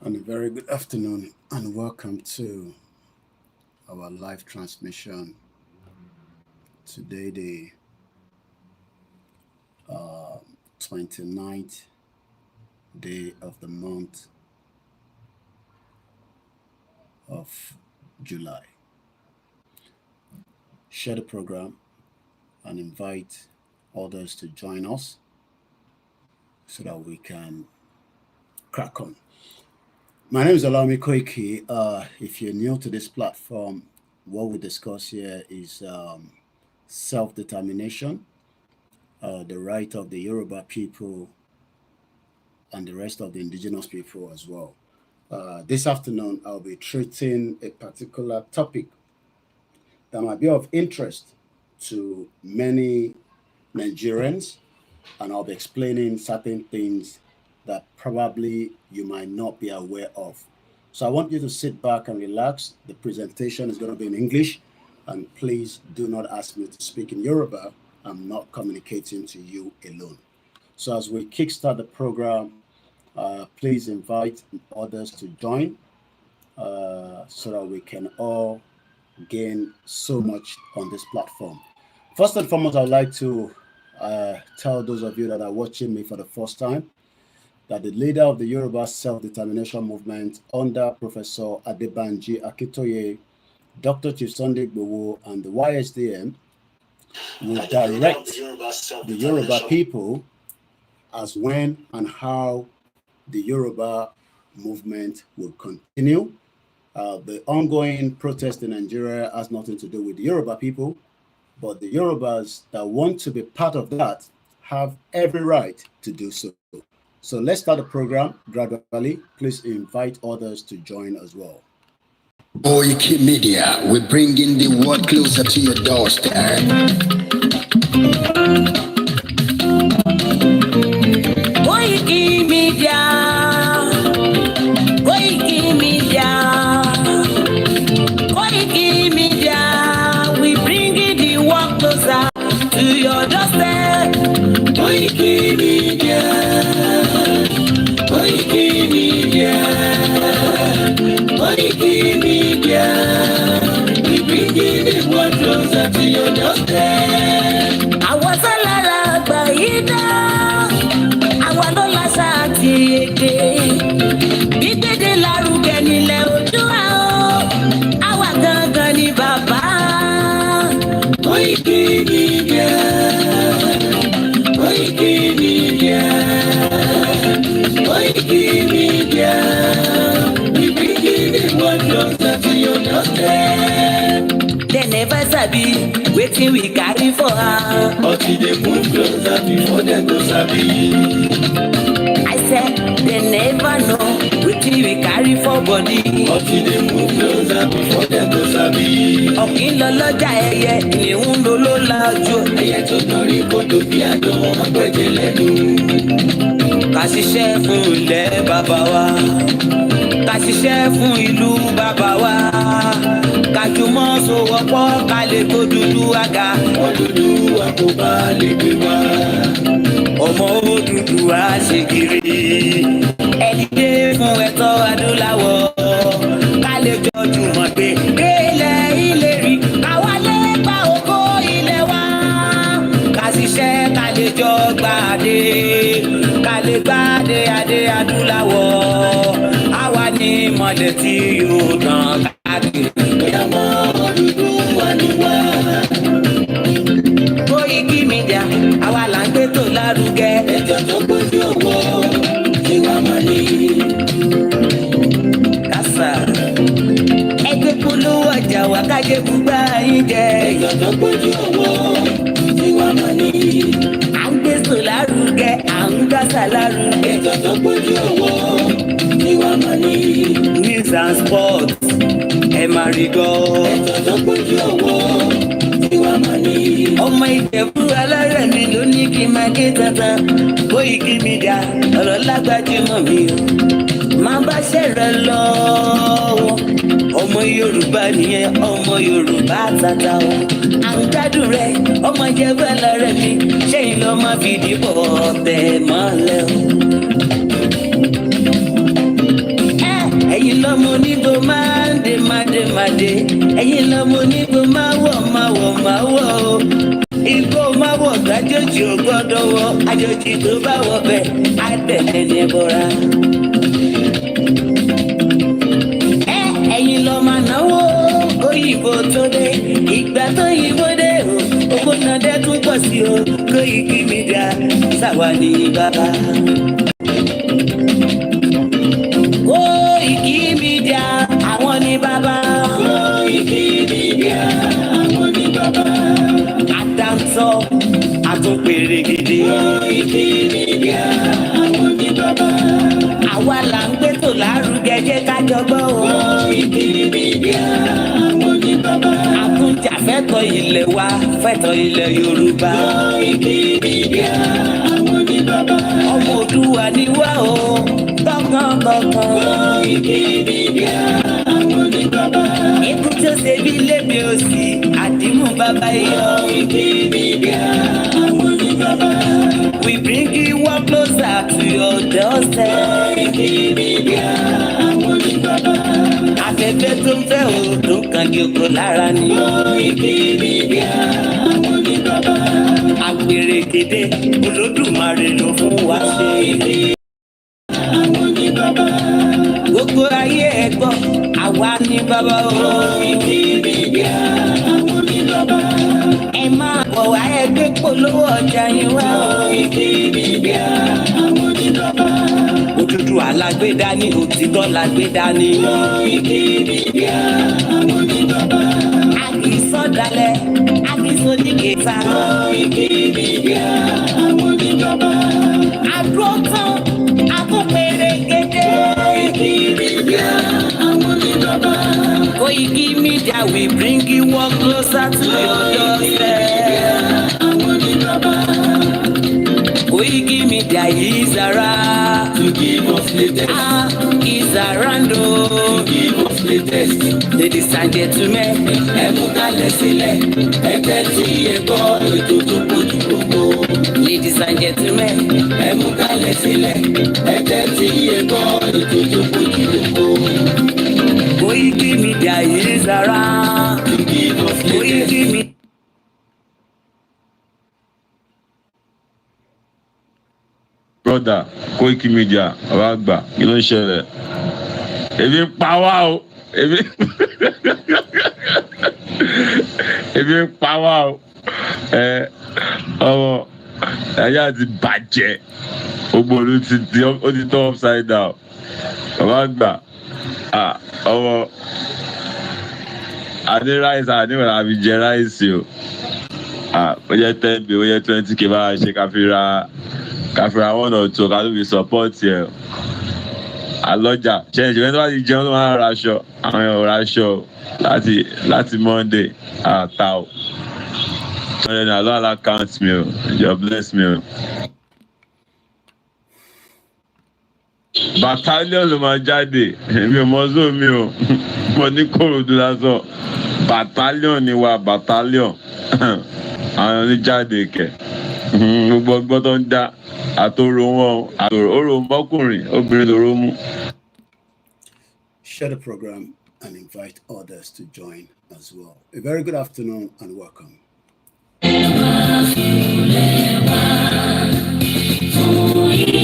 And a very good afternoon, and welcome to our live transmission. Today, the 29th day of the month of July. Share the program and invite others to join us so that we can crack on. My name is OLAYOMI Koiki. If you're new to this platform, what we discuss here is self-determination, the right of the Yoruba people and the rest of the indigenous people as well. This afternoon, I'll be treating a particular topic that might be of interest to many Nigerians, and I'll be explaining certain things that probably you might not be aware of. So I want you to sit back and relax. The presentation is going to be in English, and please do not ask me to speak in Yoruba. I'm not communicating to you alone. So as we kickstart the program, please invite others to join so that we can all gain so much on this platform. First and foremost, I'd like to tell those of you that are watching me for the first time that the leader of the Yoruba self-determination movement under Professor Adebanji Akitoye, Dr. Chief Sunday Igboho, and the YSDM will direct the Yoruba people as when and how the Yoruba movement will continue. The ongoing protest in Nigeria has nothing to do with the Yoruba people, but the Yorubas that want to be part of that have every right to do so. So let's start the program gradually. Please invite others to join as well. Koikimedia, we're bringing the world closer to your doorstep. Koikimedia, Koikimedia, Koikimedia, we bringing the world closer to your doorstep. Koikimedia, Koikimedia, Koikimedia, we bringing the world closer to your doorstep. Àwọn sálárà àgbà yìí dá, àwọn ló láṣà àti èdè. Gbígbédè lárugẹ nílẹ̀ Oòduà o, àwa gangan ni bàbá. Koikimedia, Koikimedia, Koikimedia, we bringing the world closer to your doorstep. They never sabi wetin we carry for her, but we dey move closer before dem go sabi. I said they never know wetin we carry for body, but we dey move closer before dem go sabi. Ọ̀kín lọ lọ́jà ẹyẹ, ìhun ló ló lajú. Ẹyẹ tó torí kó tó bí àdán ọgbẹ́jẹ lẹ́nu. Ká ṣiṣẹ́ fún ilẹ̀ bàbá wa, ká ṣiṣẹ́ fún ìlú bàbá wa, ká jùmọ̀ sowọ́pọ̀ ká lè kó dúdú àga. Òdúdú àkóbá lè gbé wá. Ọmọ òdúdú á ṣe kiri. Ẹ dìde fún ẹ̀tọ́ adúláwọ̀. Ká lè jọ jùmọ̀ gbé délẹ̀ ìlérí. Káwa lè gba ògo ilé wa. Ká ṣiṣẹ́ ká lè jọ gbàdé. Ká lè gbàdé adé adúláwọ̀. Àwa ni ìmọ̀lẹ̀ tí yóò tàn káàkiri. Ìyàwó dúdú wà ní wá. Koikimedia, àwa là ń gbé tó lárugẹ. Ẹjọ́ tó gbójú owó tí wàá máa ní. Kásá. Ẹgbẹ́ polówó ọjà wà kájé gbúgbà yín jẹ. Ẹjọ́ tó gbójú owó tí wàá máa ní. À ń gbé tó lárugẹ, à ń gbàsà lárugẹ. Ẹjọ́ tó gbójú owó tí wàá máa ní. News and sports, ẹ máa rí gbọ́. Ẹjọ́ tó gbójú owó tí wàá máa ní. Ọmọ Ìjẹ̀bú alárẹ̀ mi ló ní kí n máa ké tantan. Koikimedia, ọ̀rọ̀ lágbájúmọ̀ mi o. Máa bá ṣẹ̀rẹ̀ lọ. Ọmọ Yorùbá nìyẹn, ọmọ Yorùbá tata o. À ń gbádùn rẹ̀, ọmọ Ìjẹ̀bú alárẹ̀ mi. Ṣẹ́yìn lọ máa fi dìbò tẹ̀ mọ́lẹ̀ o. lọ́mọ onígbò máa ń dè mádèmádè ẹ̀yin lọ́mọ onígbò máa wọ̀ o igbó máa wọ̀ gbàjòjì ò gbọ́dọ̀ wọ̀ àjòjì tó bá wọ̀ bẹ́ẹ̀ á tẹ̀lé ní ẹbọra. Ẹ̀yin lọ máa náwó òyìnbó tó dé ìgbà tó yìnbó dé o owó náà dé tún pọ̀ sí o Koikimedia sáwa ní bàbá. Koikimedia àwọn ní bàbá. Koikimedia àwọn ní bàbá. Àdáńtọ́ àtúnpèrè gidi. Koikimedia àwọn ní bàbá. Àwa là ń gbé tò lárugẹ jẹ́ ká jọgbọ́ o. Koikimedia àwọn ní bàbá. Àtúnjà fẹ́tọ̀ ilẹ̀ wa fẹ́tọ̀ ilẹ̀ Yorùbá. Koikimedia àwọn ní bàbá. Ọmọ Òdùwà ni wá o tọkàntọkàn. Koikimedia àwọn ní bàbá. Ikú tó ṣe bí lébi òsì àdìmú bàbá yọ. Koikimedia àwọn ní bàbá. We bring you one closer to your doorstep. Koikimedia àwọn ní bàbá. Afẹ́fẹ́ tó ń fẹ́ òòdùn kan di oko lára ni. Koikimedia àwọn ní bàbá. Àpèrè kéde Olódùmarè ló fún wa ṣe. Àwọn ní bàbá. Gbogbo ayé ẹ gbọ́, àwa ní bàbá o. Koikimedia àwọn ní bàbá. Ẹ máa bọ̀ wá ẹgbẹ́ polówó ọjà yín wá. Koikimedia àwọn ní bàbá. Òtútù alágbèdá ní òtítọ́ lágbèdá ní. Koikimedia àwọn ní bàbá. Àkìsọ̀dálẹ̀ àkìsọ̀díkẹta. Koikimedia àwọn ní bàbá. Àdúrótán àtúnpèrè gèdè. Koikimedia àwọn ní bàbá. Koikimedia we bring you one closer to your doorstep. Àwọn ní bàbá. Koikimedia is around to give us latest. Is around to give us latest. Ladies and gentlemen, ẹ mú kalẹ̀ sílẹ̀, ẹ tẹ́tí ẹ gbọ́ ètò tó kojú gbogbo. Ladies and gentlemen, ẹ mú kalẹ̀ sílẹ̀, ẹ tẹ́tí ẹ gbọ́ ètò tó kojú gbogbo. Koikimedia is around to give us latest. Brother Koikimedia ọ̀rọ̀ àgbà kí ló ń ṣẹlẹ̀? Ebi ń pa wá o, ebi ń pa wá o. Ọmọ ẹ̀yà ti bàjẹ́, gbogbo olú ti tọ́ upside down. Ọ̀rọ̀ àgbà ọmọ àní ráìsì àníwọ̀n àbí jẹ ráìsì o. Ó yẹ 10 bí ó yẹ 20k bá ṣe káfíra one or two ká ló fi support yẹ alọ́jà ṣe ìjọba tó bá ti jẹun tó máa ń raṣọ àwọn èèyàn raṣọ láti Monday àtà o ọ̀rẹ́ ní àlọ́ àlákàǹt mi o God bless me o. Battalion ló máa jáde èmi ò mọ zó mi o mo ní Kòròdú lásán battalion ni wa battalion àwọn oníjáde kẹ gbogbo ọgbọ́n tó ń dá àtòrò wọn àtòrò mọ́kùnrin obìnrin lóró mú. Share the program and invite others to join as well. A very good afternoon and welcome. Oh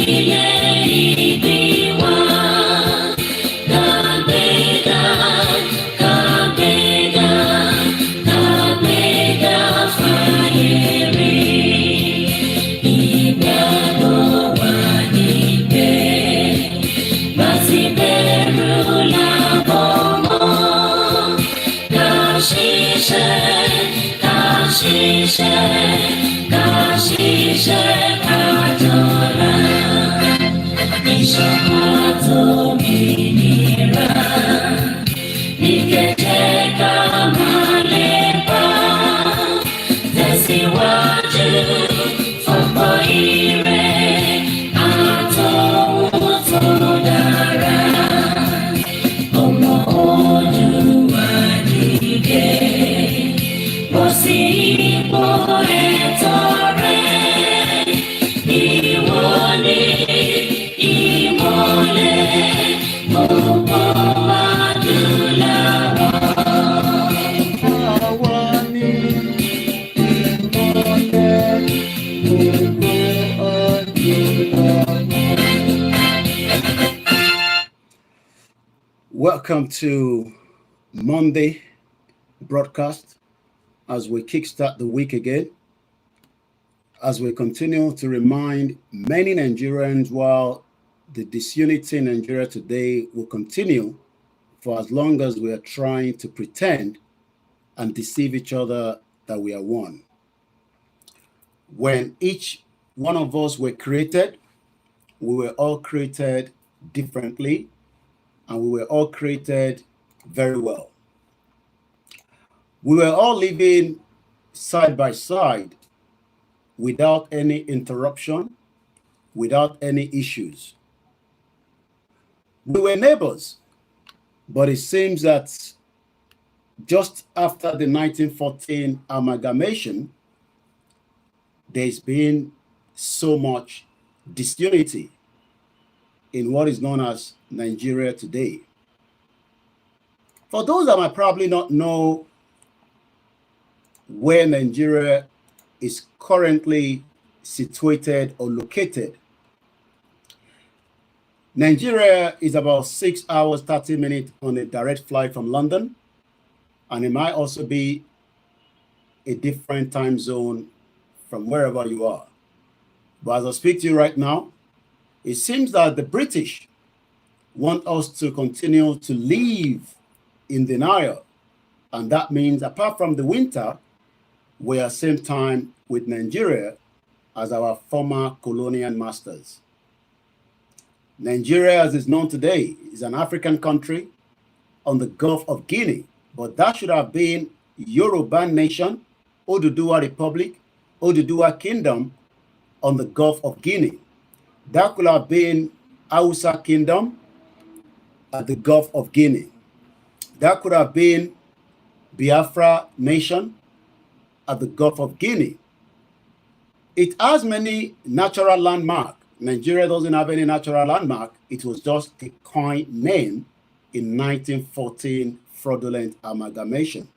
welcome to Monday broadcast as we kickstart the week again, as we continue to remind many Nigerians while the disunity in Nigeria today will continue for as long as we are trying to pretend and deceive each other that we are one. When each one of us were created, we were all created differently, and we were all created very well. We were all living side by side without any interruption, without any issues. We were neighbors, but it seems that just after the 1914 amalgamation, there's been so much disunity in what is known as Nigeria today. For those that might probably not know where Nigeria is currently situated or located, Nigeria is about 6 hours, 30 minutes on a direct flight from London, and it might also be a different time zone from wherever you are. But as I speak to you right now, it seems that the British want us to continue to live in denial. And that means apart from the winter, we are same time with Nigeria as our former colonial masters. Nigeria, as is known today, is an African country on the Gulf of Guinea, but that should have been Yoruba nation, Oduduwa Republic, Oduduwa Kingdom on the Gulf of Guinea. That could have been Hausa Kingdom at the Gulf of Guinea. That could have been Biafra Nation at the Gulf of Guinea. It has many natural landmarks. Nigeria doesn't have any natural landmark. It was just a coined name in 1914 fraudulent amalgamation.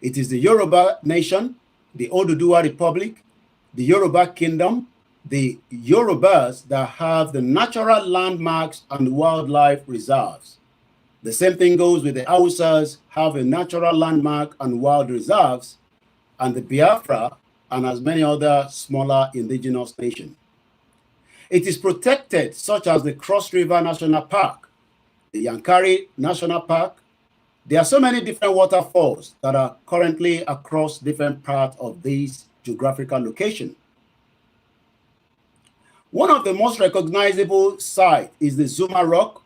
It is the Yoruba Nation, the Oduduwa Republic, the Yoruba Kingdom, the Yorubas that have the natural landmarks and wildlife reserves. The same thing goes with the Hausas, have a natural landmark and wild reserves, and the Biafra and as many other smaller indigenous nations. It is protected, such as the Cross River National Park, the Yankari National Park. There are so many different waterfalls that are currently across different parts of this geographical location. One of the most recognizable sites is the Zuma Rock,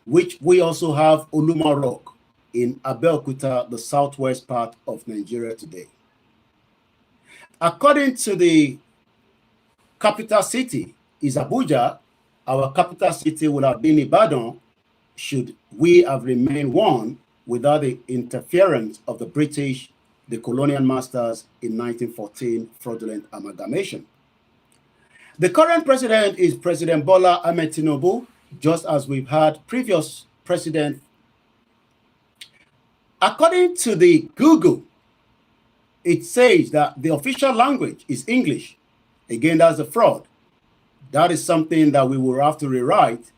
which we also have Oluma Rock in Abeokuta, the southwest part of Nigeria today. According to the capital city is Abuja, our capital city would have been Ibadan should we have remained one without the interference of the British, the colonial masters in 1914 fraudulent amalgamation. The current president is President Bola Ahmed Tinubu, just as we've had previous president. According to the Google, it says that the official language is English. Again, that's a fraud. That is something that we will have to rewrite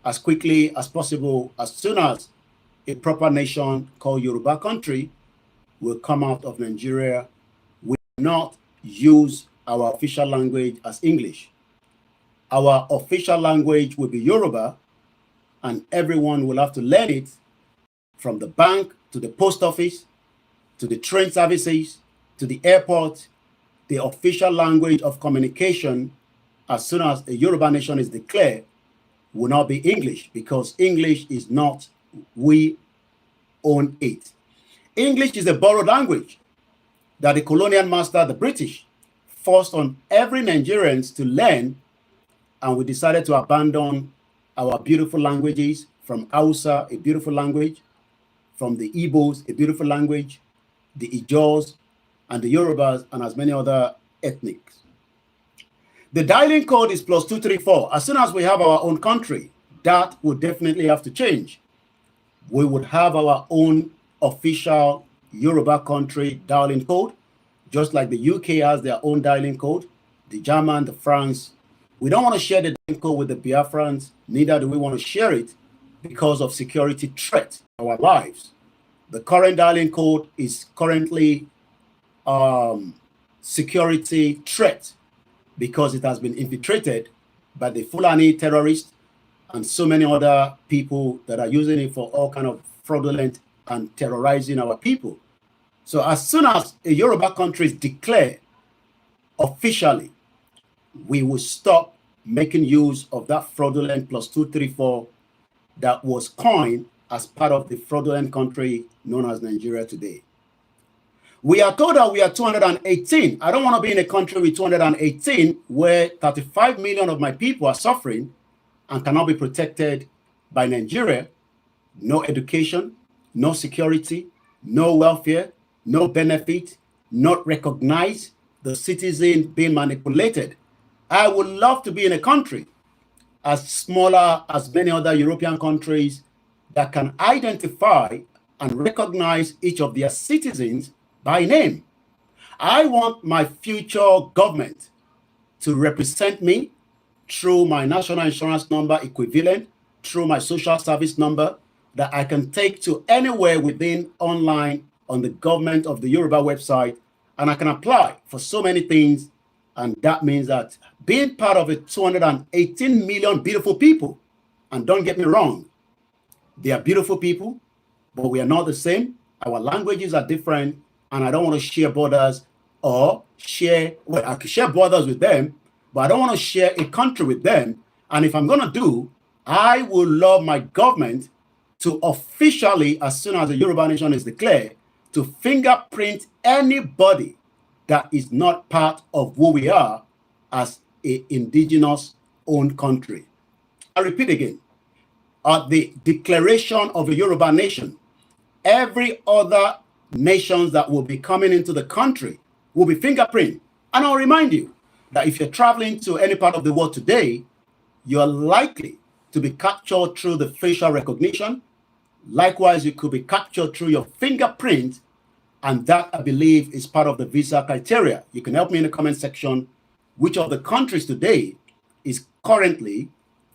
as quickly as possible, as soon as a proper nation called Yoruba country will come out of Nigeria. We will not use our official language as English. Our official language will be Yoruba, and everyone will have to learn it, from the bank to the post office, to the train services, to the airport. The official language of communication, as soon as a Yoruba nation is declared, will not be English, because English is not, we own it. English is a borrowed language that the colonial master, the British, forced on every Nigerian to learn, and we decided to abandon our beautiful languages, from Hausa, a beautiful language, from the Igbos, a beautiful language, the Ijaws, and the Yorubas, and as many other ethnics. The dialing code is +234. As soon as we have our own country, that would definitely have to change. We would have our own official Yoruba country dialing code, just like the UK has their own dialing code, the German, the France. We don't want to share the dialing code with the Biafrans, neither do we want to share it because of security threat to our lives. The current dialing code is currently security threat because it has been infiltrated by the Fulani terrorists and so many other people that are using it for all kind of fraudulent and terrorizing our people. So as soon as a Yoruba country is declared officially, we will stop making use of that fraudulent +234 that was coined as part of the fraudulent country known as Nigeria today. We are told that we are 218. I don't want to be in a country with 218 where 35 million of my people are suffering and cannot be protected by Nigeria. No education, no security, no welfare, no benefit, not recognized, the citizen being manipulated. I would love to be in a country as smaller as many other European countries that can identify and recognize each of their citizens by name. I want my future government to represent me through my national insurance number equivalent, through my social service number that I can take to anywhere within online on the government of the Yoruba website, and I can apply for so many things. And that means that being part of a 218 million beautiful people, and don't get me wrong, they are beautiful people, but we are not the same. Our languages are different, and I don't want to share borders or share, well, I could share borders with them, but I don't want to share a country with them. And if I'm going to do, I would love my government to officially, as soon as the Yoruba nation is declared, to fingerprint anybody that is not part of who we are as an indigenous owned country. I repeat again, at the declaration of a Yoruba nation, every other nations that will be coming into the country will be fingerprinted. And I'll remind you that if you're traveling to any part of the world today, you're likely to be captured through the facial recognition. Likewise, you could be captured through your fingerprint, and that, I believe, is part of the visa criteria. You can help me in the comment section which of the countries today is currently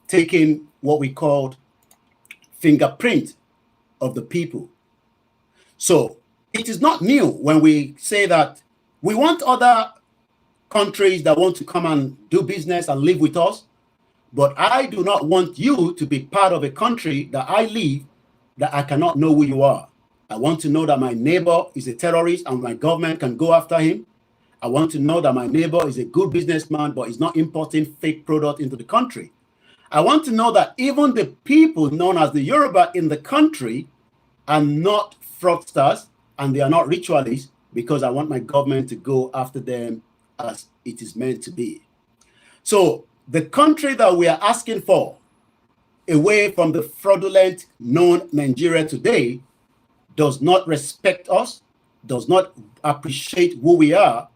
taking what we call fingerprint of the people. So it is not new when we say that we want other countries that want to come and do business and live with us, but I do not want you to be part of a country that I live that I cannot know who you are. I want to know that my neighbor is a terrorist and my government can go after him. I want to know that my neighbor is a good businessman, but is not importing fake product into the country. I want to know that even the people known as the Yoruba in the country are not fraudsters and they are not ritualists, because I want my government to go after them as it is meant to be. So the country that we are asking for, away from the fraudulent known Nigeria today, does not respect us, does not appreciate who we are,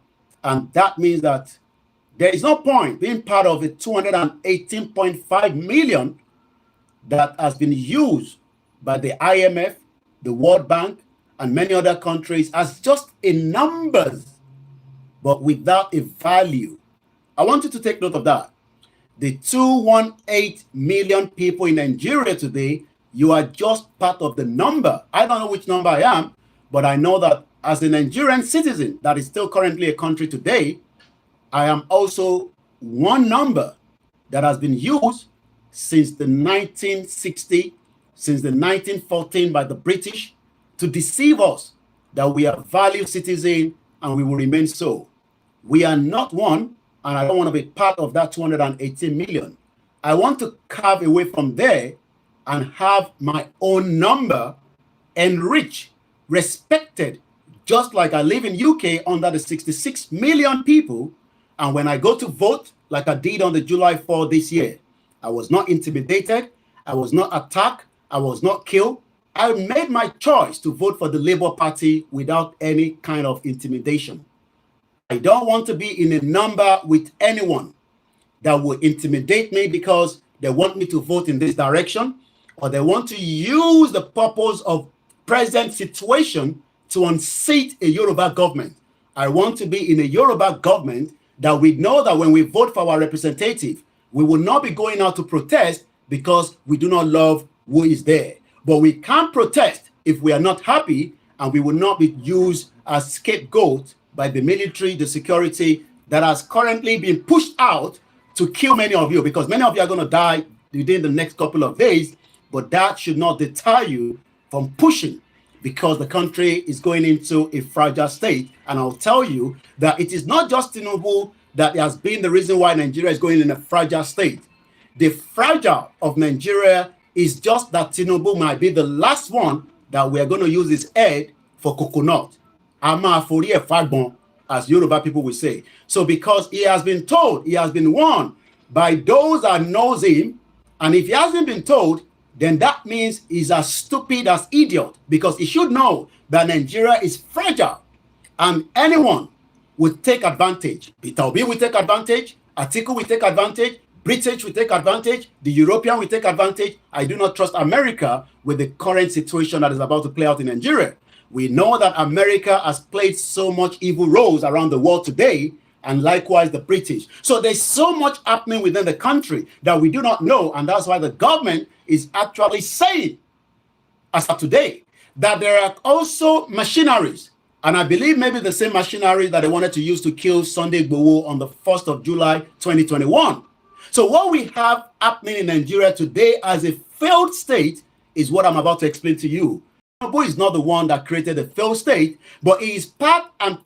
and that means that there is no point being part of the 218.5 million that has been used by the IMF, the World Bank, and many other countries as just a numbers, but without a value. I want you to take note of that. The 218 million people in Nigeria today, you are just part of the number. I don't know which number I am, but I know that as a Nigerian citizen that is still currently a country today, I am also one number that has been used since the 1960, since the 1914 by the British to deceive us that we are valued citizens and we will remain so. We are not one, and I don't want to be part of that 218 million. I want to carve away from there and have my own number enriched, respected, just like I live in UK under the 66 million people. And when I go to vote, like I did on the July 4 this year, I was not intimidated, I was not attacked, I was not killed. I made my choice to vote for the Labour Party without any kind of intimidation. I don't want to be in a number with anyone that will intimidate me because they want me to vote in this direction, or they want to use the purpose of present situation to unseat a Yoruba government. I want to be in a Yoruba government that we know that when we vote for our representative, we will not be going out to protest because we do not love who is there. But we can't protest if we are not happy, and we will not be used as scapegoat by the military, the security that has currently been pushed out to kill many of you, because many of you are going to die within the next couple of days. But that should not deter you from pushing, because the country is going into a fragile state. And I'll tell you that it is not just Tinubu that has been the reason why Nigeria is going in a fragile state. The fragile of Nigeria is just that Tinubu might be the last one that we are going to use his head for coconut. Ama fori e fagbon, as Yoruba people will say. So because he has been told, he has been warned by those that knows him, and if he hasn't been told, then that means he's as stupid as idiot, because he should know that Nigeria is fragile and anyone will take advantage. Peter Obi will take advantage, Atiku will take advantage, British will take advantage, the European will take advantage. I do not trust America with the current situation that is about to play out in Nigeria. We know that America has played so much evil roles around the world today, and likewise the British. So there's so much happening within the country that we do not know, and that's why the government is actually saying, as of today, that there are also machineries, and I believe maybe the same machinery that they wanted to use to kill Sunday Igboho on the 1st of July 2021. So what we have happening in Nigeria today as a failed state is what I'm about to explain to you. Tinubu is not the one that created the failed state, but he is part and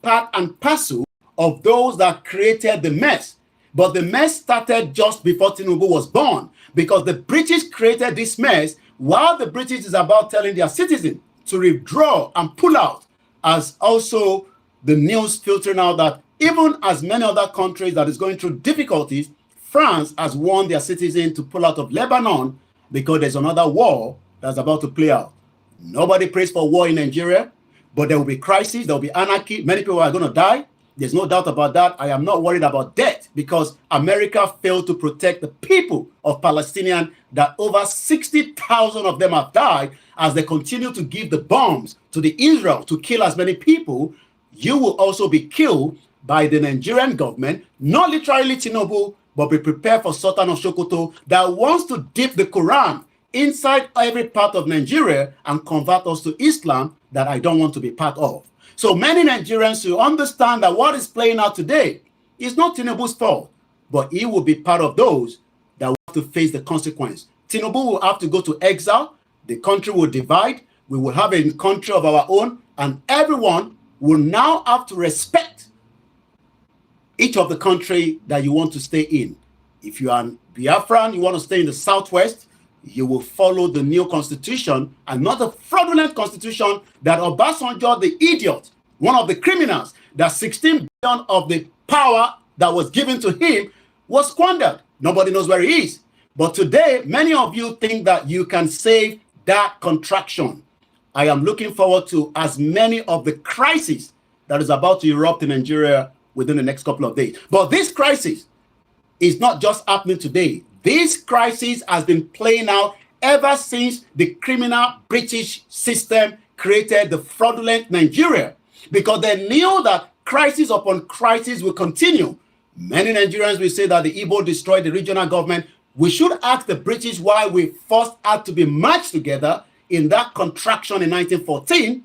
parcel of those that created the mess. But the mess started just before Tinubu was born, because the British created this mess while the British is about telling their citizens to withdraw and pull out, as also the news filtering out that even as many other countries that is going through difficulties, France has warned their citizens to pull out of Lebanon because there's another war that's about to play out. Nobody prays for war in Nigeria, but there will be crisis, there will be anarchy, many people are going to die. There's no doubt about that. I am not worried about death, because America failed to protect the people of Palestinian, that over 60,000 of them have died as they continue to give the bombs to the Israel to kill as many people. You will also be killed by the Nigerian government, not literally Tinubu, but be prepared for Sultan of Sokoto that wants to dip the Quran inside every part of Nigeria and convert us to Islam, that I don't want to be part of. So many Nigerians who understand that what is playing out today is not Tinubu's fault, but he will be part of those that will have to face the consequence. Tinubu will have to go to exile, the country will divide, we will have a country of our own, and everyone will now have to respect each of the country that you want to stay in. If you are Biafran, you want to stay in the southwest, you will follow the new constitution and not the fraudulent constitution that Obasanjo, the idiot, one of the criminals, that 16 billion of the power that was given to him was squandered. Nobody knows where he is. But today, many of you think that you can save that contraction. I am looking forward to as many of the crises that is about to erupt in Nigeria within the next couple of days. But this crisis is not just happening today. This crisis has been playing out ever since the criminal British system created the fraudulent Nigeria, because they knew that crisis upon crisis will continue. Many Nigerians will say that the Igbo destroyed the regional government. We should ask the British why we first had to be merged together in that contraction in 1914.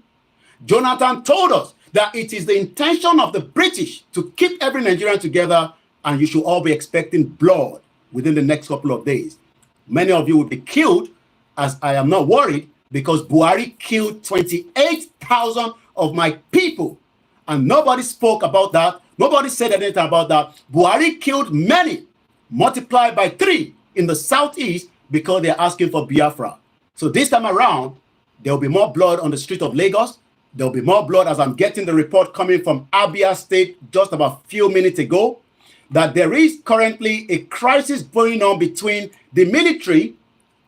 Jonathan told us that it is the intention of the British to keep every Nigerian together, and you should all be expecting blood within the next couple of days. Many of you will be killed, as I am not worried, because Buhari killed 28,000 of my people, and nobody spoke about that. Nobody said anything about that. Buhari killed many, multiplied by 3 in the southeast, because they're asking for Biafra. So this time around, there will be more blood on the street of Lagos. There will be more blood, as I'm getting the report coming from Abia State just about a few minutes ago, that there is currently a crisis going on between the military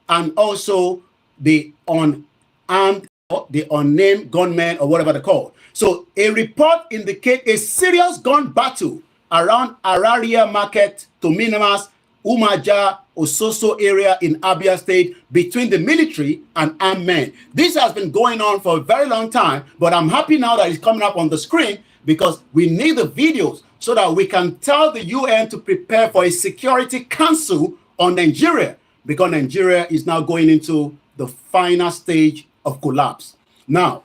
and also the unarmed, the unnamed gunmen, or whatever they're called. So a report indicates a serious gun battle around Araria Market, Tominimas, Umaja, Ososo area in Abia State between the military and armed men. This has been going on for a very long time, but I'm happy now that it's coming up on the screen, because we need the videos so that we can tell the UN to prepare for a security council on Nigeria, because Nigeria is now going into the final stage of collapse. Now,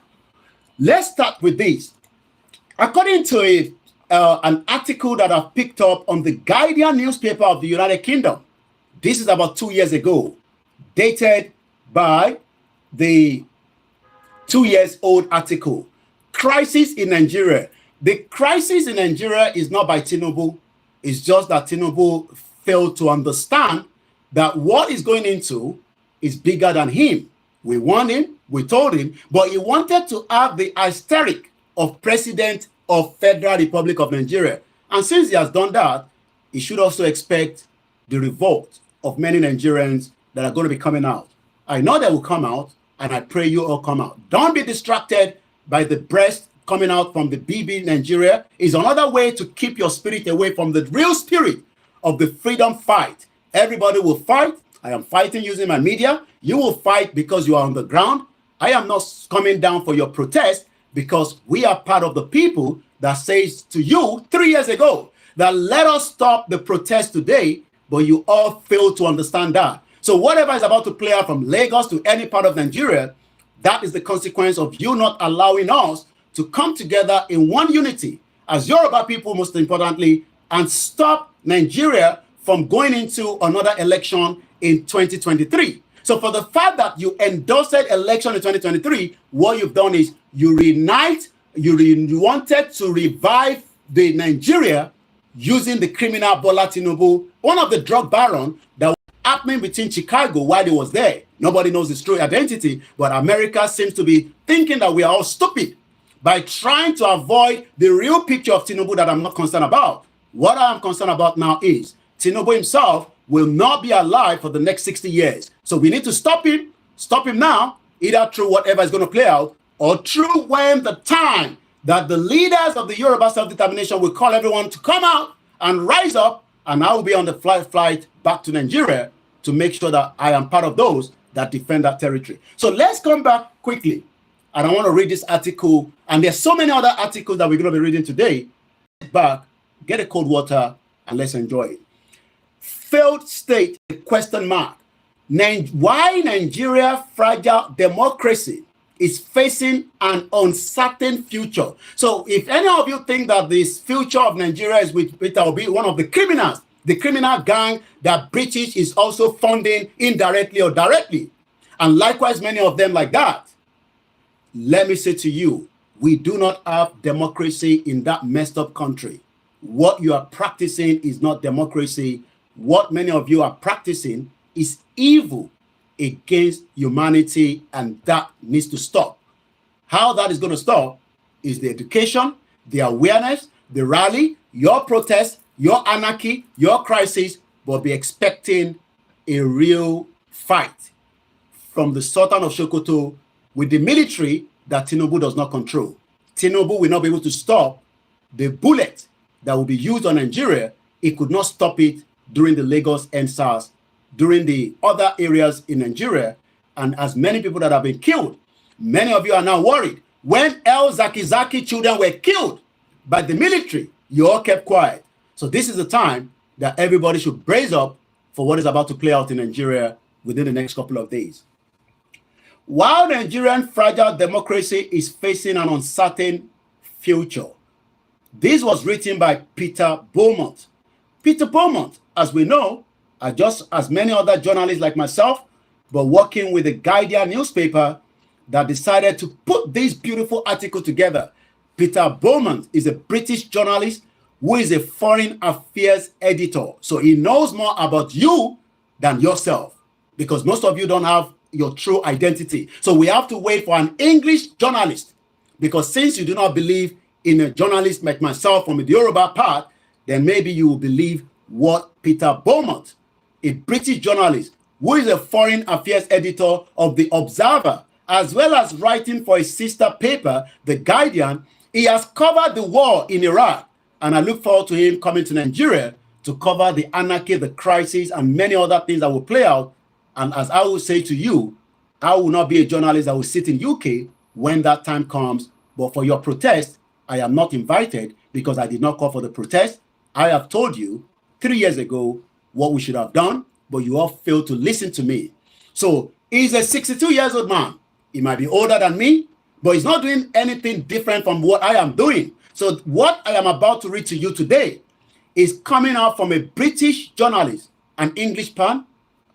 let's start with this. According to an article that I've picked up on the Guardian newspaper of the United Kingdom, this is about 2 years ago, dated by the 2-year-old article. Crisis in Nigeria. The crisis in Nigeria is not by Tinubu. It's just that Tinubu failed to understand that what he's going into is bigger than him. We warned him, we told him, but he wanted to have the aesthetic of President of Federal Republic of Nigeria. And since he has done that, he should also expect the revolt of many Nigerians that are going to be coming out. I know they will come out, and I pray you all come out. Don't be distracted by the breast coming out from the BB Nigeria. Is another way to keep your spirit away from the real spirit of the freedom fight. Everybody will fight. I am fighting using my media. You will fight because you are on the ground. I am not coming down for your protest because we are part of the people that says to you 3 years ago that let us stop the protest today, but you all fail to understand that. So whatever is about to play out from Lagos to any part of Nigeria, that is the consequence of you not allowing us to come together in one unity as Yoruba people, most importantly, and stop Nigeria from going into another election in 2023. So for the fact that you endorsed election in 2023, what you've done is you wanted to revive the Nigeria using the criminal Bola Tinubu, one of the drug barons that was happening between Chicago while he was there. Nobody knows his true identity, but America seems to be thinking that we are all stupid by trying to avoid the real picture of Tinubu that I'm not concerned about. What I am concerned about now is Tinubu himself will not be alive for the next 60 years. So we need to stop him now, either through whatever is going to play out or through when the time that the leaders of the Yoruba self-determination will call everyone to come out and rise up, and I will be on the flight back to Nigeria to make sure that I am part of those that defend that territory. So let's come back quickly. And I want to read this article, and there's so many other articles that we're going to be reading today. Back, get a cold water, and let's enjoy it. Failed state, question mark. Why Nigeria fragile democracy is facing an uncertain future. So if any of you think that this future of Nigeria is with Peter Obi, one of the criminals, the criminal gang that British is also funding indirectly or directly, and likewise many of them like that, let me say to you, we do not have democracy in that messed up country. What you are practicing is not democracy. What many of you are practicing is evil against humanity, and that needs to stop. How that is going to stop is the education, the awareness, the rally, your protest, your anarchy, your crisis, but be expecting a real fight from the Sultan of Sokoto with the military that Tinubu does not control. Tinubu will not be able to stop the bullet that will be used on Nigeria. It could not stop it during the Lagos NSAS, during the other areas in Nigeria, and as many people that have been killed. Many of you are now worried. When El Zaki children were killed by the military, you all kept quiet. So this is the time that everybody should brace up for what is about to play out in Nigeria within the next couple of days. While Nigerian fragile democracy is facing an uncertain future, this was written by Peter Beaumont. Peter Beaumont, as we know, are just as many other journalists like myself, but working with the Guardian newspaper that decided to put this beautiful article together. Peter Beaumont is a British journalist who is a foreign affairs editor. So he knows more about you than yourself, because most of you don't have your true identity. So we have to wait for an English journalist, because since you do not believe in a journalist like myself from the Yoruba part, then maybe you will believe what Peter Beaumont, a British journalist who is a foreign affairs editor of The Observer, as well as writing for his sister paper, The Guardian, he has covered the war in Iraq. And I look forward to him coming to Nigeria to cover the anarchy, the crisis, and many other things that will play out. And as I will say to you, I will not be a journalist that will sit in UK when that time comes. But for your protest, I am not invited because I did not call for the protest. I have told you 3 years ago what we should have done, but you all failed to listen to me. So He's a 62 years old man. He might be older than me, but he's not doing anything different from what I am doing. So what I am about to read to you today is coming out from a British journalist, an English pan,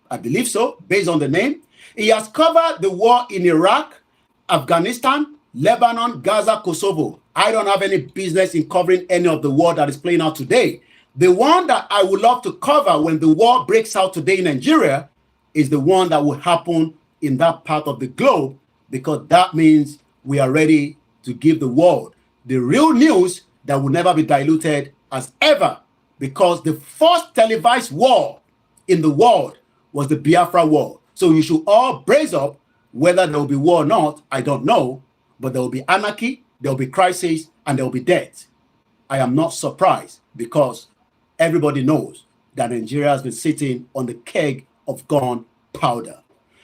I believe so, based on the name. He has covered the war in Iraq, Afghanistan, Lebanon, Gaza, Kosovo. I don't have any business in covering any of the war that is playing out today. The one that I would love to cover when the war breaks out today in Nigeria is the one that will happen in that part of the globe, because that means we are ready to give the world the real news that will never be diluted as ever, because the first televised war in the world was the Biafra War. So you should all brace up. Whether there will be war or not, I don't know, but there will be anarchy, there will be crisis, and there will be death. I am not surprised, because everybody knows that Nigeria has been sitting on the keg of gunpowder.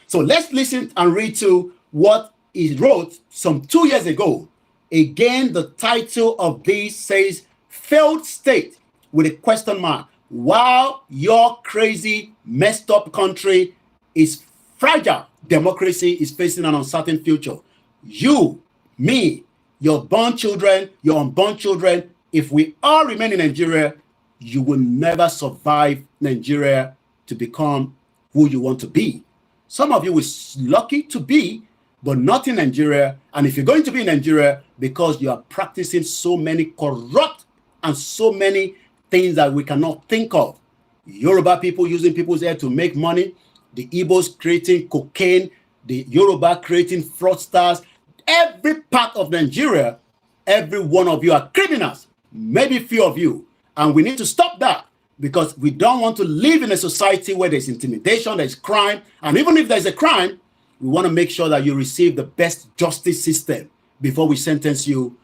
So let's listen and read to what he wrote some 2 years ago. Again, the title of this says, Failed State, with a question mark. While your crazy, messed up country is fragile, democracy is facing an uncertain future. You, me, your born children, your unborn children, if we all remain in Nigeria, you will never survive Nigeria to become who you want to be. Some of you are lucky to be, but not in Nigeria. And if you're going to be in Nigeria, because you are practicing so many corrupt and so many things that we cannot think of. Yoruba people using people's hair to make money, the Igbos creating cocaine, the Yoruba creating fraudsters. Every part of Nigeria, every one of you are criminals, maybe few of you. And we need to stop that, because we don't want to live in a society where there's intimidation, there's crime. And even if there's a crime, we want to make sure that you receive the best justice system before we sentence you.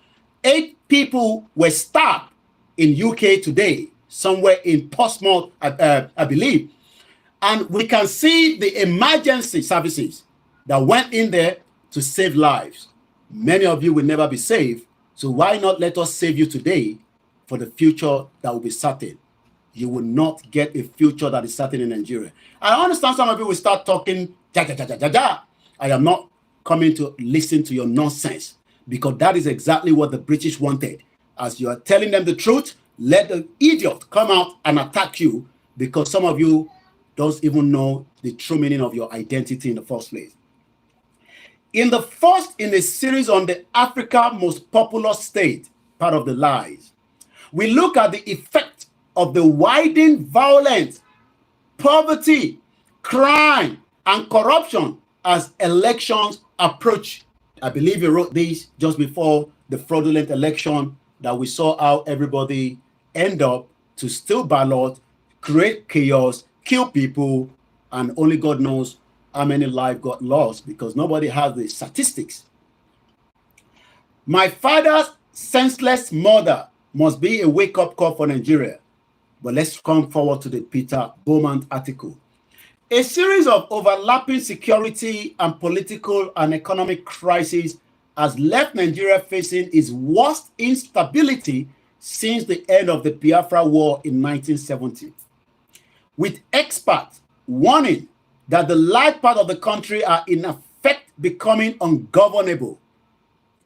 8 people were stabbed in UK today, somewhere in Portsmouth, I believe. And we can see the emergency services that went in there to save lives. Many of you will never be saved. So why not let us save you today for the future that will be certain? You will not get a future that is certain in Nigeria. I understand some of you will start talking, ja, ja, ja, ja, ja, ja. I am not coming to listen to your nonsense, because that is exactly what the British wanted. As you are telling them the truth, let the idiot come out and attack you, because some of you don't even know the true meaning of your identity in the first place. In the first in a series on the Africa most populous state, part of the lies, we look at the effect of the widening violence, poverty, crime, and corruption as elections approach. I believe he wrote this just before the fraudulent election that we saw how everybody end up to steal ballot, create chaos, kill people, and only God knows how many lives got lost, because nobody has the statistics. My father's senseless murder must be a wake-up call for Nigeria. But let's come forward to the Peter Bowman article. A series of overlapping security and political and economic crises has left Nigeria facing its worst instability since the end of the Biafra War in 1970. With experts warning that the large part of the country are in effect becoming ungovernable.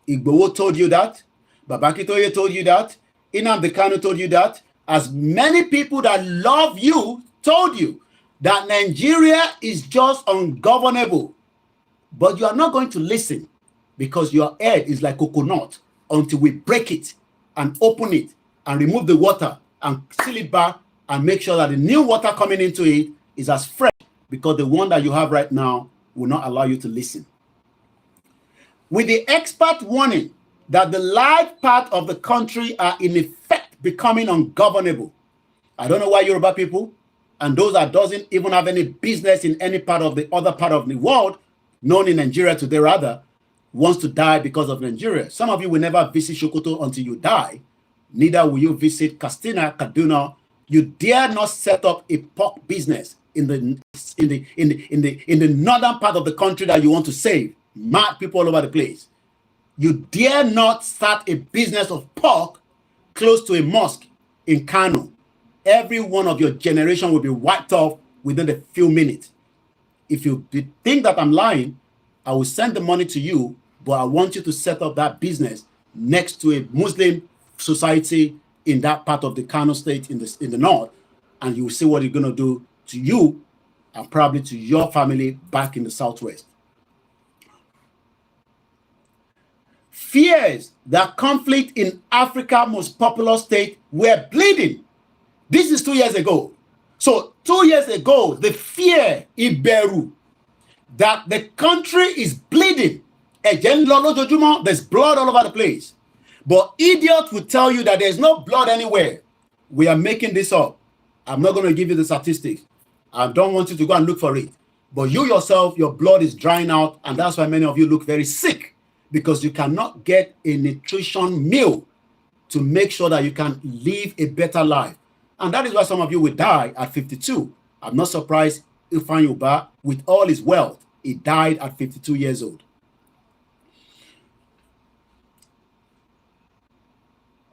Igboho told you that. Babakitoye told you that. Nnamdi Kanu told you that. As many people that love you told you that Nigeria is just ungovernable. But you are not going to listen, because your head is like coconut until we break it and open it and remove the water and seal it back and make sure that the new water coming into it is as fresh, because the one that you have right now will not allow you to listen. With the expert warning that the large part of the country are in effect becoming ungovernable. I don't know why Yoruba people and those that doesn't even have any business in any part of the other part of the world, known in Nigeria today rather, wants to die because of Nigeria. Some of you will never visit Sokoto until you die. Neither will you visit Katsina, Kaduna. You dare not set up a pork business in the northern part of the country that you want to save. Mad people all over the place. You dare not start a business of pork close to a mosque in Kano. Every one of your generation will be wiped off within a few minutes. if you think that I'm lying, I will send the money to you, but I want you to set up that business next to a Muslim society in that part of the Kano state in the north, and you will see what you're going to do to you and probably to your family back in the southwest. Fears that conflict in Africa's most populous state were bleeding. This is 2 years ago. So 2 years ago, the fear in Beru that the country is bleeding. There's blood all over the place. But idiots will tell you that there's no blood anywhere. We are making this up. I'm not going to give you the statistics. I don't want you to go and look for it. But you yourself, your blood is drying out, and that's why many of you look very sick, because you cannot get a nutrition meal to make sure that you can live a better life. And that is why some of you will die at 52. I'm not surprised Ifan Yuba, with all his wealth, he died at 52 years old.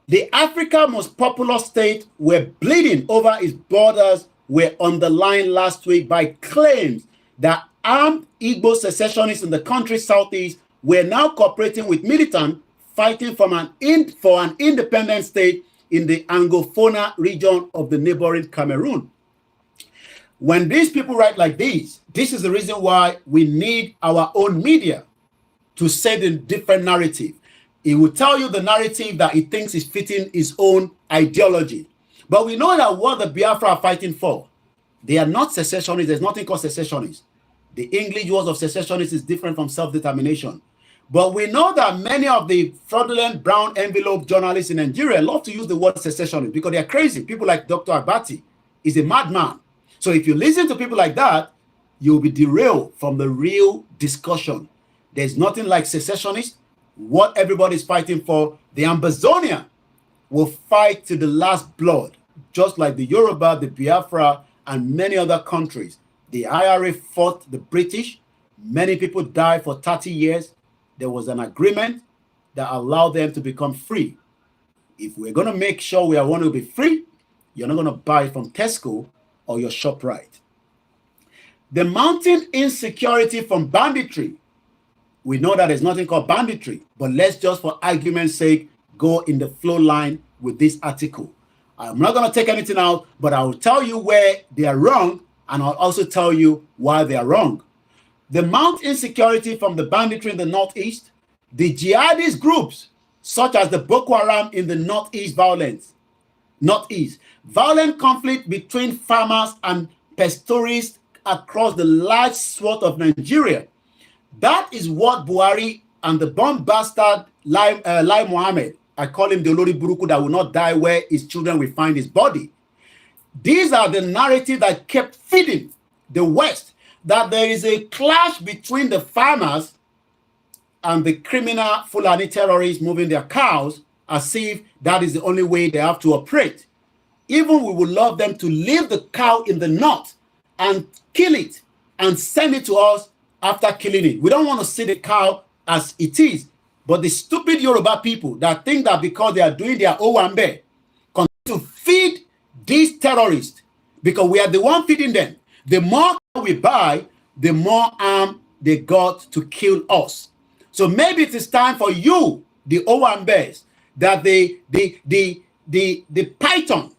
The Africa most populous state were bleeding over its borders were underlined last week by claims that armed Igbo secessionists in the country's southeast were now cooperating with militants fighting for an independent state in the Anglophone region of the neighboring Cameroon. When these people write like this is the reason why we need our own media to say the different narrative. It will tell you the narrative that it thinks is fitting its own ideology. But we know that what the Biafra are fighting for, they are not secessionists. There's nothing called secessionists. The English word of secessionist is different from self-determination. But we know that many of the fraudulent brown envelope journalists in Nigeria love to use the word secessionist because they are crazy. People like Dr. Abati is a madman. So if you listen to people like that, you'll be derailed from the real discussion. There's nothing like secessionists. What everybody's fighting for, the Ambazonia will fight to the last blood, just like the Yoruba, the Biafra, and many other countries. The IRA fought the British. Many people died for 30 years. There was an agreement that allowed them to become free. If we're going to make sure we want to be free, you're not going to buy from Tesco or your ShopRite. The mounting insecurity from banditry. We know that there's nothing called banditry, but let's just for argument's sake go in the flow line with this article. I'm not going to take anything out, but I will tell you where they are wrong, and I'll also tell you why they are wrong. The mount insecurity from the banditry in the Northeast, the jihadist groups, such as the Boko Haram in the Northeast, violent conflict between farmers and pastoralists across the large swath of Nigeria. That is what Buhari and the bomb bastard Lai Mohammed, I call him the Olori Buruku that will not die where his children will find his body. These are the narrative that kept feeding the West, that there is a clash between the farmers and the criminal Fulani terrorists moving their cows, as if that is the only way they have to operate. Even we would love them to leave the cow in the north and kill it and send it to us after killing it. We don't want to see the cow as it is. But the stupid Yoruba people that think that because they are doing their Owambe, continue to feed these terrorists, because we are the one feeding them. The more we buy, the more arm they got to kill us. So maybe it is time for you, the Owambes, that the python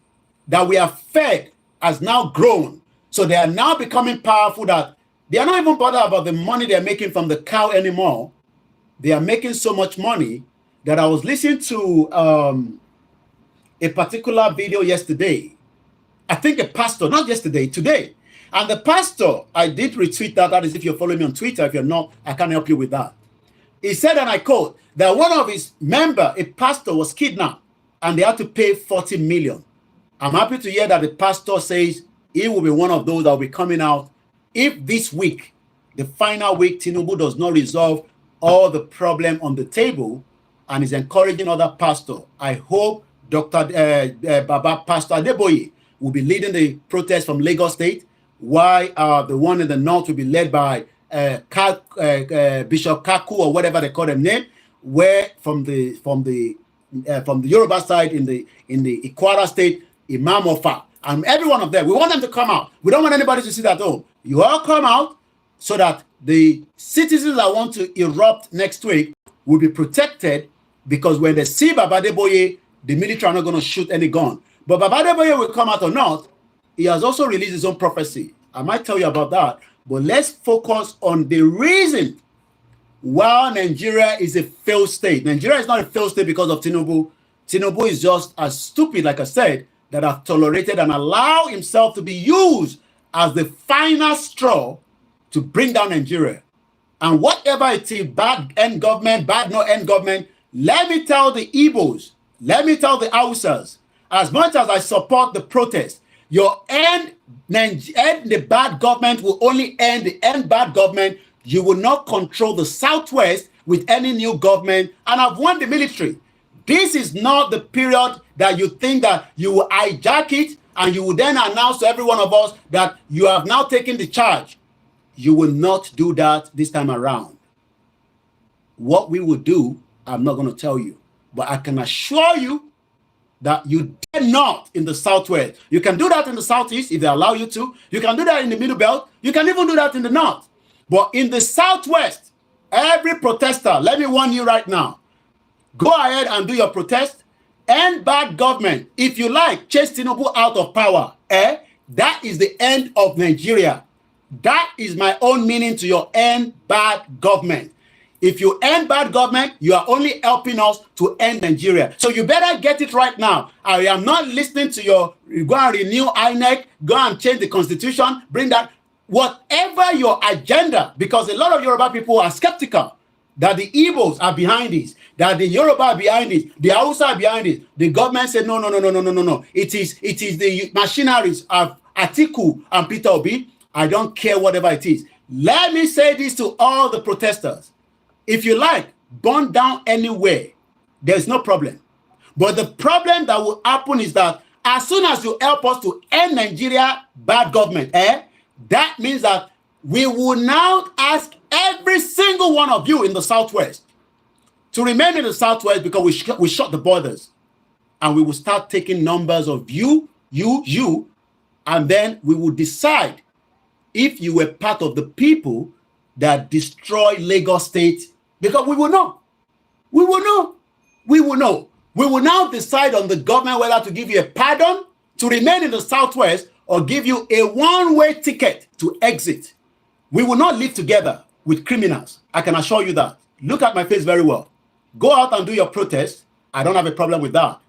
that we have fed has now grown. So they are now becoming powerful that they are not even bothered about the money they're making from the cow anymore. They are making so much money that I was listening to a particular video yesterday. I think a pastor, not yesterday, today. And the pastor, I did retweet that. That is if you're following me on Twitter. If you're not, I can't help you with that. He said, and I quote, that one of his members, a pastor, was kidnapped and they had to pay 40 million. I'm happy to hear that the pastor says he will be one of those that will be coming out if this week, the final week, Tinubu does not resolve all the problem on the table and is encouraging other pastors. I hope Pastor Adeboye will be leading the protest from Lagos State, while the one in the north will be led by Bishop Kaku or whatever they call them name, where from the Yoruba side in the Ikwara State, Imam Ofa, and every one of them. We want them to come out. We don't want anybody to sit at home. You all come out, so that the citizens that want to erupt next week will be protected, because when they see Baba Adeboye, the military are not going to shoot any gun. But Baba Adeboye will come out or not, he has also released his own prophecy. I might tell you about that, but let's focus on the reason why Nigeria is a failed state. Nigeria is not a failed state because of Tinubu. Tinubu is just as stupid, like I said, that have tolerated and allow himself to be used as the final straw to bring down Nigeria. And whatever it is, bad end government, bad no end government, let me tell the Igbos, let me tell the Hausas, as much as I support the protest, your end the bad government will only end the end bad government. You will not control the Southwest with any new government, and I've won the military. This is not the period that you think that you will hijack it and you will then announce to every one of us that you have now taken the charge. You will not do that this time around. What we will do, I'm not going to tell you, but I can assure you that you dare not in the Southwest. You can do that in the Southeast if they allow you to. You can do that in the Middle Belt. You can even do that in the North. But in the Southwest, every protester, let me warn you right now, go ahead and do your protest. End bad government. If you like, chase Tinubu out of power. That is the end of Nigeria. That is my own meaning to your end bad government. If you end bad government, you are only helping us to end Nigeria. So you better get it right now. I am not listening to your go and renew INEC, go and change the constitution, bring that, whatever your agenda, because a lot of Yoruba people are skeptical that the Igbos are behind this, that the Yoruba are behind it, the Hausa are behind it. The government said, no. It is the machineries of Atiku and Peter Obi. I don't care whatever it is. Let me say this to all the protesters. If you like, burn down anywhere. There's no problem. But the problem that will happen is that as soon as you help us to end Nigeria bad government, that means that we will now ask every single one of you in the Southwest to remain in the Southwest, because we shut the borders, and we will start taking numbers of you, and then we will decide if you were part of the people that destroy Lagos State, because we will know. We will now decide on the government whether to give you a pardon to remain in the Southwest or give you a one-way ticket to exit. We will not live together with criminals. I can assure you that. Look at my face very well. Go out and do your protest. I don't have a problem with that.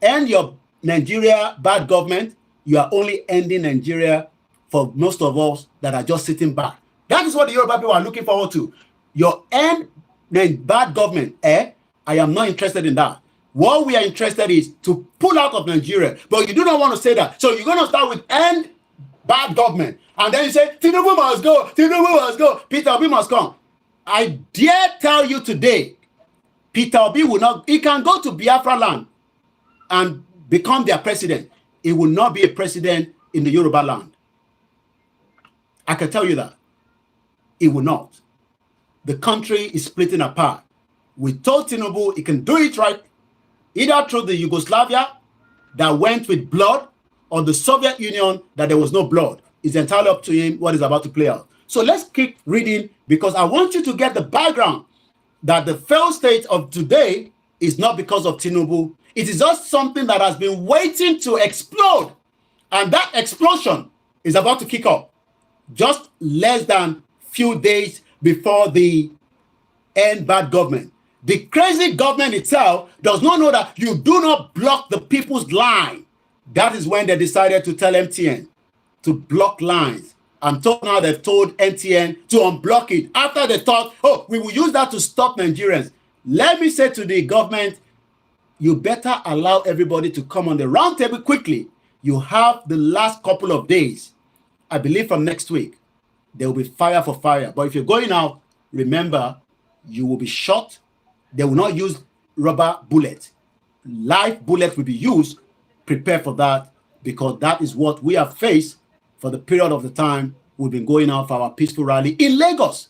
End your Nigeria bad government. You are only ending Nigeria for most of us that are just sitting back. That is what the Yoruba people are looking forward to. Your end bad government. I am not interested in that. What we are interested is to pull out of Nigeria. But you do not want to say that. So you're going to start with end bad government. And then you say, Tinubu must go. Tinubu must go. Peter Obi must come. I dare tell you today, Peter Obi will not, he can go to Biafra land and become their president. He will not be a president in the Yoruba land. I can tell you that. It will not. The country is splitting apart. We told Tinubu he can do it right, either through the Yugoslavia that went with blood, or the Soviet Union that there was no blood. It's entirely up to him what is about to play out. So let's keep reading, because I want you to get the background that the failed state of today is not because of Tinubu. It is just something that has been waiting to explode. And that explosion is about to kick off just less than few days before the end bad government. The crazy government itself does not know that you do not block the people's line. That is when they decided to tell MTN to block lines. I'm told now they've told MTN to unblock it after they thought, oh, we will use that to stop Nigerians. Let me say to the government, you better allow everybody to come on the round table quickly. You have the last couple of days. I believe from next week, there will be fire for fire. But if you're going out, remember, you will be shot. They will not use rubber bullets. Live bullets will be used. Prepare for that, because that is what we have faced for the period of the time we've been going out for our peaceful rally in Lagos.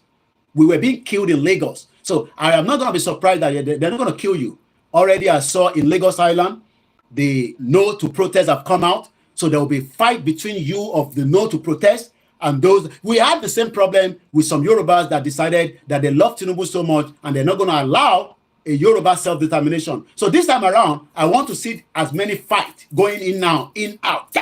We were being killed in Lagos. So I am not going to be surprised that they're not going to kill you. Already I saw in Lagos Island, the no to protest have come out. So there will be a fight between you of the no to protest And those, we had the same problem with some Yorubas that decided that they love Tinubu so much and they're not going to allow a Yoruba self-determination. So this time around, I want to see as many fights going in now, in, out,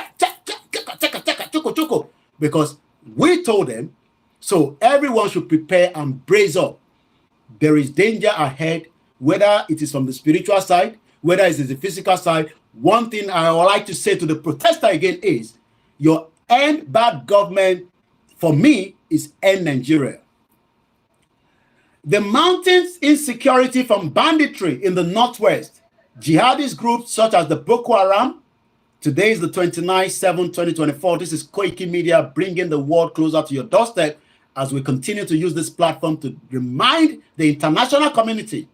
because we told them, so everyone should prepare and brace up. There is danger ahead, whether it is from the spiritual side, whether it is the physical side. One thing I would like to say to the protester again is, your end bad government, for me, is end Nigeria. The mountains insecurity from banditry in the northwest, jihadist groups such as the Boko Haram. Today is the 29/7/2024. This is Koikimedia, bringing the world closer to your doorstep as we continue to use this platform to remind the international community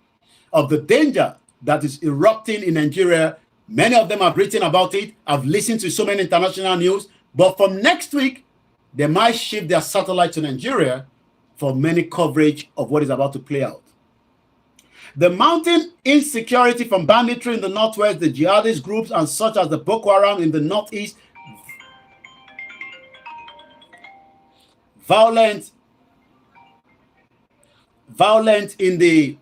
of the danger that is erupting in Nigeria. Many of them have written about it. I've listened to so many international news. But from next week, they might shift their satellite to Nigeria for many coverage of what is about to play out. The mountain insecurity from banditry in the northwest, the jihadist groups, and such as the Boko Haram in the northeast, violent in the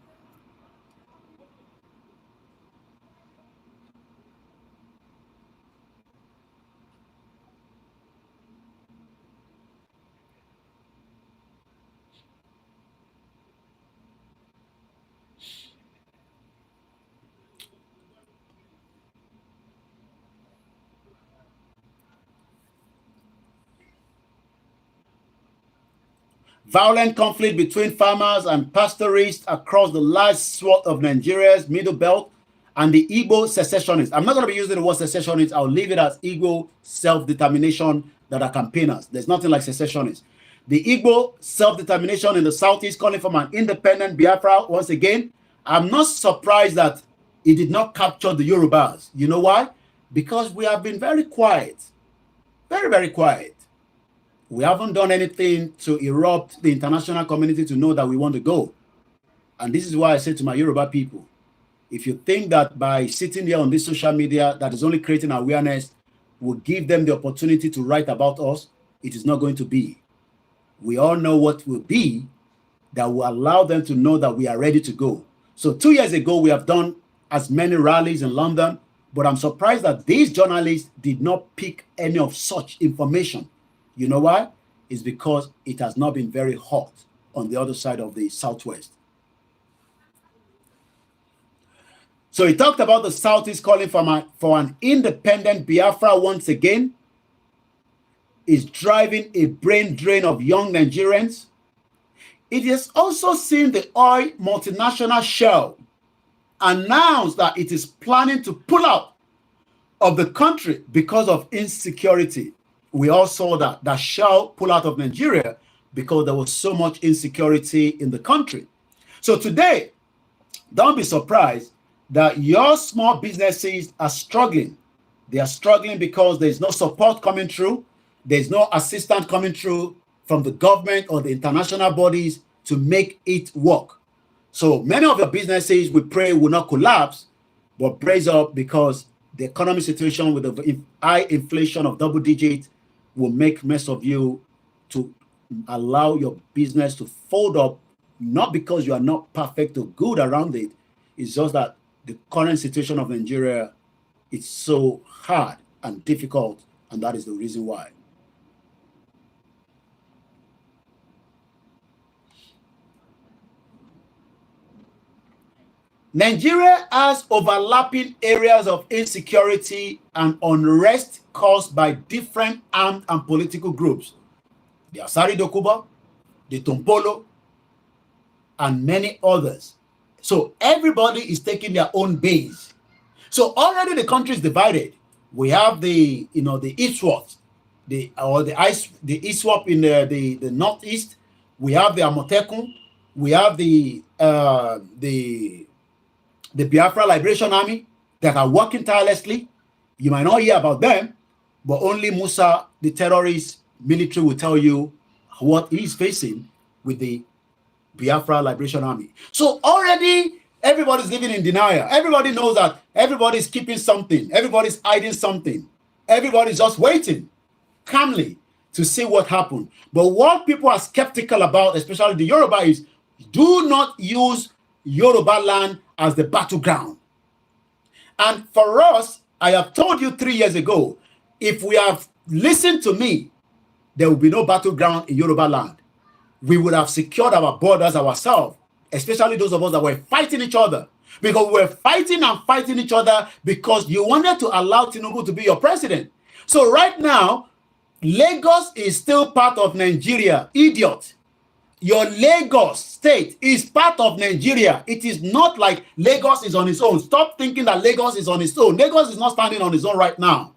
violent conflict between farmers and pastoralists across the large swath of Nigeria's middle belt and the Igbo secessionists. I'm not going to be using the word secessionists. I'll leave it as Igbo self-determination that are campaigners. There's nothing like secessionists. The Igbo self-determination in the southeast calling for an independent Biafra once again. I'm not surprised that it did not capture the Yorubas. You know why? Because we have been very quiet. Very, very quiet. We haven't done anything to erupt the international community to know that we want to go. And this is why I say to my Yoruba people, if you think that by sitting here on this social media that is only creating awareness will give them the opportunity to write about us, it is not going to be. We all know what will be that will allow them to know that we are ready to go. So 2 years ago, we have done as many rallies in London, but I'm surprised that these journalists did not pick any of such information. You know why? It's because it has not been very hot on the other side of the southwest. So he talked about the southeast calling for an independent Biafra once again. Is driving a brain drain of young Nigerians. It has also seen the oil multinational Shell announce that it is planning to pull out of the country because of insecurity. We all saw that Shell pull out of Nigeria because there was so much insecurity in the country. So today, don't be surprised that your small businesses are struggling. They are struggling because there's no support coming through. There's no assistance coming through from the government or the international bodies to make it work. So many of your businesses, we pray, will not collapse, but brace up because the economic situation with the high inflation of double digits will make mess of you to allow your business to fold up, not because you are not perfect or good around it. It's just that the current situation of Nigeria is so hard and difficult, and that is the reason why. Nigeria has overlapping areas of insecurity and unrest caused by different armed and political groups. The Asari Dokuba, the Tompolo, and many others. So everybody is taking their own base. So already the country is divided. We have the ISWAP, the ISWAP in the northeast. We have the Amotekun. We have the Biafra Liberation Army that are working tirelessly. You might not hear about them, but only Musa, the terrorist military, will tell you what he's facing with the Biafra Liberation Army. So already everybody's living in denial. Everybody knows that everybody's keeping something. Everybody's hiding something. Everybody's just waiting calmly. to see what happened. But what people are skeptical about, especially the Yoruba, is do not use Yoruba land as the battleground. And for us, I have told you 3 years ago, if we have listened to me, there will be no battleground in Yoruba land. We would have secured our borders ourselves, especially those of us that were fighting each other. Because we were fighting and fighting each other because you wanted to allow Tinubu to be your president. So right now, Lagos is still part of Nigeria. Idiot. Your Lagos state is part of Nigeria. It is not like Lagos is on its own. Stop thinking that Lagos is on its own. Lagos is not standing on its own right now.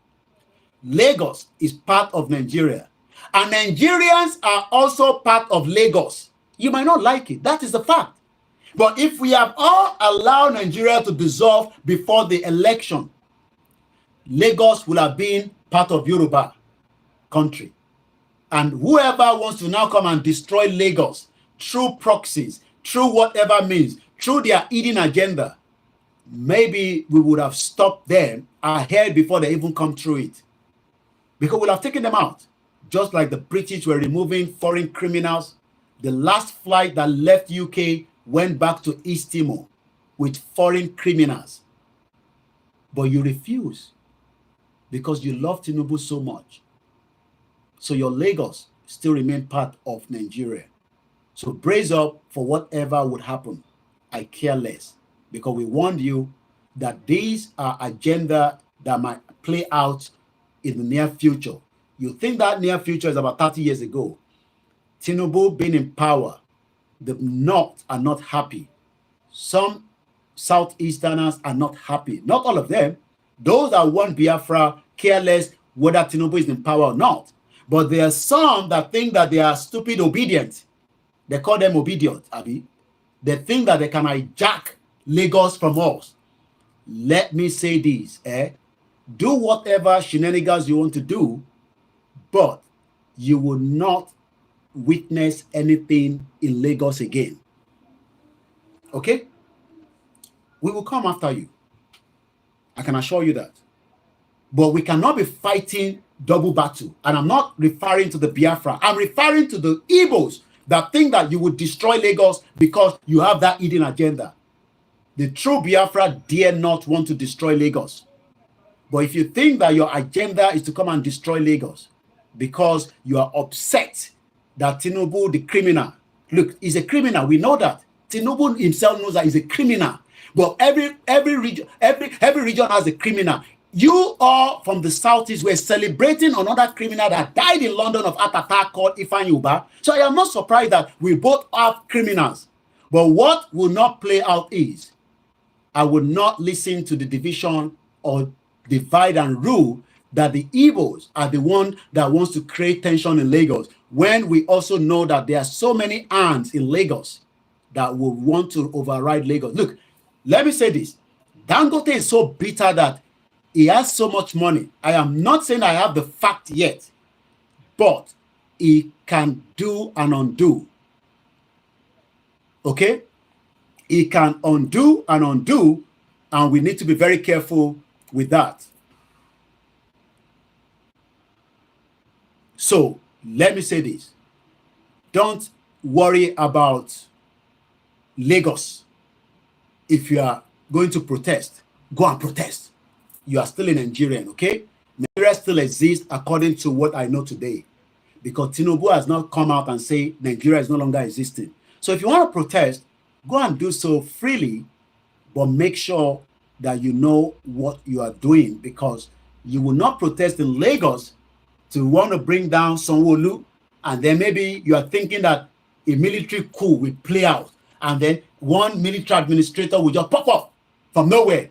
Lagos is part of Nigeria. And Nigerians are also part of Lagos. You might not like it. That is the fact. But if we have all allowed Nigeria to dissolve before the election, Lagos will have been part of Yoruba country. And whoever wants to now come and destroy Lagos through proxies, through whatever means, through their hidden agenda, maybe we would have stopped them ahead before they even come through it. Because we'll have taken them out. Just like the British were removing foreign criminals. The last flight that left UK went back to East Timor with foreign criminals. But you refuse because you love Tinubu so much. So your Lagos still remain part of Nigeria. So brace up for whatever would happen. I care less, because we warned you that these are agenda that might play out in the near future. You think that near future is about 30 years ago. Tinubu being in power, the North are not happy. Some Southeasterners are not happy. Not all of them. Those that want Biafra care less whether Tinubu is in power or not. But there are some that think that they are stupid obedient. They call them obedient, Abi. They think that they can hijack Lagos from us. Let me say this, do whatever shenanigans you want to do, but you will not witness anything in Lagos again. Okay? We will come after you. I can assure you that. But we cannot be fighting double battle. And I'm not referring to the Biafra. I'm referring to the Igbos that think that you would destroy Lagos because you have that hidden agenda. The true Biafra dare not want to destroy Lagos. But if you think that your agenda is to come and destroy Lagos because you are upset that Tinubu, the criminal, look, he's a criminal. We know that. Tinubu himself knows that he's a criminal. But every region has a criminal. You all from the Southeast were celebrating another criminal that died in London of heart attack called Ifeanyi Uba. So I am not surprised that we both have criminals. But what will not play out is, I will not listen to the division or divide and rule that the Igbos are the one that wants to create tension in Lagos, when we also know that there are so many ants in Lagos that will want to override Lagos. Look, let me say this. Dangote is so bitter that he has so much money. I am not saying I have the fact yet, but he can do and undo. Okay? He can undo and undo, and we need to be very careful with that. So, let me say this. Don't worry about Lagos. If you are going to protest, go and protest. You are still a Nigerian, okay? Nigeria still exists according to what I know today. Because Tinubu has not come out and say Nigeria is no longer existing. So if you want to protest, go and do so freely, but make sure that you know what you are doing, because you will not protest in Lagos to want to bring down Sanwo-Olu, and then maybe you are thinking that a military coup will play out, and then one military administrator will just pop up from nowhere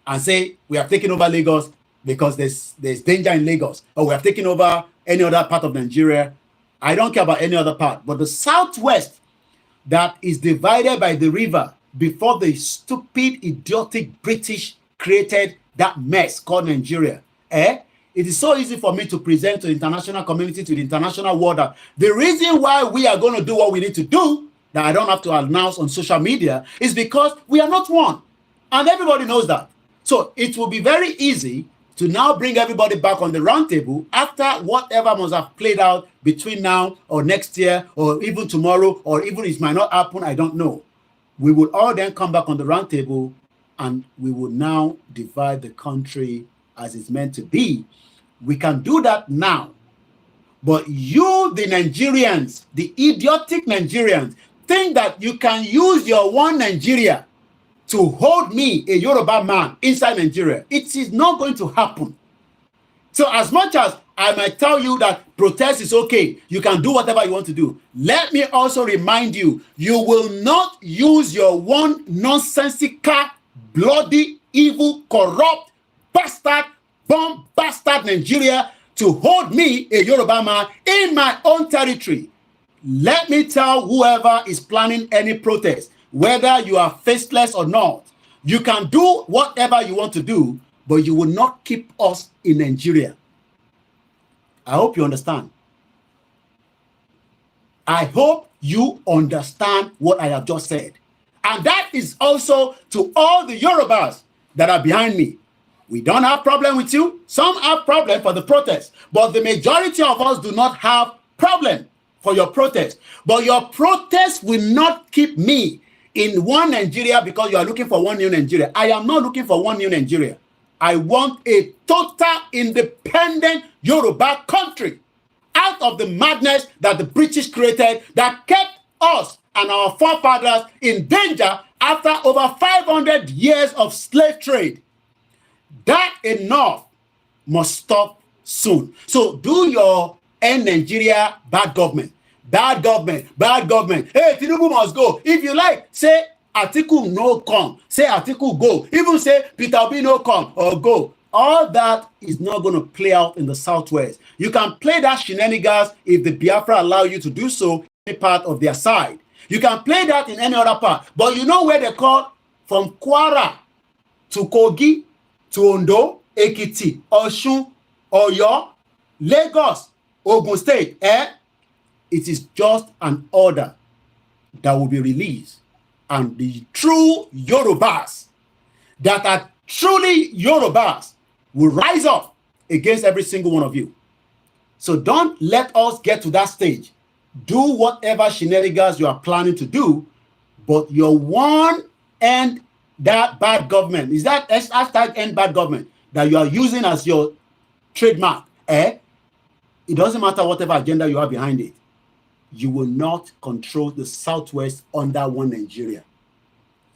and say, we have taken over Lagos because there's danger in Lagos, or we have taken over any other part of Nigeria. I don't care about any other part, but the Southwest that is divided by the river before the stupid, idiotic British created that mess called Nigeria. It is so easy for me to present to the international community, to the international world, that the reason why we are going to do what we need to do, that I don't have to announce on social media, is because we are not one. And everybody knows that. So it will be very easy to now bring everybody back on the round table after whatever must have played out between now or next year or even tomorrow, or even it might not happen, I don't know. We will all then come back on the round table and we will now divide the country as it's meant to be. We can do that now. But you, the Nigerians, the idiotic Nigerians, think that you can use your one Nigeria to hold me, a Yoruba man, inside Nigeria. It is not going to happen. So as much as I might tell you that protest is okay, you can do whatever you want to do, let me also remind you, you will not use your one nonsensical, bloody, evil, corrupt, bastard, bomb bastard Nigeria to hold me, a Yoruba man, in my own territory. Let me tell whoever is planning any protest, whether you are faceless or not, you can do whatever you want to do, but you will not keep us in Nigeria. I hope you understand. I hope you understand what I have just said. And that is also to all the Yorubas that are behind me. We don't have problem with you. Some have problem for the protest, but the majority of us do not have problem for your protest. But your protest will not keep me in one Nigeria because you are looking for one new Nigeria. I am not looking for one new Nigeria. I want a total independent Yoruba country out of the madness that the British created that kept us and our forefathers in danger after over 500 years of slave trade. That enough must stop soon. So do your end Nigeria bad government. Bad government, bad government. Hey, Tinubu must go. If you like, say Atiku no come. Say Atiku go. Even say Peter Obi no come or go. All that is not going to play out in the Southwest. You can play that shenanigans if the Biafra allow you to do so in any part of their side. You can play that in any other part. But you know where they call from Kwara to Kogi to Ondo, Ekiti, Osun, Oyo, Lagos, Ogun State, it is just an order that will be released. And the true Yorubas that are truly Yorubas will rise up against every single one of you. So don't let us get to that stage. Do whatever shenanigans you are planning to do, but your one end that bad government, is that hashtag end bad government that you are using as your trademark, it doesn't matter whatever agenda you have behind it. You will not control the Southwest under one Nigeria.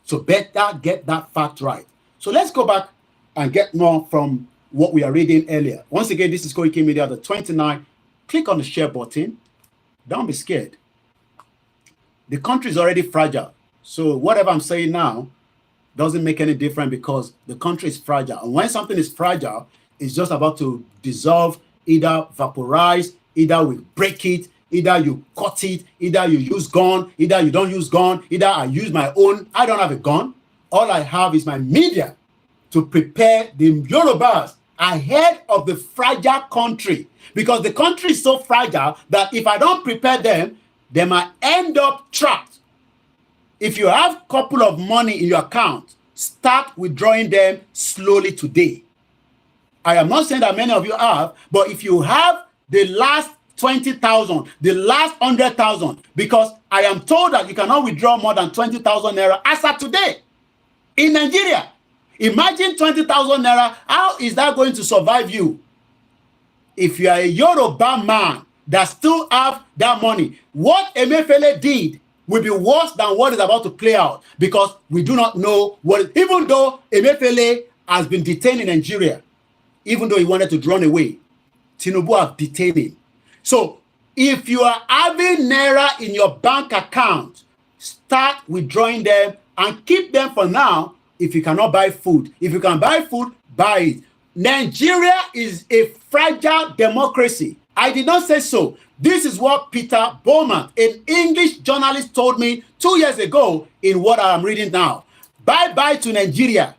So better get that fact right. So let's go back and get more from what we are reading earlier. Once again, this is Koikimedia, the 29. Click on the share button. Don't be scared. The country is already fragile. So whatever I'm saying now doesn't make any difference because the country is fragile. And when something is fragile, it's just about to dissolve, either vaporize, either we break it, either you cut it, either you use gun, either you don't use gun, either I use my own. I don't have a gun. All I have is my media to prepare the Yorubas ahead of the fragile country. Because the country is so fragile that if I don't prepare them, they might end up trapped. If you have a couple of money in your account, start withdrawing them slowly today. I am not saying that many of you have, but if you have the last 20,000, the last 100,000, because I am told that you cannot withdraw more than 20,000 naira as of today in Nigeria. Imagine 20,000 naira. How is that going to survive you? If you are a Yoruba man that still have that money, what Emefiele did will be worse than what is about to play out because we do not know what, even though Emefiele has been detained in Nigeria, even though he wanted to run away, Tinubu have detained him. So if you are having naira in your bank account, start withdrawing them and keep them for now. If you cannot buy food, if you can buy food, buy it. Nigeria is a fragile democracy. I did not say so. This is what Peter Bowman, an English journalist, told me 2 years ago in what I am reading now. Bye-bye to Nigeria.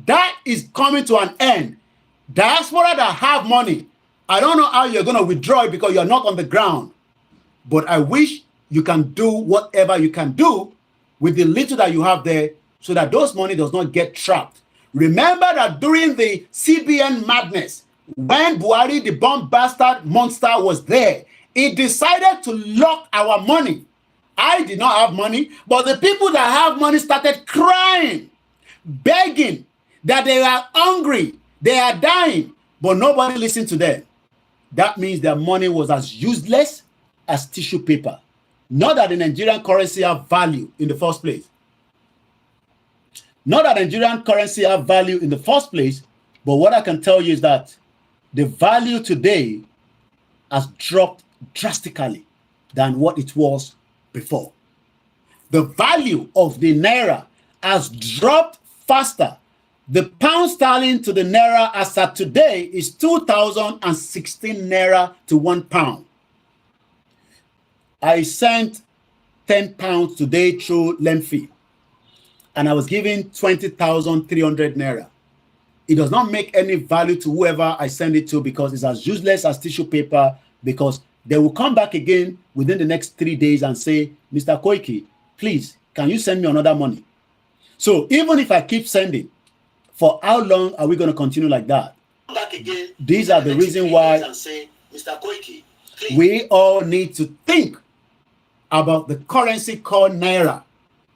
That is coming to an end. Diaspora that have money, I don't know how you're going to withdraw it because you're not on the ground. But I wish you can do whatever you can do with the little that you have there so that those money does not get trapped. Remember that during the CBN madness, when Buhari, the bomb bastard monster, was there, he decided to lock our money. I did not have money, but the people that have money started crying, begging that they are hungry, they are dying, but nobody listened to them. That means their money was as useless as tissue paper. Not that the Nigerian currency have value in the first place. Not that Nigerian currency have value in the first place, but what I can tell you is that the value today has dropped drastically than what it was before. The value of the naira has dropped faster. The pound sterling to the naira as at today is 2,016 naira to 1 pound. I sent 10 pounds today through Lemfi, and I was given 20,300 naira. It does not make any value to whoever I send it to because it's as useless as tissue paper, because they will come back again within the next 3 days and say, Mr. Koiki, please, can you send me another money? So even if I keep sending, for how long are we going to continue like that? These are the reasons why Mr. Koiki, we all need to think about the currency called Naira,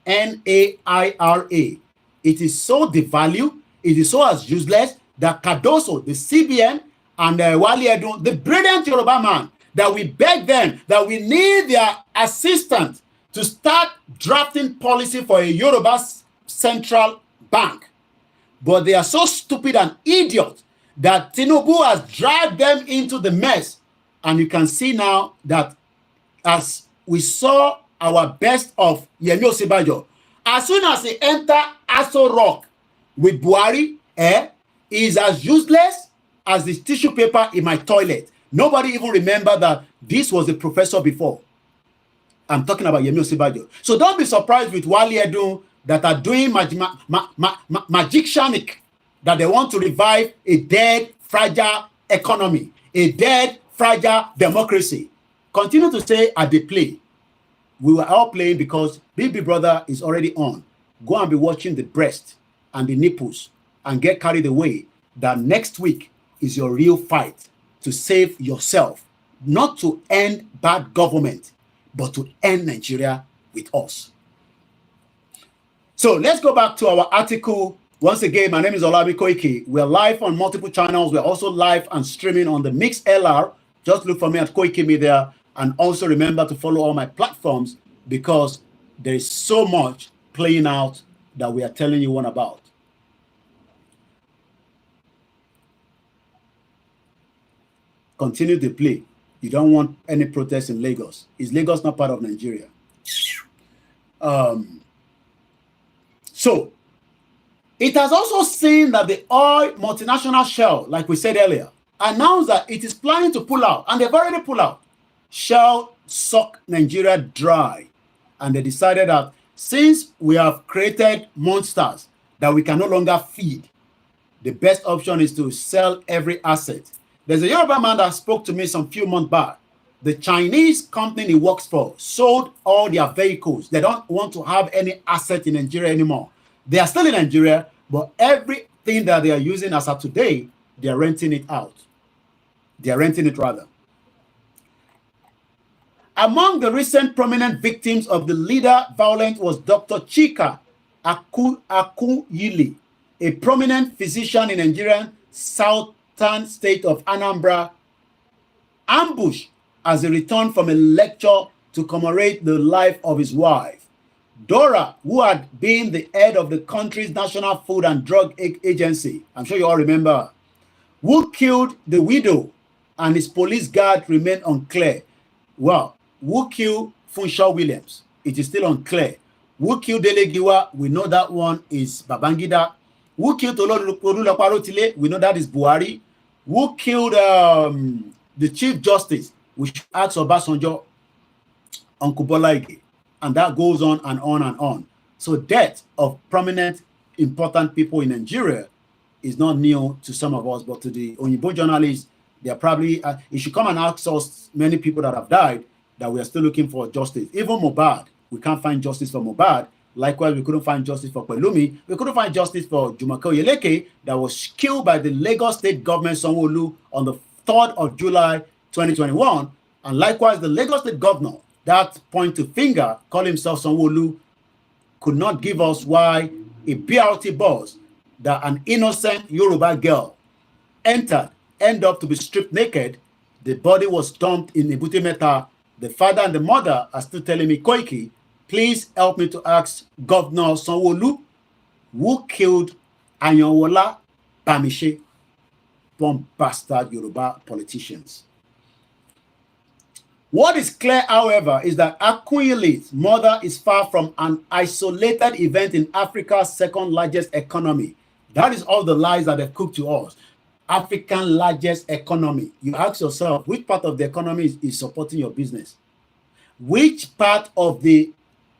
N-A-I-R-A. It is so devalued, it is so as useless that Cardoso, the CBN, and Wale Edun, the brilliant Yoruba man, that we beg them that we need their assistance to start drafting policy for a Yoruba central bank. But they are so stupid and idiot that Tinubu has dragged them into the mess. And you can see now that as we saw our best of Yemi Osinbajo, as soon as he enter Aso Rock with Buhari, is as useless as the tissue paper in my toilet. Nobody even remember that this was a professor before. I'm talking about Yemi Osinbajo. So don't be surprised with Wale Edun that are doing magicianic, that they want to revive a dead, fragile economy, a dead, fragile democracy. Continue to stay at the play. We were all playing because Big Brother is already on. Go and be watching the breast and the nipples and get carried away that next week is your real fight to save yourself, not to end bad government, but to end Nigeria with us. So let's go back to our article. Once again, my name is OLAYOMI KOIKI. We're live on multiple channels. We're also live and streaming on the Mix LR. Just look for me at Koikimedia. And also remember to follow all my platforms because there is so much playing out that we are telling you one about. Continue to play. You don't want any protests in Lagos. Is Lagos not part of Nigeria? So, it has also seen that the oil multinational Shell, like we said earlier, announced that it is planning to pull out, and they've already pulled out. Shell suck Nigeria dry, and they decided that since we have created monsters that we can no longer feed, the best option is to sell every asset. There's a Yoruba man that spoke to me some few months back. The Chinese company he works for sold all their vehicles. They don't want to have any asset in Nigeria anymore. They are still in Nigeria, but everything that they are using as of today, they are renting it out. They are renting it rather. Among the recent prominent victims of the leader violence was Dr. Chika Akuyili, a prominent physician in Nigerian southern state of Anambra, ambushed as he returned from a lecture to commemorate the life of his wife. Dora, who had been the head of the country's National Food and Drug Agency, I'm sure you all remember, who killed the widow and his police guard remain unclear. Well, who killed Funshaw Williams? It is still unclear. Who killed Dele Giwa? We know that one is Babangida. Who killed Ololuwaparotile? We know that is Buhari. Who killed the Chief Justice? We should ask Obasanjo, Uncle Bola Ige. And that goes on and on and on. So death of prominent, important people in Nigeria is not new to some of us, but to the Onyibo journalists, they are probably, you should come and ask us, many people that have died, that we are still looking for justice. Even Mohbad, we can't find justice for Mohbad. Likewise, we couldn't find justice for Pelumi. We couldn't find justice for Jumoke Oyeleke that was killed by the Lagos State government, Sanwo-Olu, on the 3rd of July 2021. And likewise, the Lagos State governor, that point to finger, call himself Sanwo-Olu, could not give us why a BRT bus that an innocent Yoruba girl end up to be stripped naked. The body was dumped in Ebute Metta. The father and the mother are still telling me, Koiki, please help me to ask Governor Sanwo-Olu who killed Ayanwola Bamishe, bomb bastard Yoruba politicians. What is clear, however, is that Akunle's murder is far from an isolated event in Africa's second largest economy. That is all the lies that they've cooked to us. African largest economy. You ask yourself, which part of the economy is supporting your business? Which part of the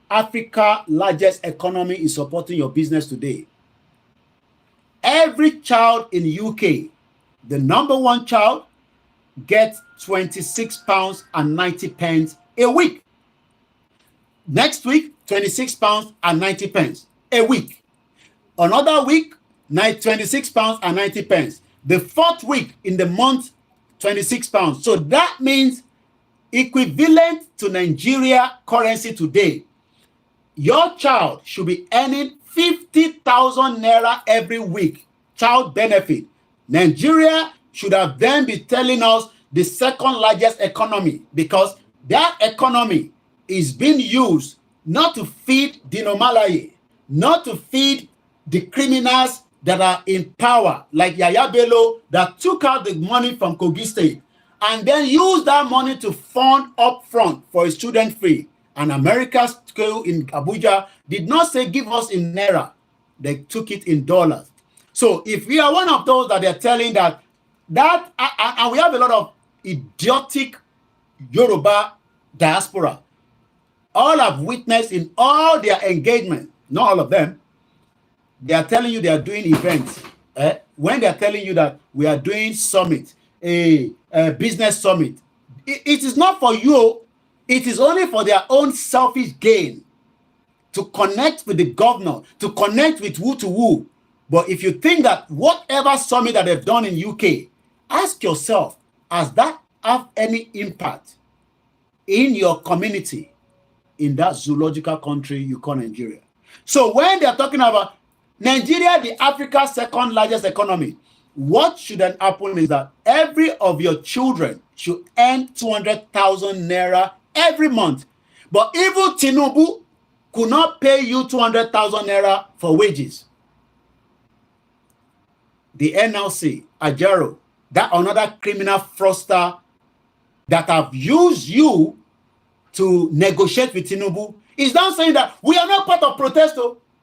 Africa largest economy is supporting your business today? Every child in the UK, the number one child, gets £26.90 a week. Next week, £26.90 a week. Another week, £26.90. The 4th week in the month, £26. So that means equivalent to Nigeria currency today, your child should be earning 50,000 naira every week, child benefit. Nigeria should have then been telling us the second largest economy, because that economy is being used not to feed Dino Malaye, not to feed the criminals that are in power, like Yaya Bello, that took out the money from Kogi State and then used that money to fund up front for a student free. And America's school in Abuja did not say give us in naira. They took it in dollars. So if we are one of those that they're telling that, and we have a lot of idiotic Yoruba diaspora, all I've witnessed in all their engagement, not all of them, they are telling you they are doing events. When they are telling you that we are doing summit, a business summit, it is not for you. It is only for their own selfish gain, to connect with the governor, to connect with who to who. But if you think that whatever summit that they've done in UK, ask yourself, has that have any impact in your community in that zoological country you call Nigeria? So when they're talking about Nigeria, the Africa's second largest economy, what should then happen is that every of your children should earn 200,000 naira every month. But even Tinubu could not pay you 200,000 naira for wages. The NLC, Ajaro, that another criminal fraudster that have used you to negotiate with Tinubu, is now saying that we are not part of protest.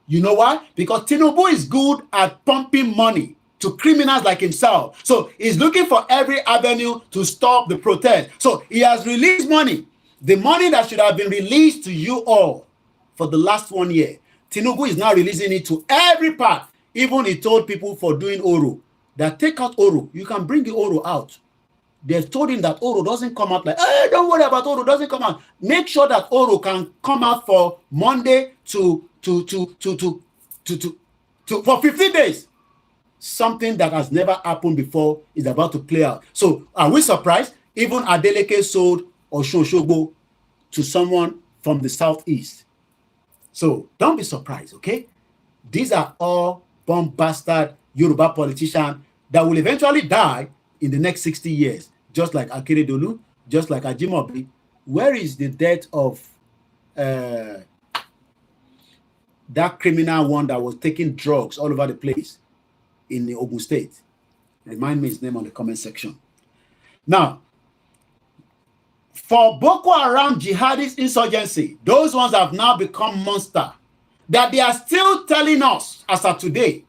You know why? Because Tinubu is good at pumping money to criminals like himself. So he's looking for every avenue to stop the protest. So he has released money, the money that should have been released to you all for the last 1 year. Tinubu is now releasing it to every part. Even he told people for doing Oro that take out Oro. You can bring the Oro out. They've told him that Oro doesn't come out like, hey, don't worry about Oro, doesn't come out. Make sure that Oro can come out for Monday for 15 days. Something that has never happened before is about to play out. So are we surprised? Even Adeleke sold Osun-Osogbo to someone from the southeast. So don't be surprised, okay? These are all bomb bastard Yoruba politicians that will eventually die in the next 60 years, just like Akeredolu, just like Ajimobi. Where is the death of that criminal one that was taking drugs all over the place in the Ogun State? Remind me his name on the comment section. Now, for Boko Haram jihadist insurgency, those ones have now become monster, that they are still telling us as of today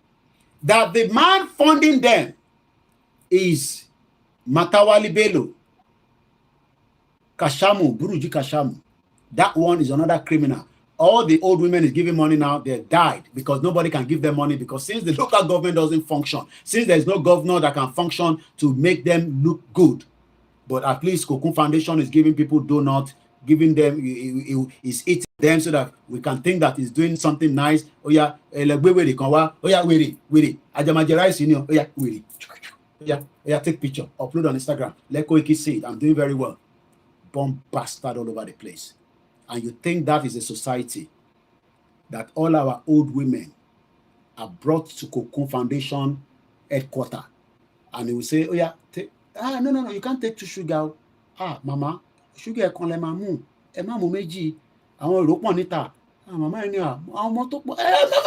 that the man funding them is Matawali Bello, Kashamu, Buruji Kashamu. That one is another criminal. All the old women is giving money now, they died because nobody can give them money, because since the local government doesn't function, since there's no governor that can function to make them look good. But at least Kokun Foundation is giving people donuts, giving them, is eating them so that we can think that he's doing something nice. Oh yeah, oh yeah, wait, ajamajerai senior. Oh yeah, wait. Yeah, take picture, upload on Instagram. Let Koiki see it. I'm doing very well. Bomb bastard all over the place. And you think that is a society that all our old women are brought to Cocoon Foundation headquarters, and they will say, oh yeah, no, you can't take 2 sugar. Mama, sugar kan le ma mu, ẹ má mu méjì, àwọn èrò pọ̀ níta. Mama ẹni àwọn ọmọ tó pọ̀,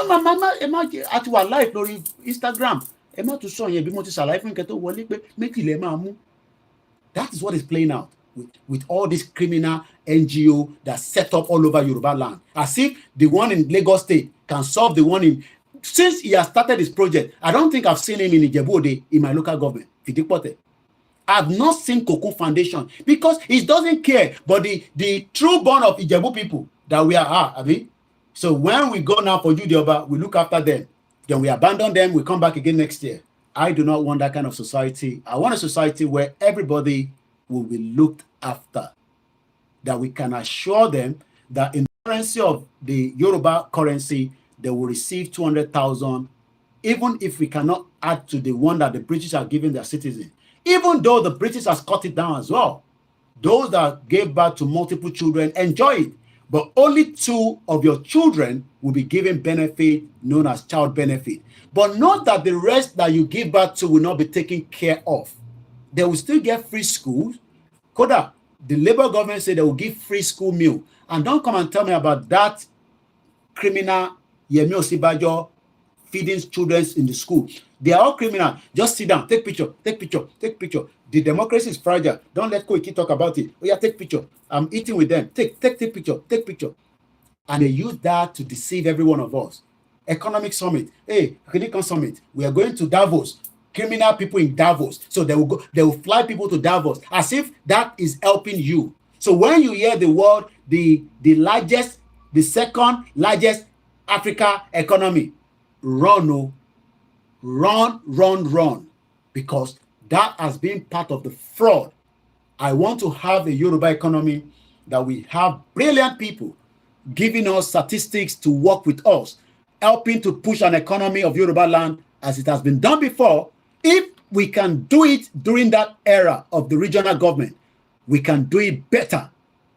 mama ẹ má àti wà live lórí Instagram, ẹ má tún sọ yẹn bí mo ti ṣàlàyé fún kẹ́ tó wọlé pé méjì lẹ máa mú. That is what is playing out with all this criminal NGO that set up all over Yoruba land. As if the one in Lagos State can solve the one in... Since he has started his project, I don't think I've seen him in Ijebu-Ode in my local government. I've not seen Cocoon Foundation because he doesn't care. But the true born of Ijebu people that we are, I mean, so when we go now for Judioba, we look after them. Then we abandon them, we come back again next year. I do not want that kind of society. I want a society where everybody will be looked after. That we can assure them that in the currency of the Yoruba currency, they will receive 200,000, even if we cannot add to the one that the British are giving their citizens. Even though the British has cut it down as well. Those that gave birth to multiple children enjoy it. But only 2 of your children will be given benefit known as child benefit. But not that the rest that you give birth to will not be taken care of. They will still get free schools. Koda, the Labour government said they will give free school meal. And don't come and tell me about that criminal Yemi Osibajo feeding children in the school. They are all criminal. Just sit down, take picture. The democracy is fragile. Don't let Koiki talk about it. Oh yeah, take picture. I'm eating with them. Take picture. And they use that to deceive every one of us. Economic summit. Hey, Clinical summit. We are going to Davos. Criminal people in Davos. So they will fly people to Davos as if that is helping you. So when you hear the word, the second largest Africa economy, run, because that has been part of the fraud. I want to have a Yoruba economy that we have brilliant people giving us statistics to work with us, helping to push an economy of Yoruba land as it has been done before. If we can do it during that era of the regional government, we can do it better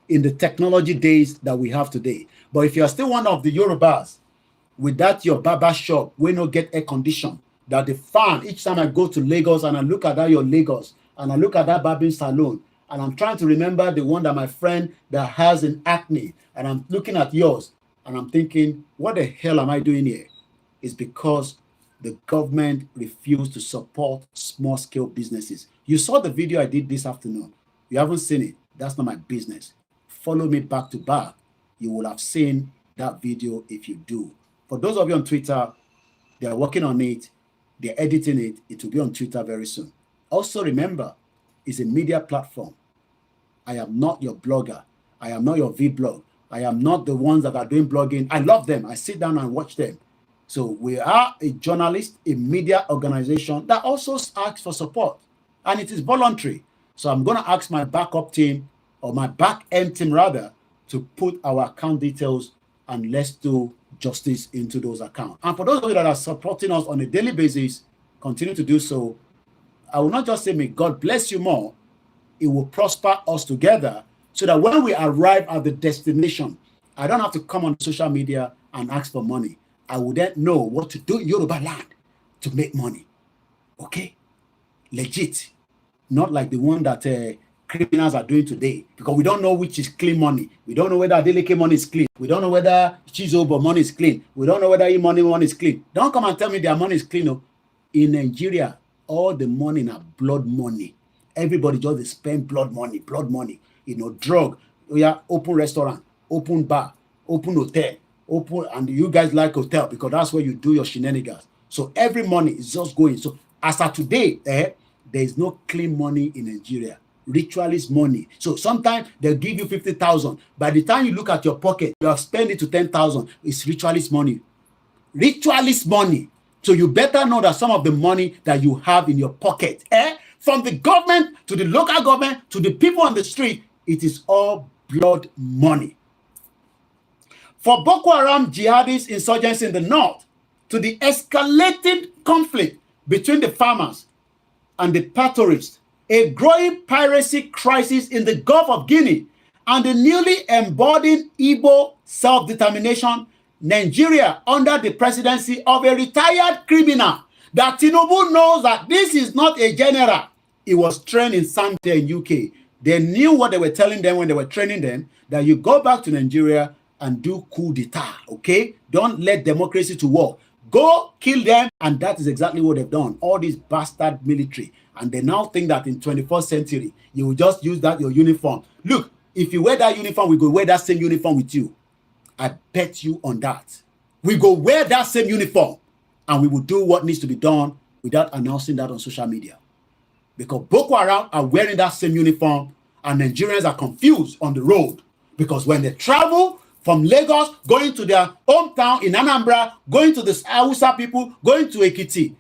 in the technology days that we have today. But if you are still one of the Yorubas with that your barber shop, we no get air condition, that the fan, each time I go to Lagos and I look at that your Lagos and I look at that barbing salon and I'm trying to remember the one that my friend that has an acne, and I'm looking at yours and I'm thinking, what the hell am I doing here? It's because the government refused to support small-scale businesses. You saw the video I did this afternoon. You haven't seen it. That's not my business. Follow me back to back. You will have seen that video if you do. For those of you on Twitter, they are working on it. They're editing it. It will be on Twitter very soon. Also remember, it's a media platform. I am not your blogger. I am not your vlog. I am not the ones that are doing blogging. I love them. I sit down and watch them. So we are a journalist, a media organization that also asks for support. And it is voluntary. So I'm going to ask my backup team, or my back end team rather, to put our account details and let's do justice into those accounts. And for those of you that are supporting us on a daily basis, continue to do so. I will not just say, may God bless you more. It will prosper us together so that when we arrive at the destination, I don't have to come on social media and ask for money. I will then know what to do in Yoruba land to make money. Okay? Legit. Not like the one that criminals are doing today, because we don't know which is clean money. We don't know whether Adeleke money is clean. We don't know whether Chizobo money is clean. We don't know whether E-money money is clean. Don't come and tell me their money is clean. No. In Nigeria, all the money is blood money. Everybody just spend blood money. You know, drug. We are open restaurant, open bar, open hotel, open, and you guys like hotel because that's where you do your shenanigans. So every money is just going. So as of today, there is no clean money in Nigeria. Ritualist money. So sometimes they'll give you 50,000. By the time you look at your pocket, you have spent it to 10,000. It's ritualist money. Ritualist money. So you better know that some of the money that you have in your pocket, from the government to the local government to the people on the street, it is all blood money. For Boko Haram jihadist insurgents in the north to the escalating conflict between the farmers and the pastoralists, a growing piracy crisis in the Gulf of Guinea, and the newly embodied Igbo self-determination, Nigeria under the presidency of a retired criminal that Tinubu knows that this is not a general. He was trained in Sante in UK. They knew what they were telling them when they were training them, that you go back to Nigeria and do coup d'etat, okay? Don't let democracy to work. Go kill them, and that is exactly what they've done. All these bastard military. And they now think that in 21st century, you will just use that, your uniform. Look, if you wear that uniform, we go wear that same uniform with you. I bet you on that. We go wear that same uniform, and we will do what needs to be done without announcing that on social media. Because Boko Haram are wearing that same uniform, and Nigerians are confused on the road. Because when they travel from Lagos, going to their hometown in Anambra, going to the Hausa people, going to Ekiti,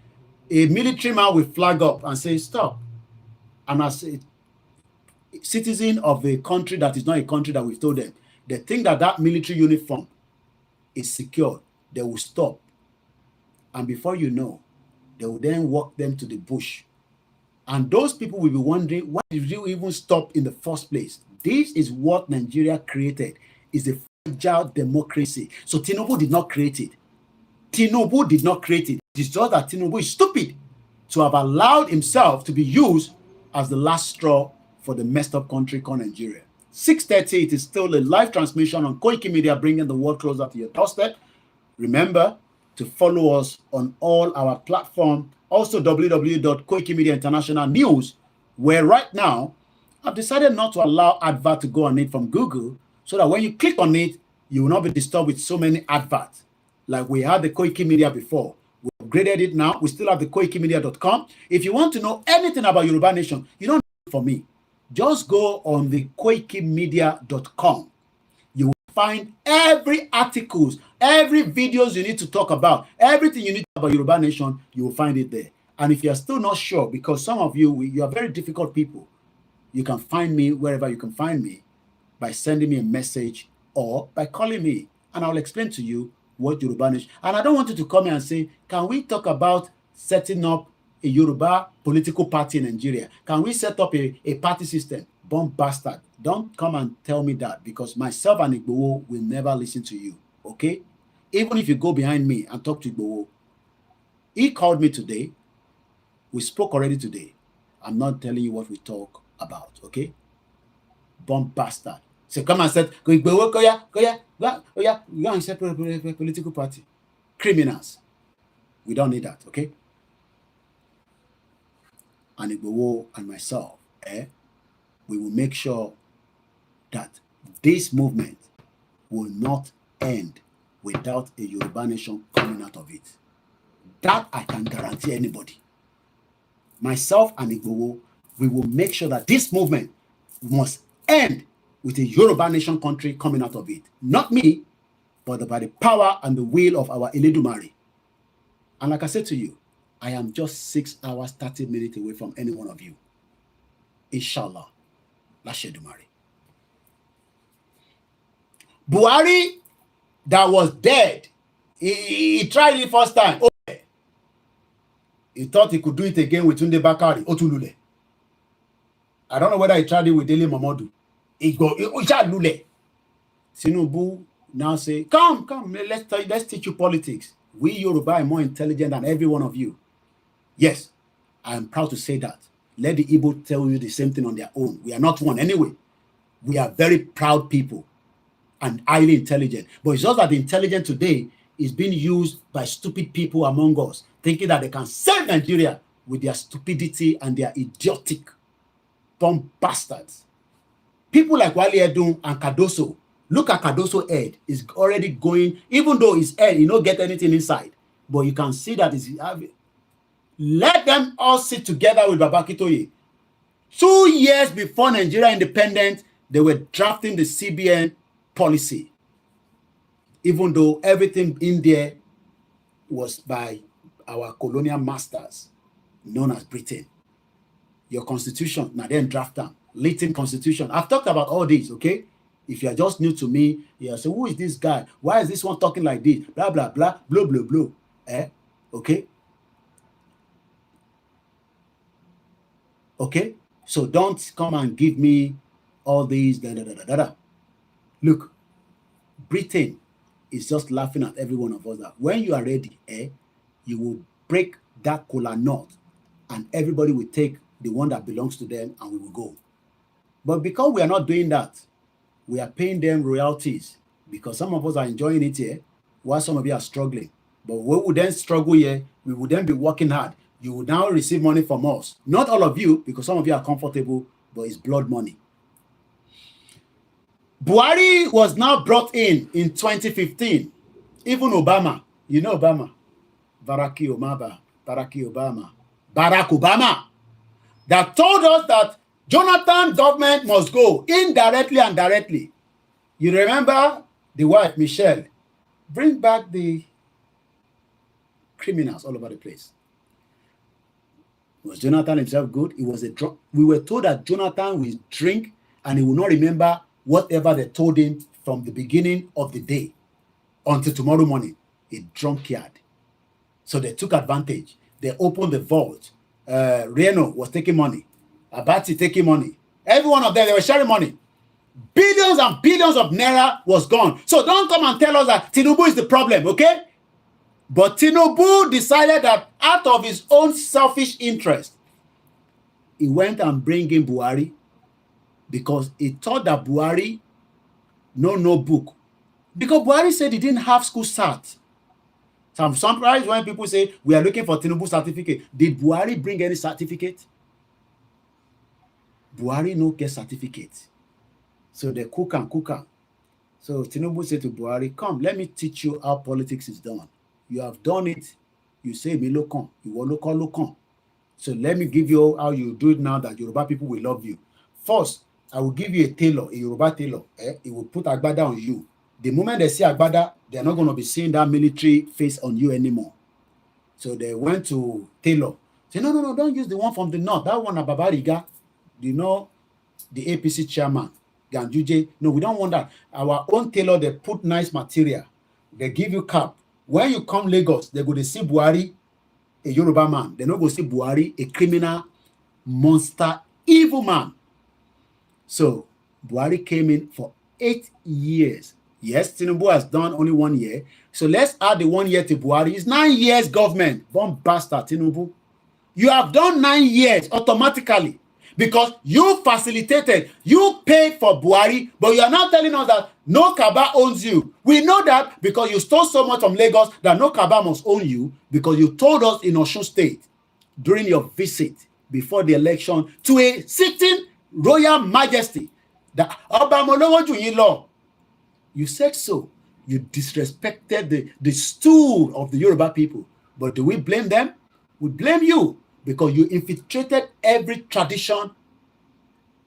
a military man will flag up and say, stop. And as a citizen of a country that is not a country that we've told them, they think that that military uniform is secure. They will stop. And before you know, they will then walk them to the bush. And those people will be wondering, why did you even stop in the first place? This is what Nigeria created, is a fragile democracy. So Tinubu did not create it. Tinubu did not create it. It's just that Tinubu is stupid to have allowed himself to be used as the last straw for the messed up country called Nigeria. 6:30, it is still a live transmission on Koikimedia, bringing the world closer to your doorstep. Remember to follow us on all our platforms. Also, www.Koikimedia International News, where right now, I've decided not to allow advert to go on it from Google, so that when you click on it, you will not be disturbed with so many adverts. Like we had the Koikimedia before. We upgraded it now. We still have the Koikimedia.com. If you want to know anything about Yoruba Nation, you don't need it for me. Just go on the Koikimedia.com. You will find every articles, every videos you need to talk about, everything you need about Yoruba Nation, you will find it there. And if you are still not sure, because some of you, you are very difficult people, you can find me wherever you can find me by sending me a message or by calling me, and I'll explain to you what Yoruba Nation. And I don't want you to come here and say, can we talk about setting up a Yoruba political party in Nigeria? Can we set up a party system? Bomb bastard. Don't come and tell me that, because myself and Igboho will never listen to you, okay? Even if you go behind me and talk to Igboho, he called me today. We spoke already today. I'm not telling you what we talk about, okay? Bomb bastard. So come and say, Igboho, go and set a political party. Criminals. We don't need that, okay? And Igboho and myself, we will make sure that this movement will not end without a Yoruba Nation coming out of it. That I can guarantee anybody. Myself and Igboho, we will make sure that this movement must end with a Yoruba Nation country coming out of it. Not me, but by the power and the will of our Eledumare. And like I said to you, I am just 6 hours, 30 minutes away from any one of you. Inshallah. Lashedumare. Buhari, that was dead. He tried it first time. Okay. He thought he could do it again with Tunde Bakari, Otulule. I don't know whether he tried it with Dele Momodu. He go, Lule. Tinubu now say, come, let's teach you politics. We Yoruba are more intelligent than every one of you. Yes, I am proud to say that. Let the Igbo tell you the same thing on their own. We are not one anyway. We are very proud people and highly intelligent. But it's just that the intelligence today is being used by stupid people among us, thinking that they can save Nigeria with their stupidity and their idiotic bomb bastards. People like Wale Edun and Cardoso. Look at Cardoso's head. It's already going, even though his head, you don't get anything inside. But you can see that it's having. Let them all sit together with Babakitoye. 2 years before Nigeria independence, they were drafting the CBN policy. Even though everything in there was by our colonial masters, known as Britain. Your constitution, now then draft them. Latin constitution. I've talked about all these, okay? If you're just new to me, you say, who is this guy? Why is this one talking like this? Blah, blah, blah, blah, blah, blah. Okay? Okay? So don't come and give me all these da da da da da. Look, Britain is just laughing at every one of us that when you are ready, you will break that kola nut and everybody will take the one that belongs to them and we will go. But because we are not doing that, we are paying them royalties because some of us are enjoying it here while some of you are struggling. But we will then struggle here, we will then be working hard. You will now receive money from us. Not all of you, because some of you are comfortable, but it's blood money. Buhari was now brought in 2015. Even Obama, you know Obama, Barack Obama, that told us that Jonathan government must go indirectly and directly. You remember the wife, Michelle, bring back the criminals all over the place. Was Jonathan himself good? He was a drunk. We were told that Jonathan will drink and he will not remember whatever they told him from the beginning of the day until tomorrow morning. A drunkard. So they took advantage. They opened the vault. Reno was taking money. Abati taking money. Every one of them, they were sharing money. Billions and billions of naira was gone. So don't come and tell us that Tinubu is the problem, okay? But Tinubu decided that out of his own selfish interest, he went and bring in Buhari because he thought that Buhari no book. Because Buhari said he didn't have school cert. So I'm surprised when people say we are looking for Tinubu certificate. Did Buhari bring any certificate? Buhari no get certificate. So they cook and cook. So Tinubu said to Buhari, come, let me teach you how politics is done. You have done it. You say, me lokan. You want lokan. So let me give you how you do it now that Yoruba people will love you. First, I will give you a tailor, a Yoruba tailor. It will put agbada on you. The moment they see agbada, they're not going to be seeing that military face on you anymore. So they went to tailor. Say, no, don't use the one from the north. That one, Babariga, you know, the APC chairman, Ganjuje. No, we don't want that. Our own tailor, they put nice material. They give you cap. When you come Lagos, they go to see Buhari, a Yoruba man. They don't go see Buhari, a criminal, monster, evil man. So Buhari came in for 8 years. Yes, Tinubu has done only 1 year. So let's add the 1 year to Buhari. It's 9 years government. Bomb bastard, Tinubu. You have done 9 years automatically because you facilitated, you paid for Buhari, but you are now telling us that no Kaba owns you. We know that because you stole so much from Lagos that no Kaba must own you because you told us in Osun State during your visit before the election to a sitting royal majesty that law. You said so. You disrespected the stool of the Yoruba people. But do we blame them? We blame you because you infiltrated every tradition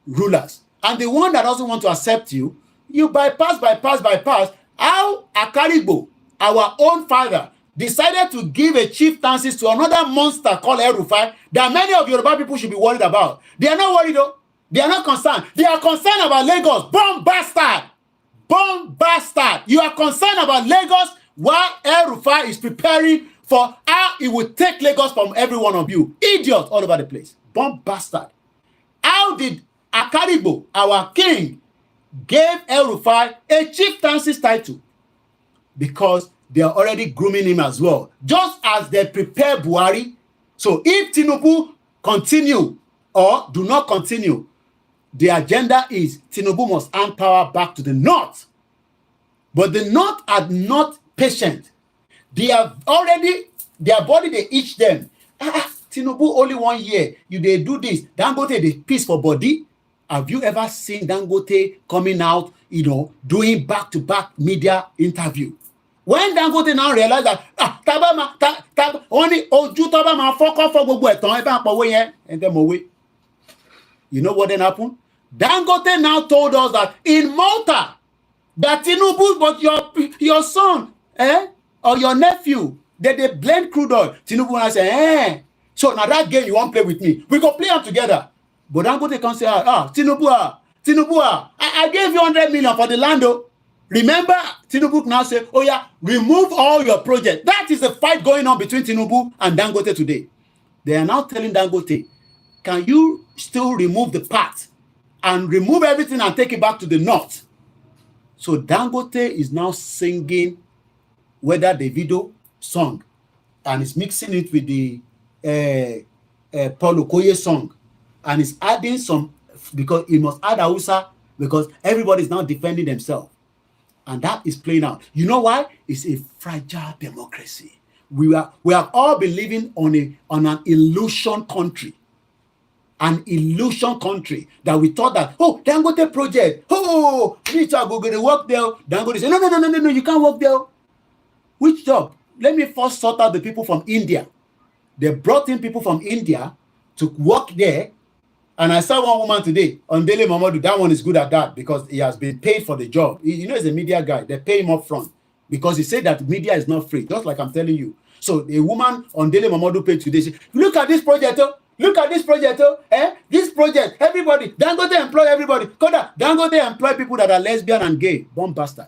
rulers. And the one that doesn't want to accept you, you bypass. How Akaribo, our own father, decided to give a chieftaincy to another monster called El-Rufai that many of Yoruba people should be worried about. They are not worried though. They are not concerned. They are concerned about Lagos. Bomb bastard. Bomb bastard. You are concerned about Lagos while El-Rufai is preparing for how he will take Lagos from every one of you. Idiots all over the place. Bomb bastard. How did Akaribo, our king, gave El-Rufai a chieftaincy title? Because they are already grooming him as well. Just as they prepare Buhari. So if Tinubu continue or do not continue, the agenda is Tinubu must hand power back to the North. But the North are not patient. They have already, their body, they itch them. Tinubu only 1 year. They do this. Dangote, the peace for body. Have you ever seen Dangote coming out, doing back-to-back media interview? When Dangote now realized that, only Oju Tabama focus for gbogbo etan e ba powe yen and them away. You know what then happened? Dangote now told us that in Malta, that Tinubu, but your son, or your nephew, that they blend crude oil. Tinubu and I say, so now that game you won't play with me. We go play them together. But Dangote can say, Tinubu, Tinubu, I gave you 100 million for the land. Oh. Remember, Tinubu now say, oh yeah, remove all your projects. That is the fight going on between Tinubu and Dangote today. They are now telling Dangote, can you still remove the part and remove everything and take it back to the north? So Dangote is now singing whether the video song and is mixing it with the Paul Okoye song and is adding some, because he must add Hausa because everybody is now defending themselves. And that is playing out. You know why? It's a fragile democracy. We have all been living on an illusion country. An illusion country that we thought that, oh, Dangote project, oh, Rich, I'll go to work there. Dangote say, no, you can't work there. Which job? Let me first sort out the people from India. They brought in people from India to work there. And I saw one woman today on Daily Mamadou. That one is good at that because he has been paid for the job. You know, he's a media guy. They pay him up front because he said that media is not free, just like I'm telling you. So a woman on Daily Mamadou page today said, look at this project. Look at this project. This project, everybody. Dangote employ everybody. Koda, Dangote employ people that are lesbian and gay. Bomb bastard.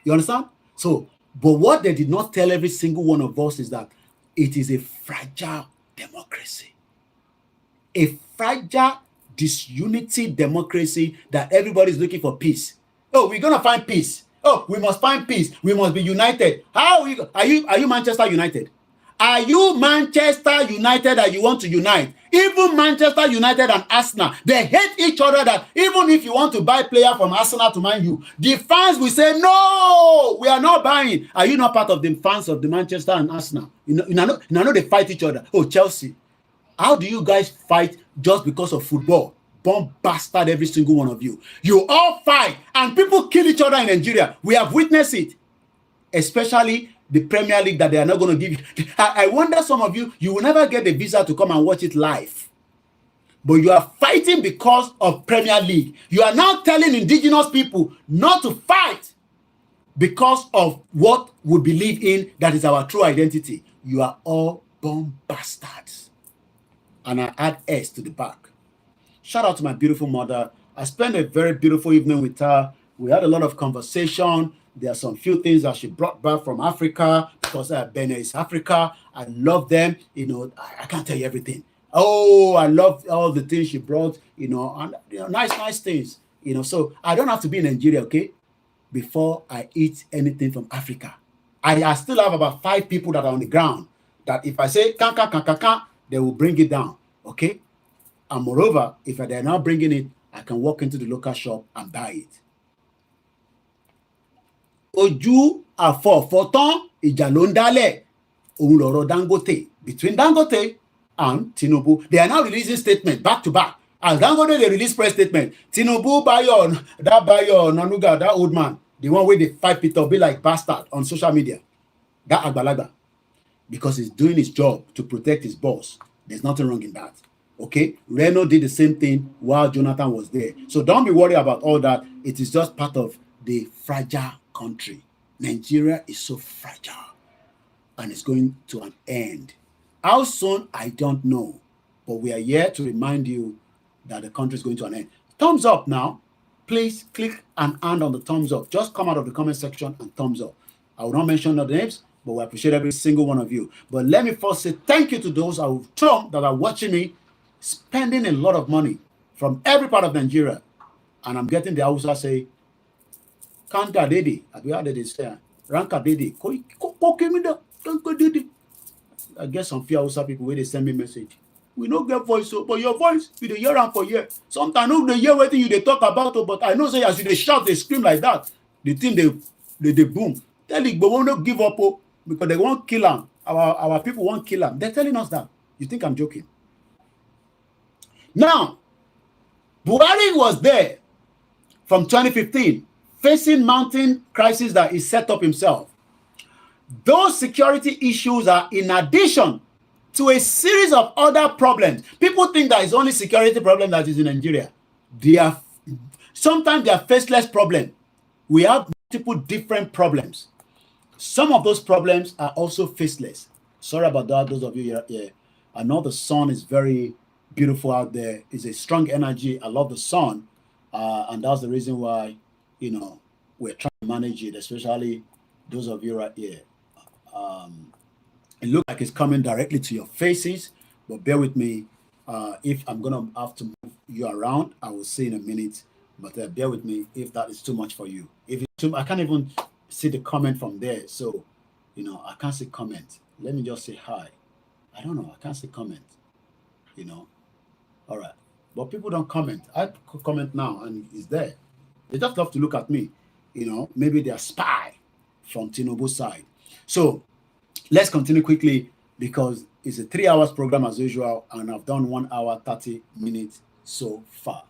You understand? So, but what they did not tell every single one of us is that it is a fragile democracy. A fragile disunity democracy that everybody is looking for peace. Oh, we're gonna find peace. Oh, we must find peace. We must be united. How are you Manchester United? Are you Manchester United that you want to unite? Even Manchester United and Arsenal, they hate each other that even if you want to buy player from Arsenal to Man U, the fans will say, no, we are not buying. Are you not part of the fans of the Manchester and Arsenal? You know they fight each other. Oh, Chelsea. How do you guys fight just because of football? Bomb bastard, every single one of you. You all fight and people kill each other in Nigeria. We have witnessed it. Especially the Premier League that they are not going to give you. I wonder some of you will never get the visa to come and watch it live. But you are fighting because of Premier League. You are now telling indigenous people not to fight because of what we believe in that is our true identity. You are all bomb bastards. And I add S to the back. Shout out to my beautiful mother. I spent a very beautiful evening with her. We had a lot of conversation. There are some few things that she brought back from Africa because Benin is Africa. I love them. You know, I can't tell you everything. Oh, I love all the things she brought, and nice things. So I don't have to be in Nigeria, okay, before I eat anything from Africa. I still have about 5 people that are on the ground that if I say, can, they will bring it down, okay? And moreover, if they're not bringing it, I can walk into the local shop and buy it. Oju afọ̀fọ̀tán ìjà ló ń dálẹ̀ òun lọ̀rọ̀ Dangote. Between Dangote and Tinubu, they are now releasing statement back to back. As Dangote, they release press statement. Tinubu Bayo Nanuga, that old man, the one where they fight Peter be like bastard on social media. That Agbalagba. Because he's doing his job to protect his boss. There's nothing wrong in that. Okay? Reno did the same thing while Jonathan was there. So don't be worried about all that. It is just part of the fragile country. Nigeria is so fragile. And it's going to an end. How soon, I don't know. But we are here to remind you that the country is going to an end. Thumbs up now. Please click and hand on the thumbs up. Just come out of the comment section and thumbs up. I will not mention the names, but we appreciate every single one of you. But let me first say thank you to those that are watching me, spending a lot of money from every part of Nigeria. And I'm getting the Hausa say, Kanta Dede, how did they say? Ranka Dede, Koikimedia, Ranka Dede. I get some few Hausa people where they send me message. We don't get voice, but your voice, you dey hear am for here. Sometimes they hear what you they talk about, but I know say as you they shout, they scream like that, the thing they boom. Tell it, but we won't give up because they won't kill him. Our people won't kill him. They're telling us that. You think I'm joking? Now, Buhari was there from 2015, facing mounting crisis that he set up himself. Those security issues are in addition to a series of other problems. People think that it's only security problem that is in Nigeria. Sometimes they are faceless problems. We have multiple different problems. Some of those problems are also faceless. Sorry about that, those of you here. I know the sun is very beautiful out there. It's a strong energy. I love the sun. And that's the reason why, we're trying to manage it, especially those of you right here. It looks like it's coming directly to your faces, but bear with me. If I'm going to have to move you around, I will see in a minute, but bear with me if that is too much for you. If it's too, I can't even see the comment from there. So, I can't see comment. Let me just say hi. I don't know. I can't see comment, All right. But people don't comment. I could comment now and it's there. They just love to look at me. Maybe they're spy from Tinubu's side. So let's continue quickly because it's a 3 hours program as usual, and I've done 1 hour 30 minutes so far.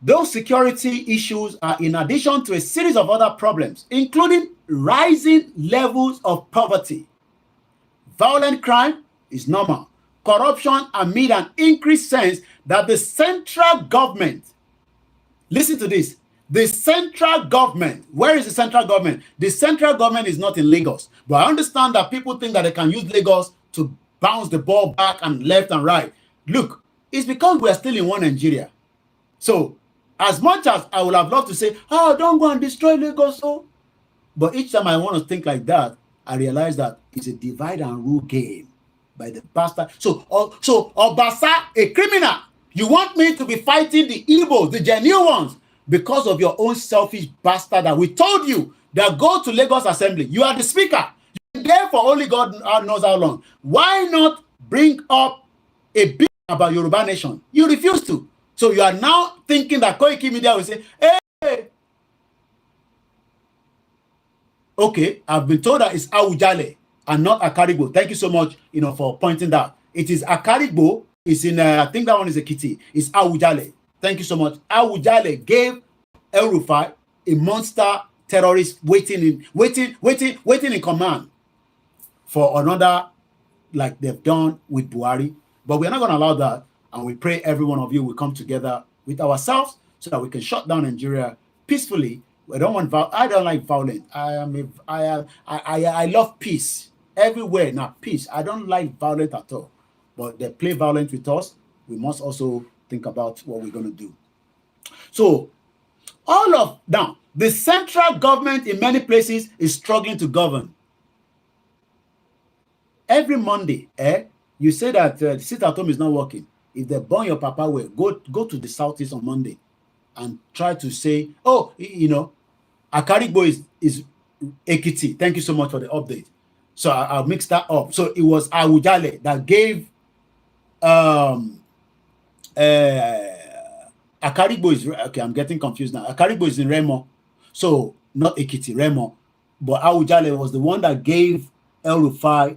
Those security issues are in addition to a series of other problems, including rising levels of poverty. Violent crime is normal. Corruption amid an increased sense that the central government, listen to this, the central government, where is the central government? The central government is not in Lagos. But I understand that people think that they can use Lagos to bounce the ball back and left and right. Look, it's because we are still in one Nigeria. So, as much as I would have loved to say, oh, don't go and destroy Lagos, but each time I want to think like that, I realize that it's a divide and rule game by the bastard. So Obasa, a criminal, you want me to be fighting the Igbos, the genuine ones, because of your own selfish bastard that we told you that go to Lagos Assembly. You are the speaker. You're there for only God knows how long. Why not bring up a bit about Yoruba nation? You refuse to. So you are now thinking that Koikimedia will say, hey, okay, I've been told that it's Awujale and not Akarigbo. Thank you so much, for pointing that. It is Akarigbo. It's in, I think that one is a kitty. It's Awujale. Thank you so much. Awujale gave El Rufai a monster terrorist waiting in command for another, like they've done with Buhari. But we're not going to allow that. And we pray every one of you will come together with ourselves so that we can shut down Nigeria peacefully. I don't like violence. I love peace everywhere. Now, peace. I don't like violence at all. But they play violence with us. We must also think about what we're going to do. So, now, the central government in many places is struggling to govern. Every Monday, you say that the sit at home is not working. If they burn your papa way, go to the southeast on Monday and try to say, oh, Akarigbo is Ekiti. Thank you so much for the update. So I'll mix that up. So it was Awujale that gave Akarigbo is, okay, I'm getting confused now. Akarigbo is in Remo. So not Ekiti, Remo. But Awujale was the one that gave El Rufai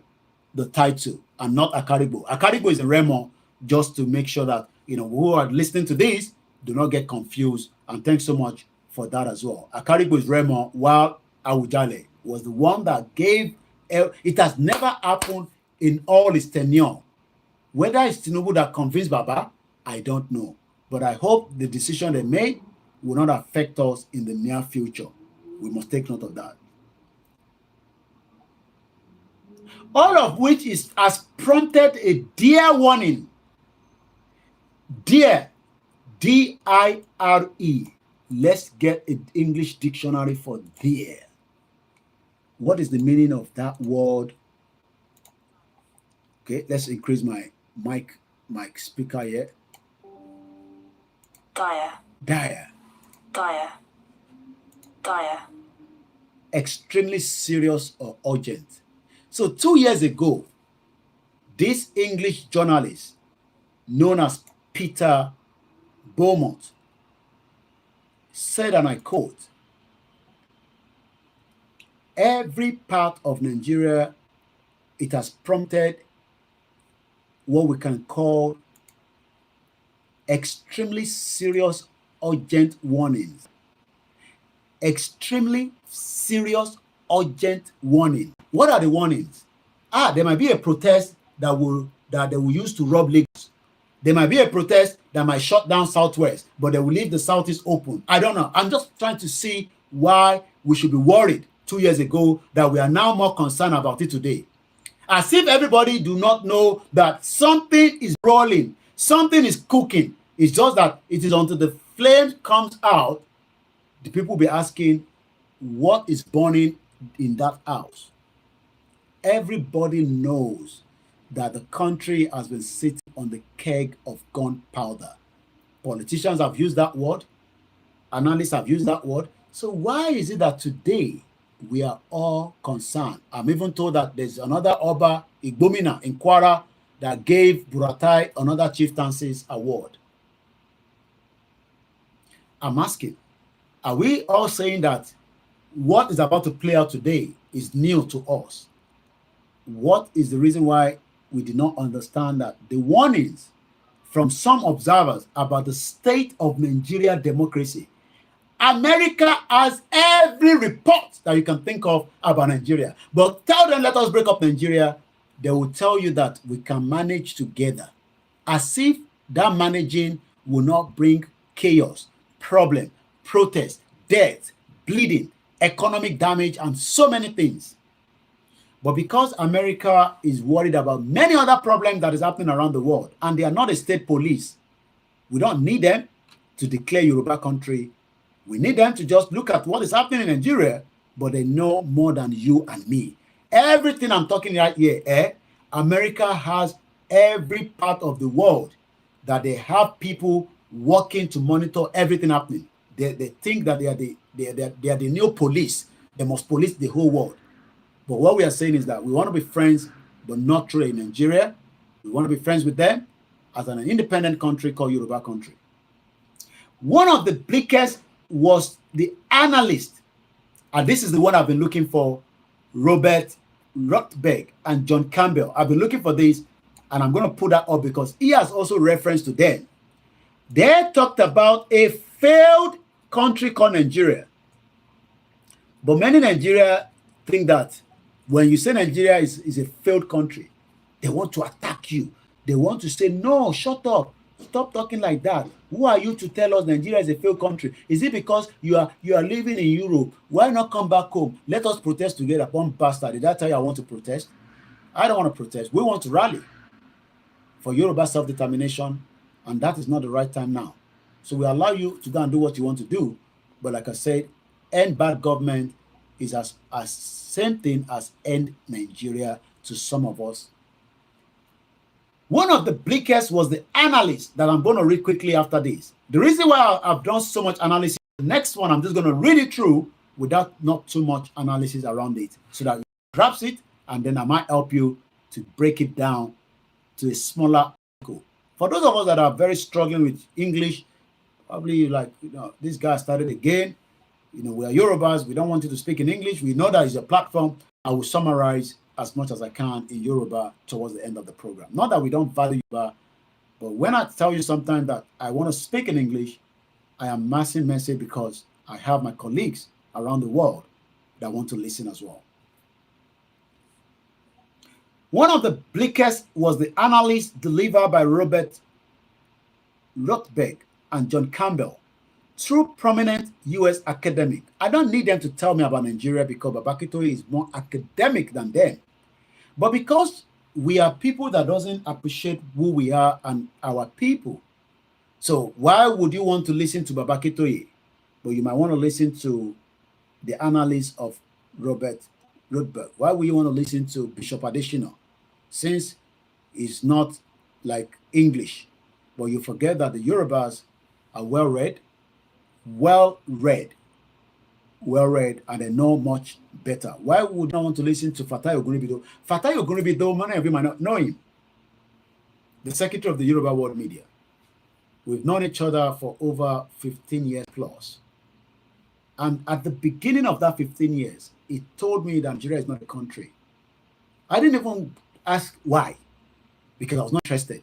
the title and not Akarigbo. Akarigbo is in Remo, just to make sure that, who are listening to this do not get confused. And thanks so much for that as well. Akarigbo is Remo, while Awujale was the one that gave, it has never happened in all its tenure. Whether it's Tinubu that convinced Baba, I don't know. But I hope the decision they made will not affect us in the near future. We must take note of that. All of which has prompted a dear warning. Dear, D-I-R-E. Let's get an English dictionary for dear. What is the meaning of that word? Okay, let's increase my mic speaker here. Dire. Dire. Dire. Dire. Extremely serious or urgent. So 2 years ago, this English journalist known as Peter Beaumont said, and I quote, every part of Nigeria, it has prompted what we can call extremely serious urgent warnings. Extremely serious urgent warning. What are the warnings? There might be a protest that they will use to rob Lagos. There might be a protest that might shut down Southwest, but they will leave the Southeast open. I don't know. I'm just trying to see why we should be worried 2 years ago that we are now more concerned about it today. As if everybody do not know that something is rolling, something is cooking. It's just that it is until the flame comes out, the people will be asking, what is burning in that house? Everybody knows that the country has been sitting on the keg of gunpowder. Politicians have used that word. Analysts have used that word. So why is it that today we are all concerned? I'm even told that there's another Oba Igbomina in Kwara that gave Buratai another chieftaincy's award. I'm asking, are we all saying that what is about to play out today is new to us? What is the reason why we did not understand that the warnings from some observers about the state of Nigeria democracy? America has every report that you can think of about Nigeria. But tell them, let us break up Nigeria. They will tell you that we can manage together. As if that managing will not bring chaos, problem, protest, death, bleeding, economic damage, and so many things. But because America is worried about many other problems that is happening around the world, and they are not a state police, we don't need them to declare Yoruba country. We need them to just look at what is happening in Nigeria, but they know more than you and me. Everything I'm talking right here, America has every part of the world that they have people working to monitor everything happening. They think that they are the new police. They must police the whole world. But what we are saying is that we want to be friends, but not truly in Nigeria. We want to be friends with them as an independent country called Yoruba country. One of the bleakest was the analyst, and this is the one I've been looking for, Robert Rotberg and John Campbell. I've been looking for this, and I'm going to put that up because he has also reference to them. They talked about a failed country called Nigeria. But many Nigeria think that when you say Nigeria is a failed country, they want to attack you. They want to say, no, shut up. Stop talking like that. Who are you to tell us Nigeria is a failed country? Is it because you are living in Europe? Why not come back home? Let us protest together. One bastard. Did I tell you I want to protest? I don't want to protest. We want to rally for Yoruba self-determination, and that is not the right time now. So we allow you to go and do what you want to do. But like I said, end bad government is as same thing as end Nigeria to some of us. One of the bleakest was the analyst that I'm going to read quickly after this. The reason why I've done so much analysis, the next one I'm just going to read it through without not too much analysis around it, so that you grasp it, and then I might help you to break it down to a smaller article. For those of us that are very struggling with English, probably like, this guy started again. We are Yorubas. We don't want you to speak in English. We know that is a platform. I will summarize as much as I can in Yoruba towards the end of the program. Not that we don't value Yoruba, but when I tell you sometimes that I want to speak in English, I am massing message because I have my colleagues around the world that want to listen as well. One of the bleakest was the analysis delivered by Robert Rotberg and John Campbell, two prominent U.S. academic. I don't need them to tell me about Nigeria because Babakitoye is more academic than them. But because we are people that doesn't appreciate who we are and our people. So why would you want to listen to Babakitoye? But you might want to listen to the analysis of Robert Rotberg. Why would you want to listen to Bishop Adesina? Since it's not like English, but you forget that the Yorubas are well-read, and they know much better. Why would I want to listen to Fatai Ogunibido? Fatai Ogunibido, many of you might not know him, the secretary of the Yoruba World Media. We've known each other for over 15 years plus. And at the beginning of that 15 years, he told me that Nigeria is not a country. I didn't even ask why, because I was not interested.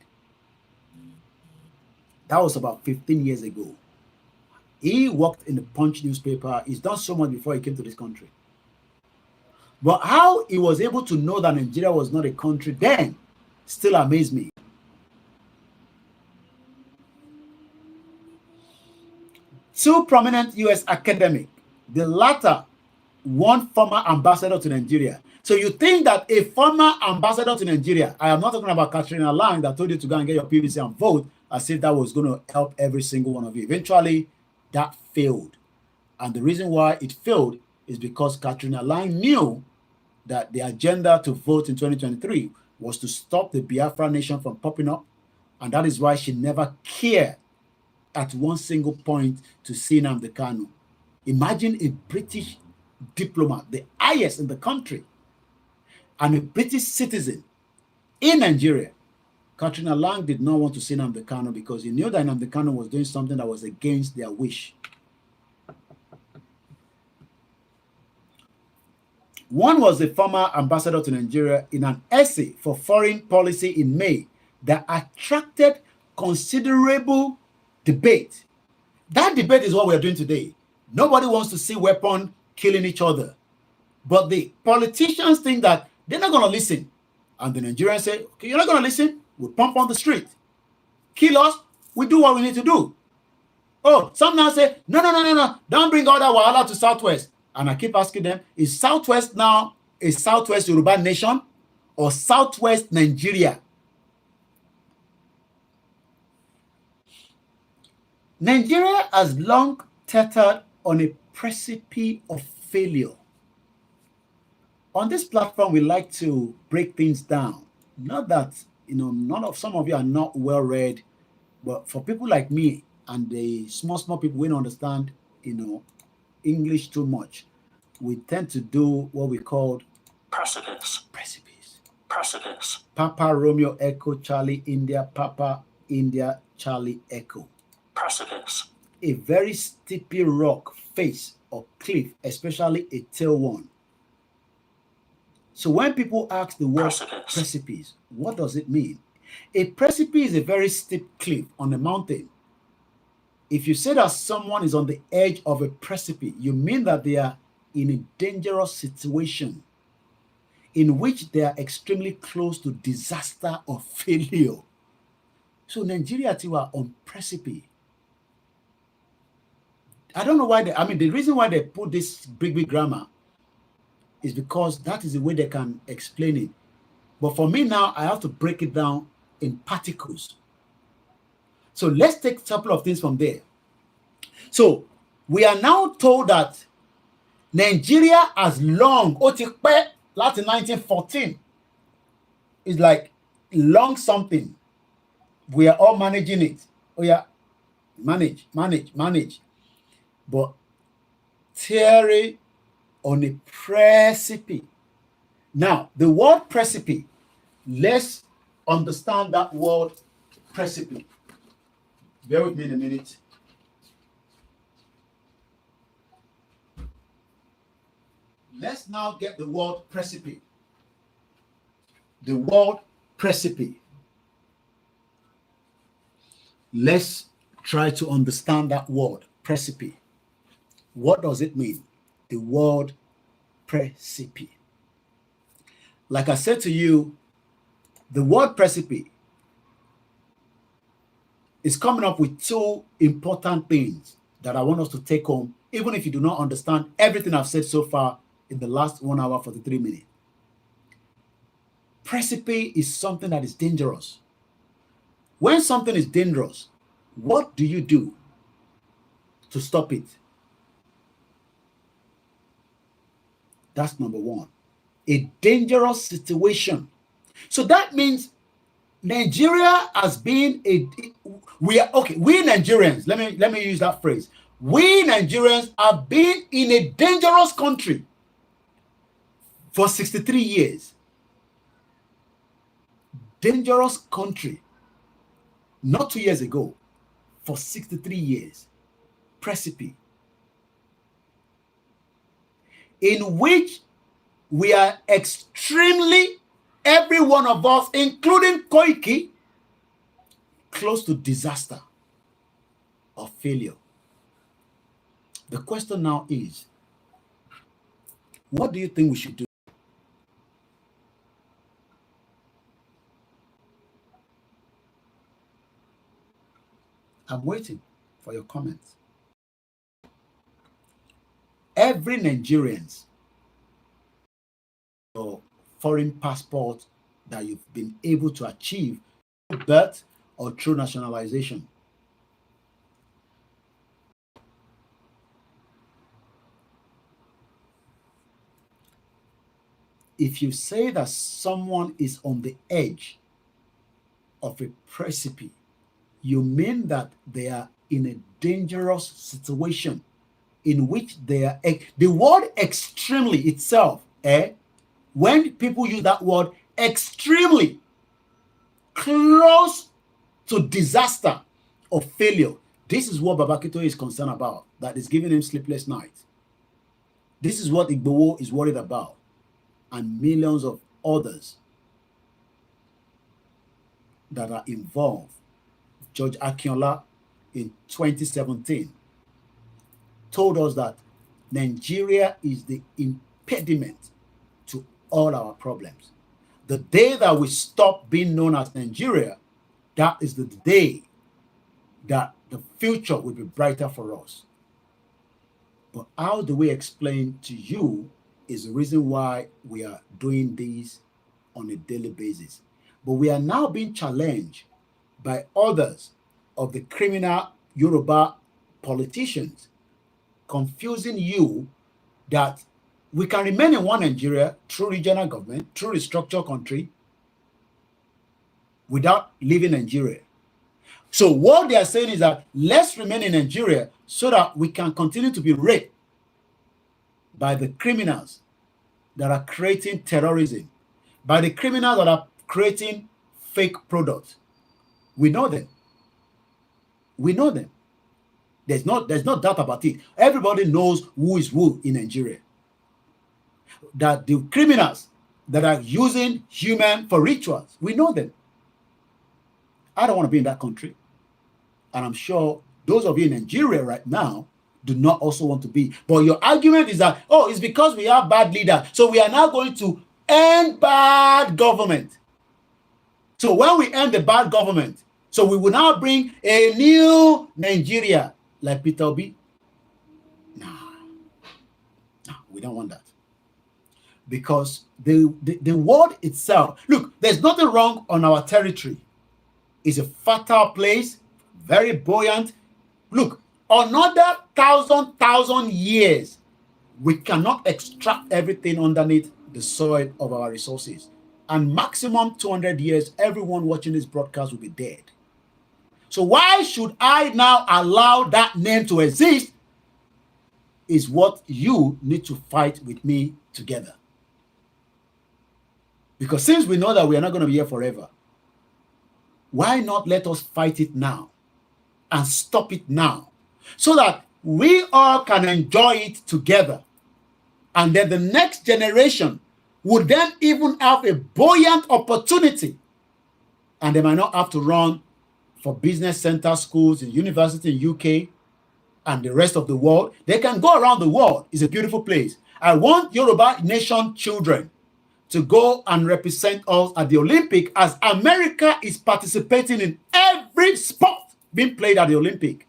That was about 15 years ago. He worked in the Punch newspaper. He's done so much before he came to this country. But how he was able to know that Nigeria was not a country then still amazed me. Two prominent U.S. academics, the latter one former ambassador to Nigeria. So you think that a former ambassador to Nigeria, I am not talking about Katrina Lang that told you to go and get your PVC and vote as if that was going to help every single one of you. Eventually, that failed. And the reason why it failed is because Katrina Lang knew that the agenda to vote in 2023 was to stop the Biafra nation from popping up. And that is why she never cared at one single point to see Nnamdi Kanu. Imagine a British diplomat, the highest in the country, and a British citizen in Nigeria. Katrina Lang did not want to see Nnamdi Kanu because he knew that Nnamdi Kanu was doing something that was against their wish. One was the former ambassador to Nigeria in an essay for foreign policy in May that attracted considerable debate. That debate is what we're doing today. Nobody wants to see weapons killing each other. But the politicians think that they're not going to listen. And the Nigerians say, okay, you're not going to listen? We'll pump on the street. Kill us, we do what we need to do. Oh, some now say, no. Don't bring all that wahala to Southwest. And I keep asking them, is Southwest now a Southwest Yoruba nation or Southwest Nigeria? Nigeria has long teetered on a precipice of failure. On this platform, we like to break things down. Not that, some of you are not well read, but for people like me and the small people, we don't understand, English too much. We tend to do what we call Precipice. Papa Romeo Echo Charlie India Papa India Charlie Echo. Precipice. A very steepy rock face or cliff, especially a tail one. So when people ask the word precipice, what does it mean? A precipice is a very steep cliff on a mountain. If you say that someone is on the edge of a precipice, you mean that they are in a dangerous situation in which they are extremely close to disaster or failure. So Nigeria too are on precipice. I don't know why the reason why they put this big grammar is because that is the way they can explain it. But for me now, I have to break it down in particles. So let's take a couple of things from there. So we are now told that Nigeria has long, Latin 1914, is like long something. We are all managing it. Oh yeah, manage. But theory on a precipice. Now, the word precipice, let's understand that word precipice. Bear with me in a minute. Let's now get the word precipice. The word precipice. Let's try to understand that word precipice. What does it mean? The word precipice. Like I said to you, the word precipice is coming up with two important things that I want us to take home, even if you do not understand everything I've said so far in the last 1 hour, 43 minutes. Precipice is something that is dangerous. When something is dangerous, what do you do to stop it? That's number one. A dangerous situation. So that means Nigeria has been we Nigerians, let me use that phrase. We Nigerians have been in a dangerous country for 63 years. Dangerous country. Not 2 years ago. For 63 years. Precipice. In which we are extremely, every one of us, including Koiki, close to disaster or failure. The question now is, what do you think we should do? I'm waiting for your comments. Every Nigerians or foreign passport that you've been able to achieve, birth or through nationalization. If you say that someone is on the edge of a precipice, you mean that they are in a dangerous situation in which they are. The word extremely itself, when people use that word extremely, close to disaster or failure, this is what Babakito is concerned about, that is giving him sleepless nights. This is what Igboho is worried about, and millions of others that are involved. George Akinola in 2017 told us that Nigeria is the impediment to all our problems. The day that we stop being known as Nigeria, that is the day that the future will be brighter for us. But how do we explain to you is the reason why we are doing this on a daily basis. But we are now being challenged by others of the criminal Yoruba politicians, confusing you that we can remain in one Nigeria through regional government, through restructured country, without leaving Nigeria. So what they are saying is that let's remain in Nigeria so that we can continue to be raped by the criminals that are creating terrorism, by the criminals that are creating fake products. We know them. We know them. There's no doubt about it. Everybody knows who is who in Nigeria. That the criminals that are using human for rituals, we know them. I don't want to be in that country. And I'm sure those of you in Nigeria right now do not also want to be. But your argument is that, oh, it's because we have bad leaders, so we are now going to end bad government. So when we end the bad government, so we will now bring a new Nigeria like Peter Obi. No, we don't want that. Because the word itself, look, there's nothing wrong on our territory. It's a fertile place, very buoyant. Look, another thousand years, we cannot extract everything underneath the soil of our resources. And maximum 200 years, everyone watching this broadcast will be dead. So why should I now allow that name to exist is what you need to fight with me together. Because since we know that we are not going to be here forever, why not let us fight it now and stop it now so that we all can enjoy it together. And then the next generation would then even have a buoyant opportunity, and they might not have to run for business center schools in university in UK and the rest of the world. They can go around the world. It's a beautiful place. I want Yoruba nation children to go and represent us at the Olympic, as America is participating in every sport being played at the Olympic.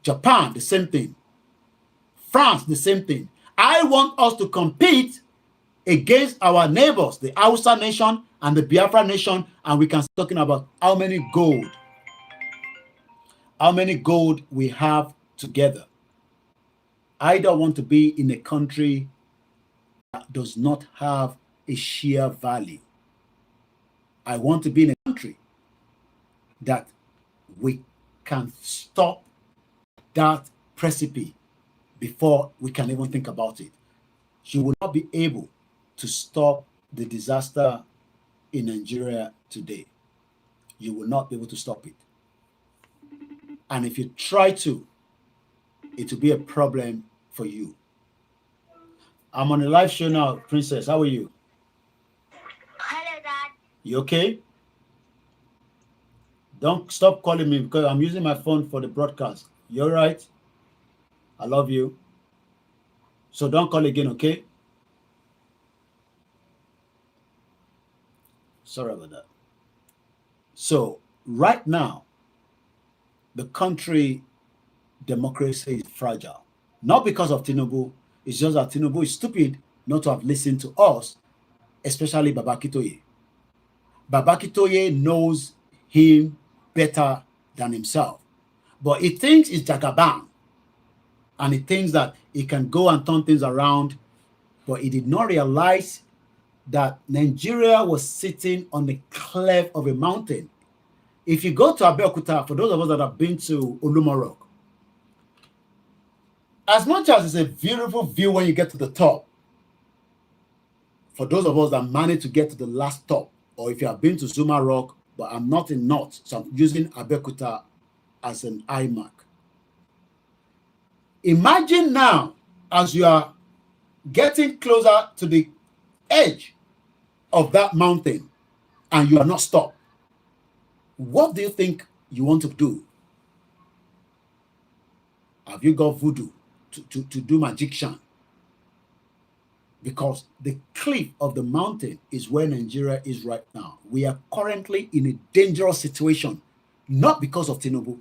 Japan, the same thing. France, the same thing. I want us to compete against our neighbors, the Hausa nation and the Biafra nation, and we can start talking about how many gold we have together. I don't want to be in a country that does not have a sheer value. I want to be in a country that we can stop that precipice before we can even think about it. You will not be able to stop the disaster in Nigeria today. You will not be able to stop it. And if you try to, it will be a problem for you. I'm on a live show now, Princess. How are you? Hello, Dad. You okay? Don't stop calling me because I'm using my phone for the broadcast. You're right. I love you. So don't call again, okay? Sorry about that. So right now, the country democracy is fragile. Not because of Tinubu. It's just that Tinubu is stupid not to have listened to us, especially Babakitoye. Babakitoye knows him better than himself. But he thinks it's Jagaban. And he thinks that he can go and turn things around. But he did not realize that Nigeria was sitting on the cleft of a mountain. If you go to Abeokuta, for those of us that have been to Oluma Rock, as much as it's a beautiful view when you get to the top, for those of us that managed to get to the last top, or if you have been to Zuma Rock, but I'm not in North, so I'm using Abeokuta as an iMac. Imagine now, as you are getting closer to the edge of that mountain and you are not stopped, what do you think you want to do? Have you got voodoo to do magician? Because the cliff of the mountain is where Nigeria is right now. We are currently in a dangerous situation, not because of Tinubu.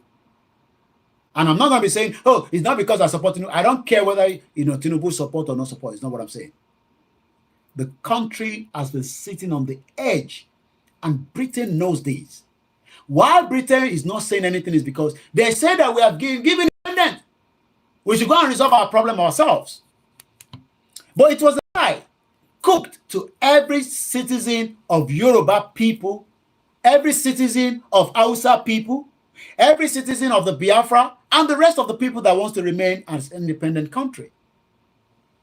And I'm not going to be saying, oh, it's not because I support Tinubu. I don't care whether Tinubu support or not support. It's not what I'm saying. The country has been sitting on the edge, and Britain knows this. Why Britain is not saying anything is because they say that we have given independence. We should go and resolve our problem ourselves. But it was a lie cooked to every citizen of Yoruba people, every citizen of Hausa people, every citizen of the Biafra, and the rest of the people that wants to remain as an independent country.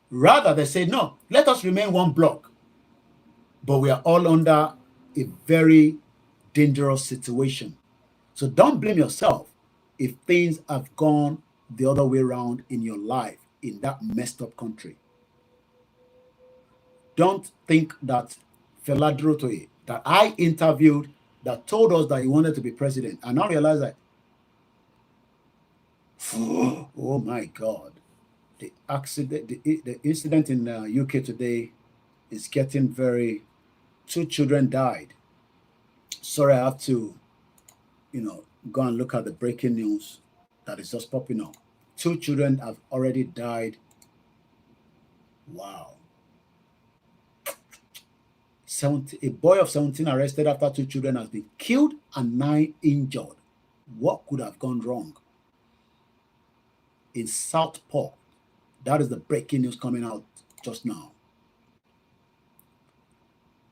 Rather, they say, no, let us remain one block. But we are all under a very dangerous situation. So don't blame yourself if things have gone the other way around in your life in that messed up country. Don't think that Fela Durotoye, that I interviewed, that told us that he wanted to be president, and now realize that, oh my God, the accident, the incident in UK today is getting very. 2 children died. Sorry, I have to, go and look at the breaking news that is just popping up. 2 children have already died. Wow. A boy of 17 arrested after 2 children has been killed and 9 injured. What could have gone wrong? In Southport, that is the breaking news coming out just now.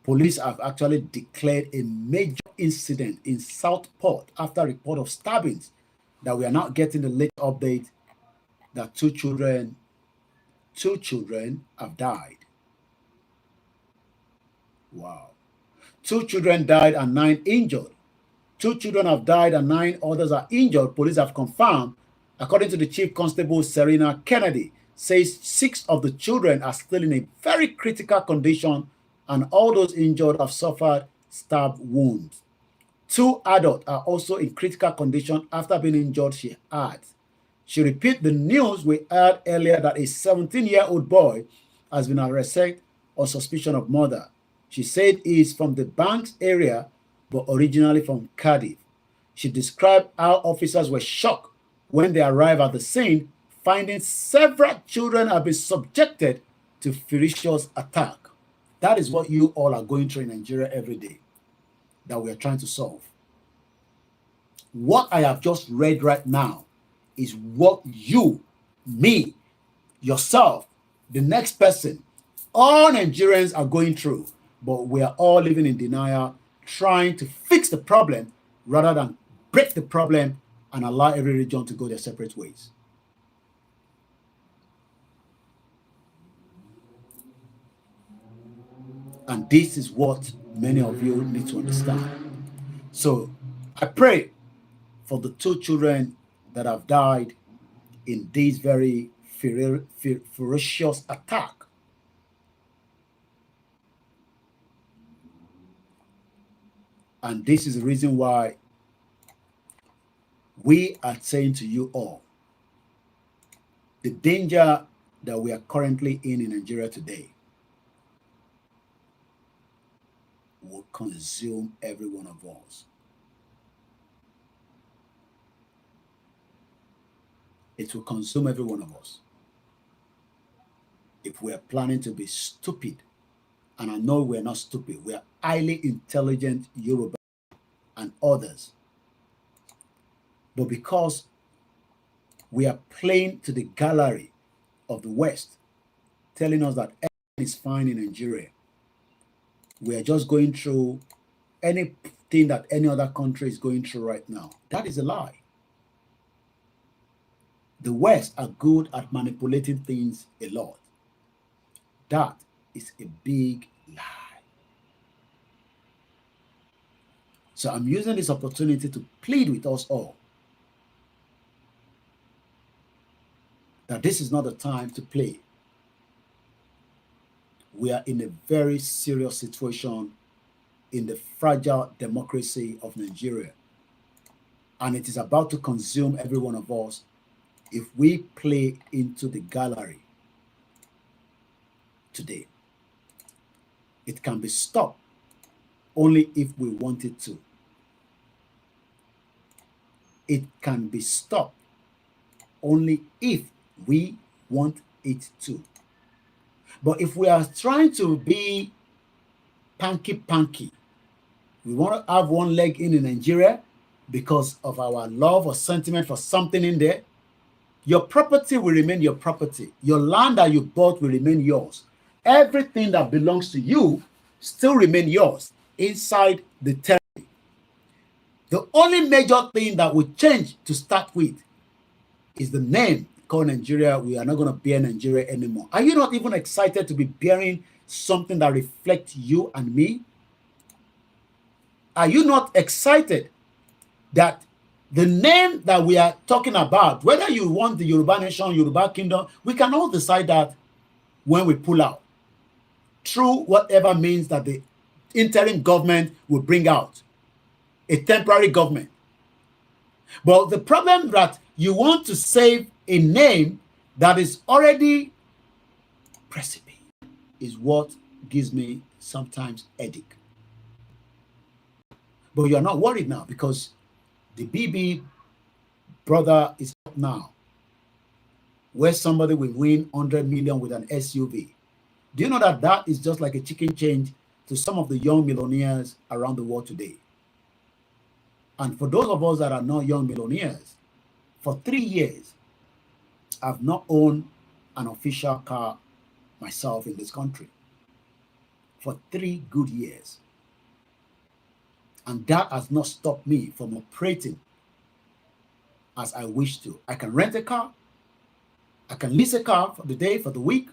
Police have actually declared a major incident in Southport after a report of stabbings that we are now getting the late update that 2 children have died. Wow. 2 children died and 9 injured. 2 children have died and 9 others are injured. Police have confirmed, according to the Chief Constable Serena Kennedy, says 6 of the children are still in a very critical condition and all those injured have suffered stab wounds. 2 adults are also in critical condition after being injured, she adds. She repeats the news we heard earlier that a 17-year-old boy has been arrested on suspicion of murder. She said he is from the Banks area, but originally from Cardiff. She described how officers were shocked when they arrived at the scene, finding several children have been subjected to ferocious attack. That is what you all are going through in Nigeria every day that we are trying to solve. What I have just read right now is what you, me, yourself, the next person, all Nigerians are going through, but we are all living in denial, trying to fix the problem rather than break the problem and allow every region to go their separate ways. And this is what many of you need to understand. So I pray for the 2 children that have died in this very ferocious attack. And this is the reason why we are saying to you all, the danger that we are currently in Nigeria today will consume every one of us. It will consume every one of us. If we are planning to be stupid, and I know we're not stupid, we are highly intelligent Yoruba, and others. But because we are playing to the gallery of the West, telling us that everything is fine in Nigeria, we are just going through anything that any other country is going through right now. That is a lie. The West are good at manipulating things a lot. That is a big lie. So I'm using this opportunity to plead with us all that this is not the time to play. We are in a very serious situation in the fragile democracy of Nigeria. And it is about to consume every one of us if we play into the gallery today. It can be stopped only if we want it to. It can be stopped only if we want it to. But if we are trying to be panky, we want to have one leg in Nigeria because of our love or sentiment for something in there, your property will remain your property. Your land that you bought will remain yours. Everything that belongs to you still remain yours inside the territory. The only major thing that will change to start with is the name called Nigeria. We are not going to bear Nigeria anymore. Are you not even excited to be bearing something that reflects you and me? Are you not excited that the name that we are talking about, whether you want the Yoruba nation, Yoruba kingdom, we can all decide that when we pull out through whatever means that the interim government will bring out, a temporary government. But the problem that you want to save a name that is already precipice is what gives me sometimes headache. But you're not worried now because the BB brother is up now, where somebody will win 100 million with an SUV. Do you know that that is just like a chicken change to some of the young millionaires around the world today? And for those of us that are not young millionaires, for 3 years, I've not owned an official car myself in this country. For 3 good years. And that has not stopped me from operating as I wish to. I can rent a car. I can lease a car for the day, for the week.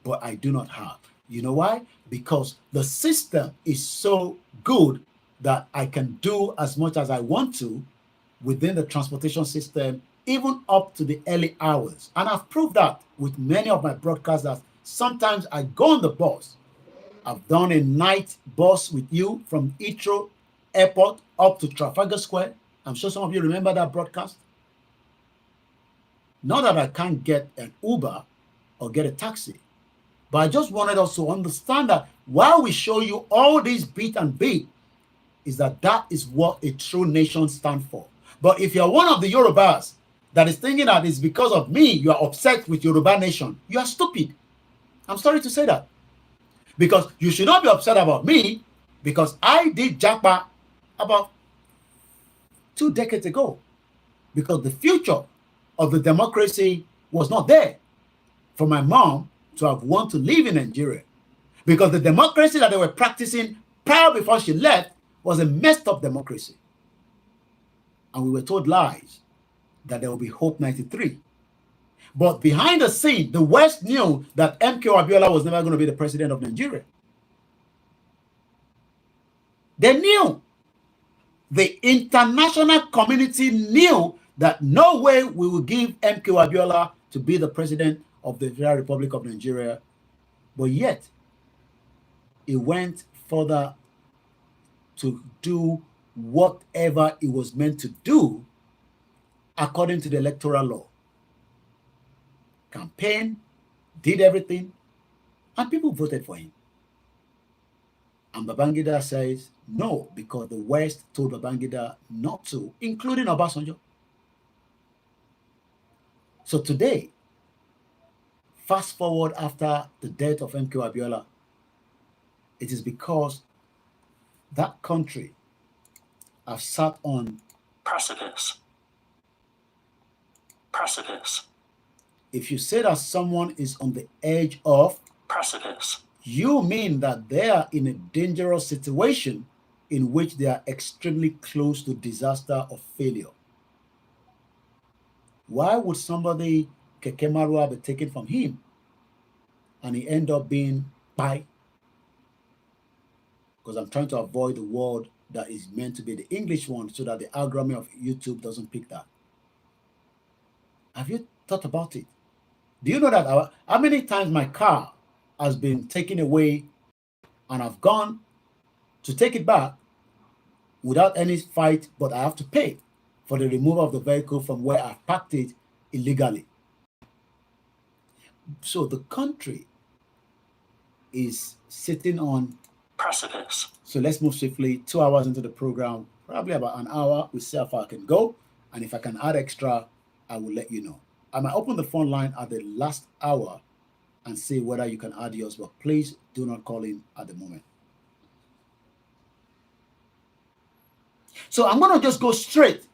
But I do not have. You know why? Because the system is so good that I can do as much as I want to within the transportation system, even up to the early hours. And I've proved that with many of my broadcasts that sometimes I go on the bus. I've done a night bus with you from Heathrow Airport up to Trafalgar Square. I'm sure some of you remember that broadcast. Not that I can't get an Uber or get a taxi, but I just wanted us to understand that while we show you all these beat and beat, is that that is what a true nation stands for. But if you're one of the Yorubas that is thinking that it's because of me you are upset with Yoruba nation, you are stupid. I'm sorry to say that. Because you should not be upset about me because I did Japa about 2 decades ago. Because the future of the democracy was not there for my mom to have wanted to live in Nigeria. Because the democracy that they were practicing prior before she left was a messed up democracy. And we were told lies that there will be Hope 93. But behind the scene, the West knew that MK Abiola was never going to be the president of Nigeria. They knew. The international community knew that no way we will give MK Abiola to be the president of the Federal Republic of Nigeria. But yet, he went further to do whatever it was meant to do according to the electoral law. Campaign, did everything, and people voted for him. And Babangida says no, because the West told Babangida not to, including Obasanjo. So today, fast forward after the death of MK Abiola, It is because that country have sat on precipice, precipice, if you say that someone is on the edge of, precipice, you mean that they are in a dangerous situation in which they are extremely close to disaster or failure. Why would somebody Kekemarua be taken from him and he end up being by? Because I'm trying to avoid the word that is meant to be the English one so that the algorithm of YouTube doesn't pick that. Have you thought about it? Do you know that how many times my car has been taken away and I've gone to take it back without any fight, but I have to pay for the removal of the vehicle from where I've parked it illegally. So the country is sitting on precipice. So let's move swiftly. 2 hours into the program, probably about an hour. We'll see how far I can go. And if I can add extra, I will let you know. I might open the phone line at the last hour and see whether you can add yours, but please do not call in at the moment. So I'm going to just go straight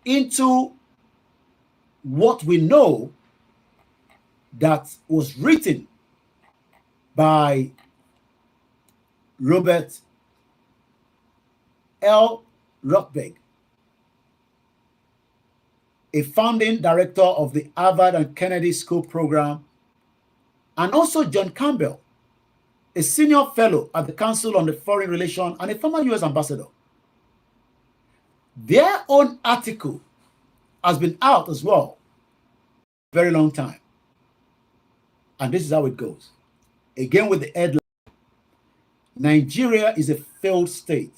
into what we know that was written by Robert L. Rothberg, a founding director of the Harvard and Kennedy School program, and also John Campbell, a senior fellow at the Council on the Foreign Relations and a former U.S. ambassador. Their own article has been out as well for a very long time. And this is how it goes. Again with the headline, Nigeria is a failed state.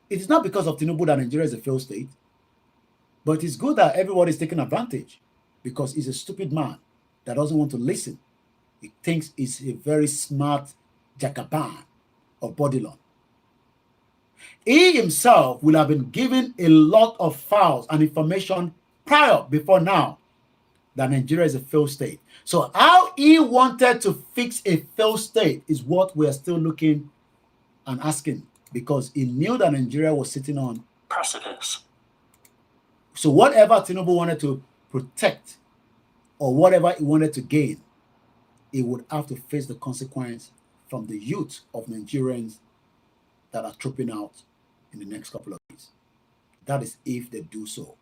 It is not because of Tinubu that Nigeria is a failed state, but it's good that everybody is taking advantage because he's a stupid man that doesn't want to listen. He thinks he's a very smart Jagaban of Bodilon. He himself will have been given a lot of files and information before now that Nigeria is a failed state. So how he wanted to fix a failed state is what we are still looking and asking, because he knew that Nigeria was sitting on precipice. So whatever Tinubu wanted to protect or whatever he wanted to gain, he would have to face the consequence from the youth of Nigerians that are trooping out in the next couple of days. That is if they do so.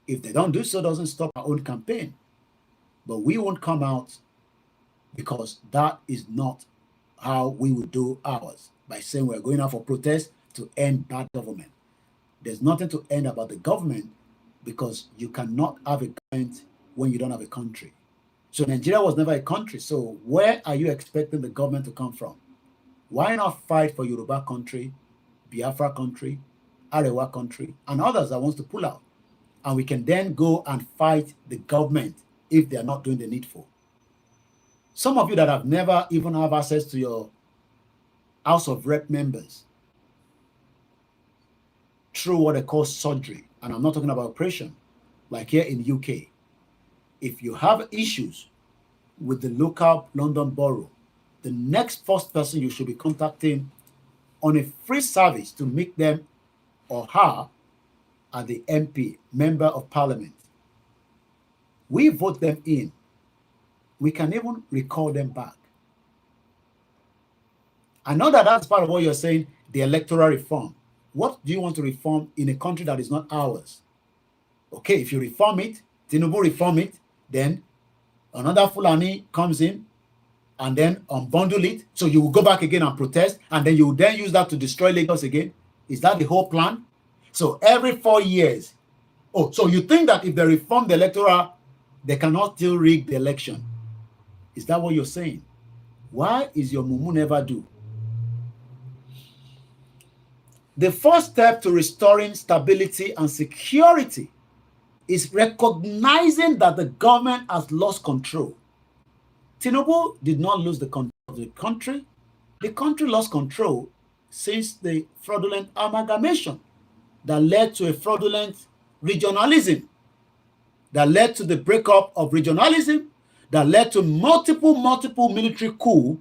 If they don't do so, it doesn't stop our own campaign. But we won't come out because that is not how we would do ours, by saying we're going out for protest to end bad government. There's nothing to end about the government because you cannot have a government when you don't have a country. So Nigeria was never a country. So where are you expecting the government to come from? Why not fight for Yoruba country, Biafra country, Arewa country, and others that wants to pull out? And we can then go and fight the government if they are not doing the needful. Some of you that have never even have access to your House of Rep members through what they call surgery, and I'm not talking about operation, like here in UK. If you have issues with the local London borough, the next first person you should be contacting on a free service to meet them or her are the MP, Member of Parliament. We vote them in. We can even recall them back. I know that that's part of what you're saying, the electoral reform. What do you want to reform in a country that is not ours? Okay, if you reform it, Tinubu reform it, then another Fulani comes in and then unbundle it. So you will go back again and protest, and then you will then use that to destroy Lagos again. Is that the whole plan? So every 4 years. Oh, so you think that if they reform the electoral, they cannot still rig the election? Is that what you're saying? Why is your mumu never do? The first step to restoring stability and security is recognizing that the government has lost control. Tinubu did not lose the control of the country. The country lost control since the fraudulent amalgamation that led to a fraudulent regionalism, that led to the breakup of regionalism, that led to multiple military coups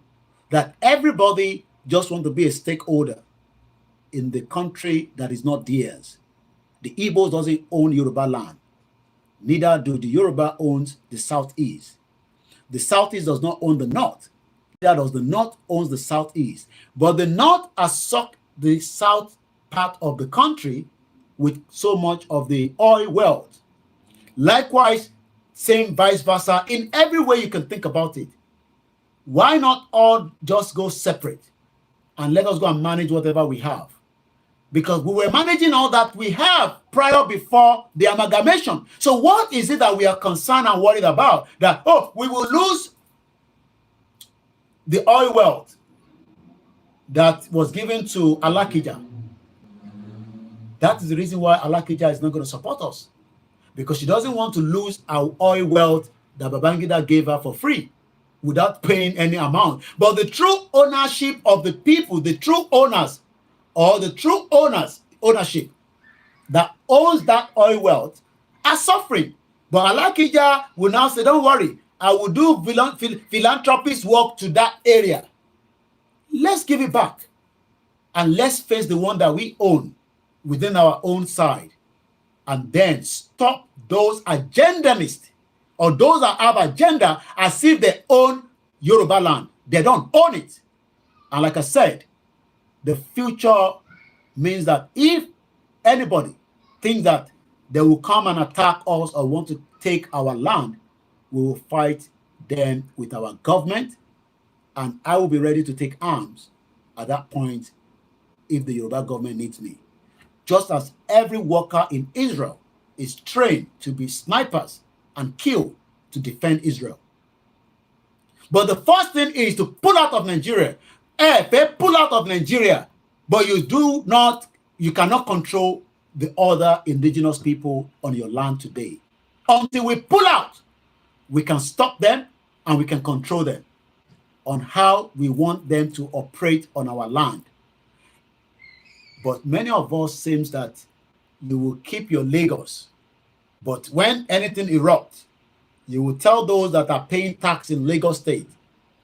that everybody just want to be a stakeholder in the country that is not theirs. The Igbos doesn't own Yoruba land. Neither do the Yoruba owns the Southeast. The Southeast does not own the North. Neither does the North owns the Southeast. But the North has sucked the South part of the country with so much of the oil wealth. Likewise, same vice versa, in every way you can think about it. Why not all just go separate and let us go and manage whatever we have? Because we were managing all that we have prior before the amalgamation. So what is it that we are concerned and worried about? That, oh, we will lose the oil wealth that was given to Alakija. That is the reason why Alakija is not going to support us. Because she doesn't want to lose our oil wealth that Babangida gave her for free without paying any amount. But the true ownership of the people, the true owners, or the true ownership that owns that oil wealth are suffering. But Alakija will now say, don't worry, I will do philanthropist work to that area. Let's give it back. And let's face the one that we own within our own side. And then stop those agendalists or those that have agenda as if they own Yoruba land. They don't own it. And like I said, the future means that if anybody thinks that they will come and attack us or want to take our land, we will fight them with our government, and I will be ready to take arms at that point if the Yoruba government needs me. Just as every worker in Israel is trained to be snipers and kill to defend Israel. But the first thing is to pull out of Nigeria. If they pull out of Nigeria, but you cannot control the other indigenous people on your land today. Until we pull out, we can stop them and we can control them on how we want them to operate on our land. But many of us seems that you will keep your Lagos. But when anything erupts, you will tell those that are paying tax in Lagos State,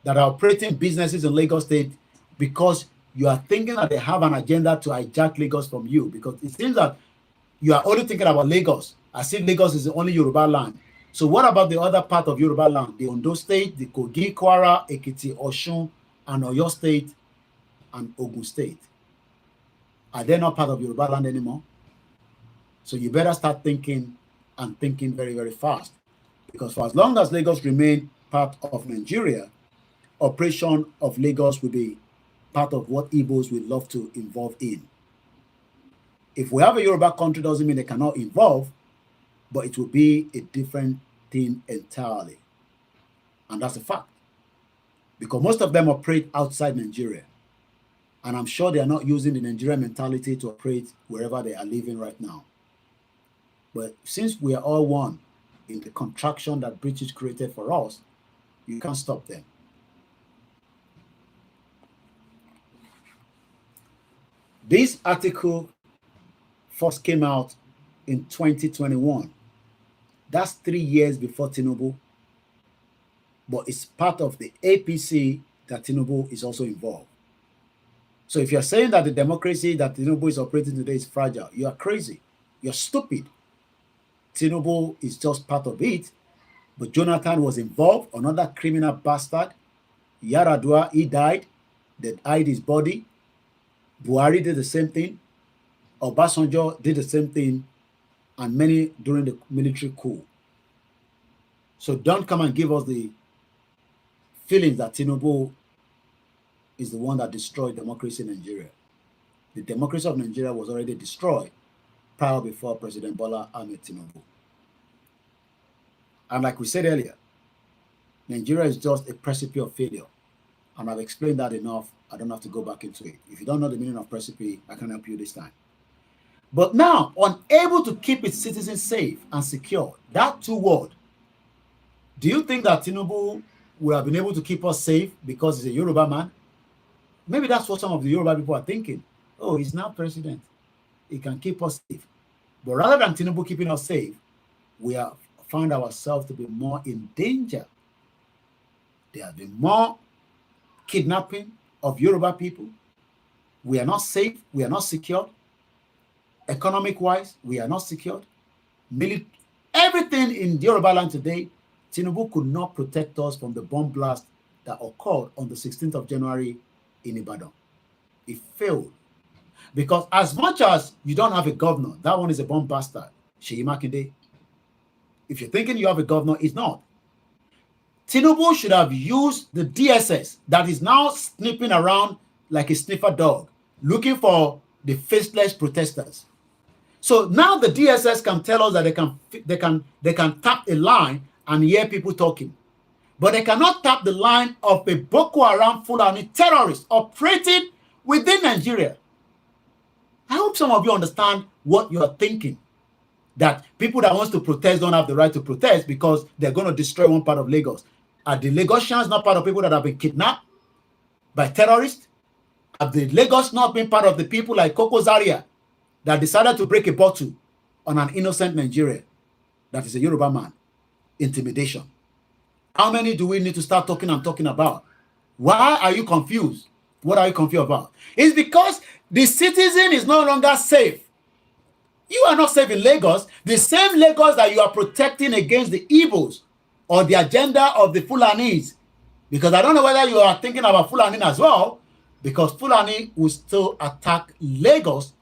that are operating businesses in Lagos State, because you are thinking that they have an agenda to hijack Lagos from you. Because it seems that you are only thinking about Lagos, as if Lagos is the only Yoruba land. So what about the other part of Yoruba land? The Ondo State, the Kogi, Kwara, Ekiti, Osun, and Oyo State, and Ogun State. Are they not part of Yoruba land anymore? So you better start thinking and thinking very, very fast. Because for as long as Lagos remain part of Nigeria, operation of Lagos will be part of what Igbos would love to involve in. If we have a Yoruba country, doesn't mean they cannot involve, but it will be a different thing entirely. And that's a fact. Because most of them operate outside Nigeria. And I'm sure they are not using the Nigerian mentality to operate wherever they are living right now. But since we are all one in the contraction that British created for us, you can't stop them. This article first came out in 2021. That's 3 years before Tinubu. But it's part of the APC that Tinubu is also involved. So if you're saying that the democracy that Tinubu is operating today is fragile, you are crazy. You're stupid. Tinubu is just part of it. But Jonathan was involved, another criminal bastard. Yaradua, he died. They hid his body. Buhari did the same thing. Obasanjo did the same thing. And many during the military coup. So don't come and give us the feeling that Tinubu is the one that destroyed democracy in Nigeria. The democracy of Nigeria was already destroyed prior before President Bola Ahmed Tinubu. And like we said earlier, Nigeria is just a precipice of failure. And I've explained that enough. I don't have to go back into it. If you don't know the meaning of precipice, I can help you this time. But now, unable to keep its citizens safe and secure, that two words, do you think that Tinubu would have been able to keep us safe because he's a Yoruba man? Maybe that's what some of the Yoruba people are thinking. Oh, he's now president. He can keep us safe. But rather than Tinubu keeping us safe, we have found ourselves to be more in danger. There have been more kidnapping of Yoruba people. We are not safe. We are not secured. Economic-wise, we are not secured. Everything in Yoruba land today, Tinubu could not protect us from the bomb blast that occurred on the 16th of January in Ibadan. It failed. Because as much as you don't have a governor, that one is a bomb bastard, Seyi Makinde. If you're thinking you have a governor, it's not. Tinubu should have used the DSS that is now sniffing around like a sniffer dog, looking for the faceless protesters. So now the DSS can tell us that they can tap a line and hear people talking. But they cannot tap the line of a Boko Haram Fulani terrorist operating within Nigeria. I hope some of you understand what you are thinking. That people that wants to protest don't have the right to protest because they're going to destroy one part of Lagos. Are the Lagosians not part of people that have been kidnapped by terrorists? Have the Lagos not been part of the people like Koko Zaria that decided to break a bottle on an innocent Nigerian that is a Yoruba man? Intimidation. How many do we need to start talking about? Why are you confused? What are you confused about? It's because the citizen is no longer safe. You are not safe in Lagos. The same Lagos that you are protecting against the evils or the agenda of the Fulanis. Because I don't know whether you are thinking about Fulani as well, because Fulani will still attack Lagos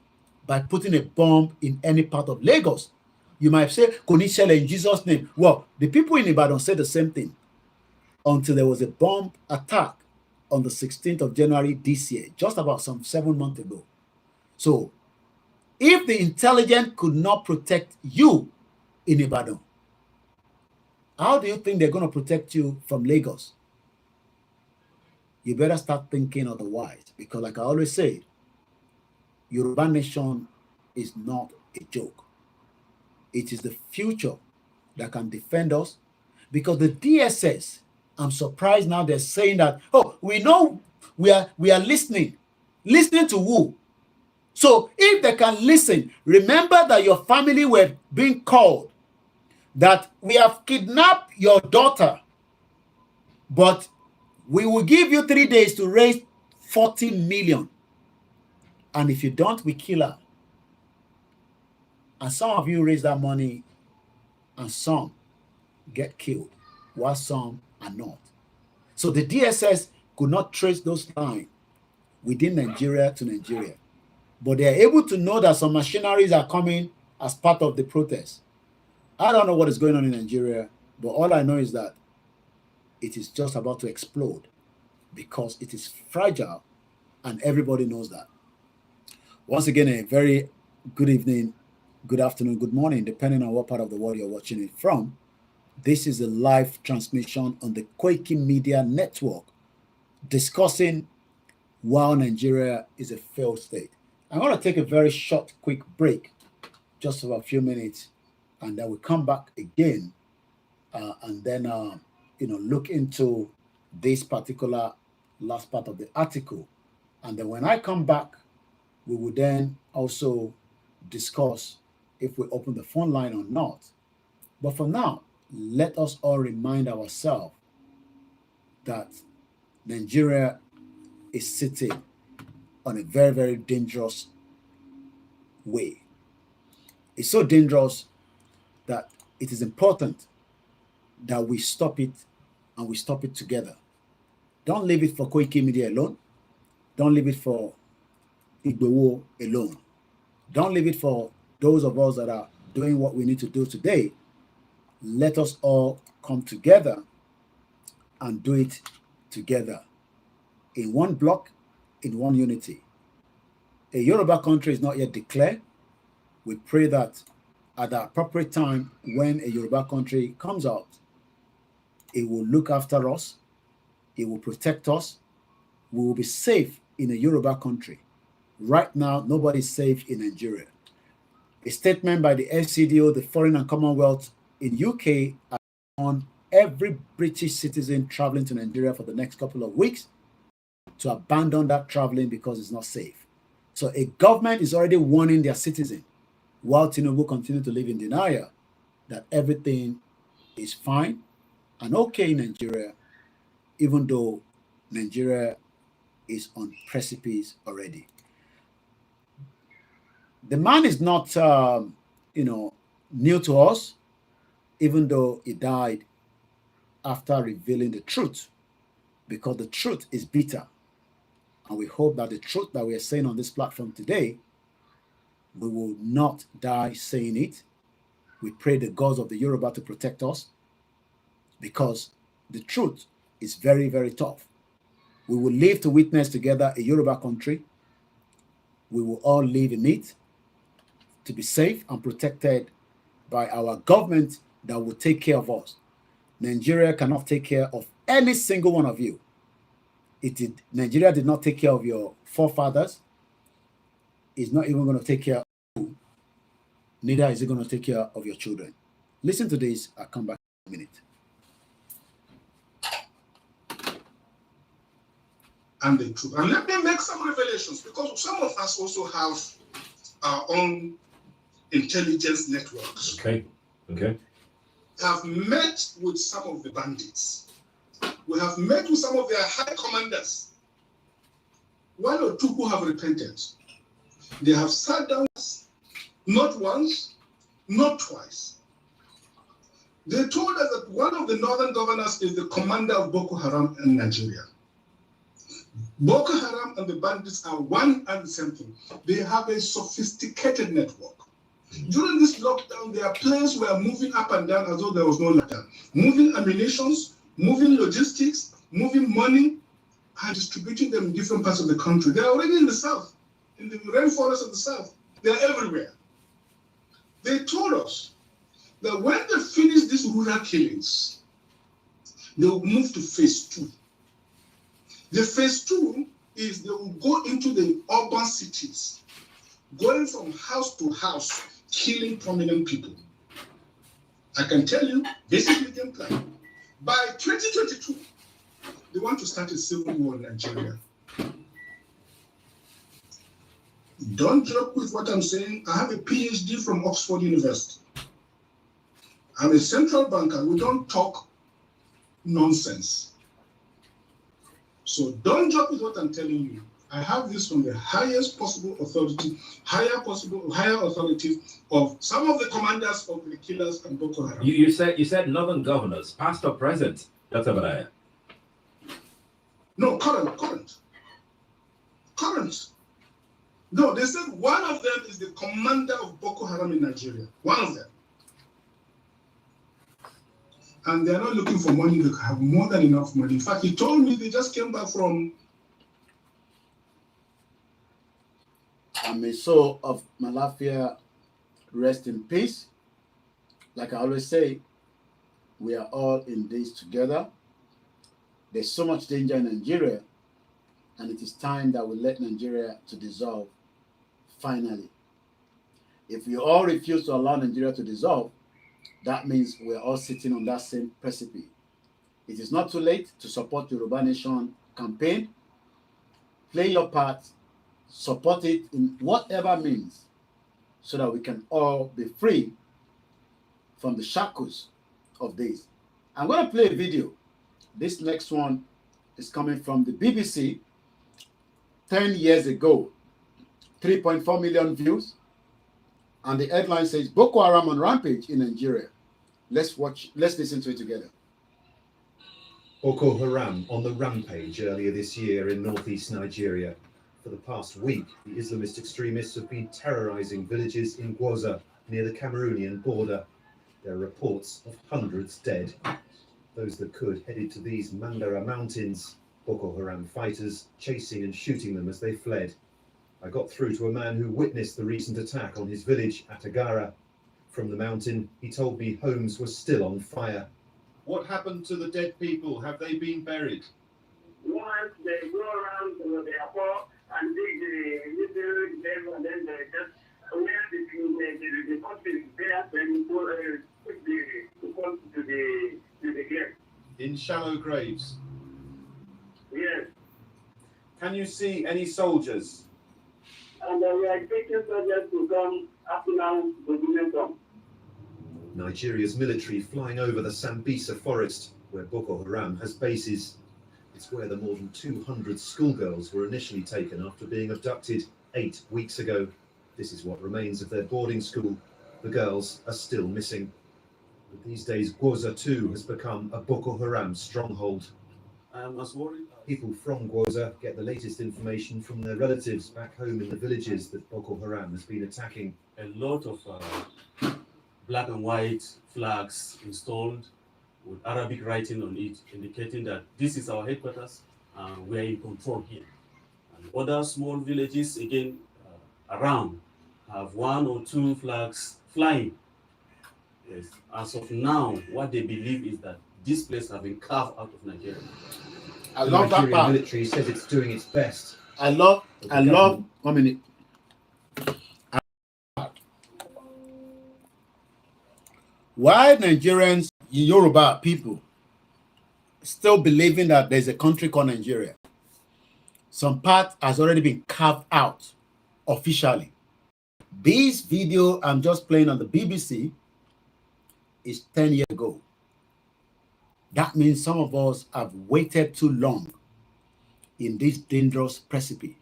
by putting a bomb in any part of Lagos. You might say, Konishele in Jesus' name. Well, the people in Ibadan said the same thing until there was a bomb attack on the 16th of January this year, just about some 7 months ago. So, if the intelligence could not protect you in Ibadan, how do you think they're going to protect you from Lagos? You better start thinking otherwise, because like I always say, Yoruba nation is not a joke. It is the future that can defend us, because the DSS, I'm surprised now they're saying that, oh, we know we are listening. Listening to who? So if they can listen, remember that your family were being called, that we have kidnapped your daughter, but we will give you 3 days to raise 40 million. And if you don't, we kill her. And some of you raise that money and some get killed, while some are not. So the DSS could not trace those lines within Nigeria to Nigeria. But they are able to know that some machineries are coming as part of the protest. I don't know what is going on in Nigeria, but all I know is that it is just about to explode because it is fragile and everybody knows that. Once again, a very good evening, good afternoon, good morning, depending on what part of the world you're watching it from. This is a live transmission on the Koikimedia network discussing why Nigeria is a failed state. I'm going to take a very short, quick break, just for a few minutes, and then we'll come back again and then, look into this particular last part of the article. And then when I come back, we will then also discuss if we open the phone line or not. But for now, let us all remind ourselves that Nigeria is sitting on a very, very dangerous way. It's so dangerous that it is important that we stop it, and we stop it together. Don't leave it for Koikimedia alone. Don't leave it for Igbowo alone. Don't leave it for those of us that are doing what we need to do today. Let us all come together and do it together in one block, in one unity. A Yoruba country is not yet declared. We pray that at the appropriate time, when a Yoruba country comes out, it will look after us, it will protect us, we will be safe in a Yoruba country. Right now, nobody is safe in Nigeria. A statement by the FCDO, the Foreign and Commonwealth in UK, on every British citizen traveling to Nigeria for the next couple of weeks to abandon that traveling because it's not safe. So a government is already warning their citizens, while Tinubu continue to live in denial, that everything is fine and okay in Nigeria, even though Nigeria is on precipice already. The man is not, new to us, even though he died after revealing the truth, because the truth is bitter. And we hope that the truth that we are saying on this platform today, we will not die saying it. We pray the gods of the Yoruba to protect us, because the truth is very, very tough. We will live to witness together a Yoruba country. We will all live in it to be safe and protected by our government that will take care of us. Nigeria cannot take care of any single one of you. Nigeria did not take care of your forefathers. It's not even going to take care of you. Neither is it going to take care of your children. Listen to this. I'll come back in a minute. And the truth. And let me make some revelations, because some of us also have our own intelligence networks. Okay. Have met with some of the bandits. We have met with some of their high commanders. One or two who have repented. They have sat down not once, not twice. They told us that one of the northern governors is the commander of Boko Haram in Nigeria. Boko Haram and the bandits are one and the same thing. They have a sophisticated network. During this lockdown, their planes were moving up and down as though there was no lockdown. Moving ammunitions, moving logistics, moving money, and distributing them in different parts of the country. They are already in the south, in the rainforest of the south. They are everywhere. They told us that when they finish these rural killings, they will move to phase 2. The phase 2 is they will go into the urban cities, going from house to house, killing prominent people. I can tell you, basically game plan. By 2022, they want to start a civil war in Nigeria. Don't joke with what I'm saying. I have a PhD from Oxford University. I'm a central banker. We don't talk nonsense. So don't joke with what I'm telling you. I have this from the highest possible authority, higher authorities of some of the commanders of the killers and Boko Haram. You said northern governors, past or present, Dr. Baraya? No, current. No, they said one of them is the commander of Boko Haram in Nigeria. One of them. And they're not looking for money. They have more than enough money. In fact, he told me they just came back from... And may soul of Malafia rest in peace. Like I always say, we are all in this together. There's so much danger in Nigeria, and it is time that we let Nigeria to dissolve finally. If we all refuse to allow Nigeria to dissolve, that means we're all sitting on that same precipice. It is not too late to support the Yoruba Nation campaign. Play your part, support it in whatever means, so that we can all be free from the shackles of this. I'm going to play a video. This next one is coming from the BBC 10 years ago. 3.4 million views. And the headline says, Boko Haram on rampage in Nigeria. Let's listen to it together. Boko Haram on the rampage earlier this year in northeast Nigeria. For the past week, the Islamist extremists have been terrorizing villages in Gwoza near the Cameroonian border. There are reports of hundreds dead. Those that could headed to these Mandara mountains, Boko Haram fighters chasing and shooting them as they fled. I got through to a man who witnessed the recent attack on his village, Atagara. From the mountain, he told me homes were still on fire. What happened to the dead people? Have they been buried? Once they go around their hall and dig the them, and then they just where the country is there, then go put to the grave. In shallow graves? Yes. Can you see any soldiers? And we are expecting soldiers to come after now to come. Nigeria's military flying over the Sambisa forest, where Boko Haram has bases. It's where the more than 200 schoolgirls were initially taken after being abducted 8 weeks ago. This is what remains of their boarding school. The girls are still missing. But these days, Gwoza too has become a Boko Haram stronghold. I am as worried. People from Gwoza get the latest information from their relatives back home in the villages that Boko Haram has been attacking. A lot of black and white flags installed with Arabic writing on it, indicating that this is our headquarters and we are in control here. And other small villages, again, around have 1 or 2 flags flying. Yes. As of now, what they believe is that this place has been carved out of Nigeria. I The love that Nigerian part. military says it's doing its best. I love, 1 minute. Why Nigerians, Yoruba people, still believing that there's a country called Nigeria? Some part has already been carved out officially. This video I'm just playing on the BBC is 10 years ago. That means some of us have waited too long in this dangerous precipice.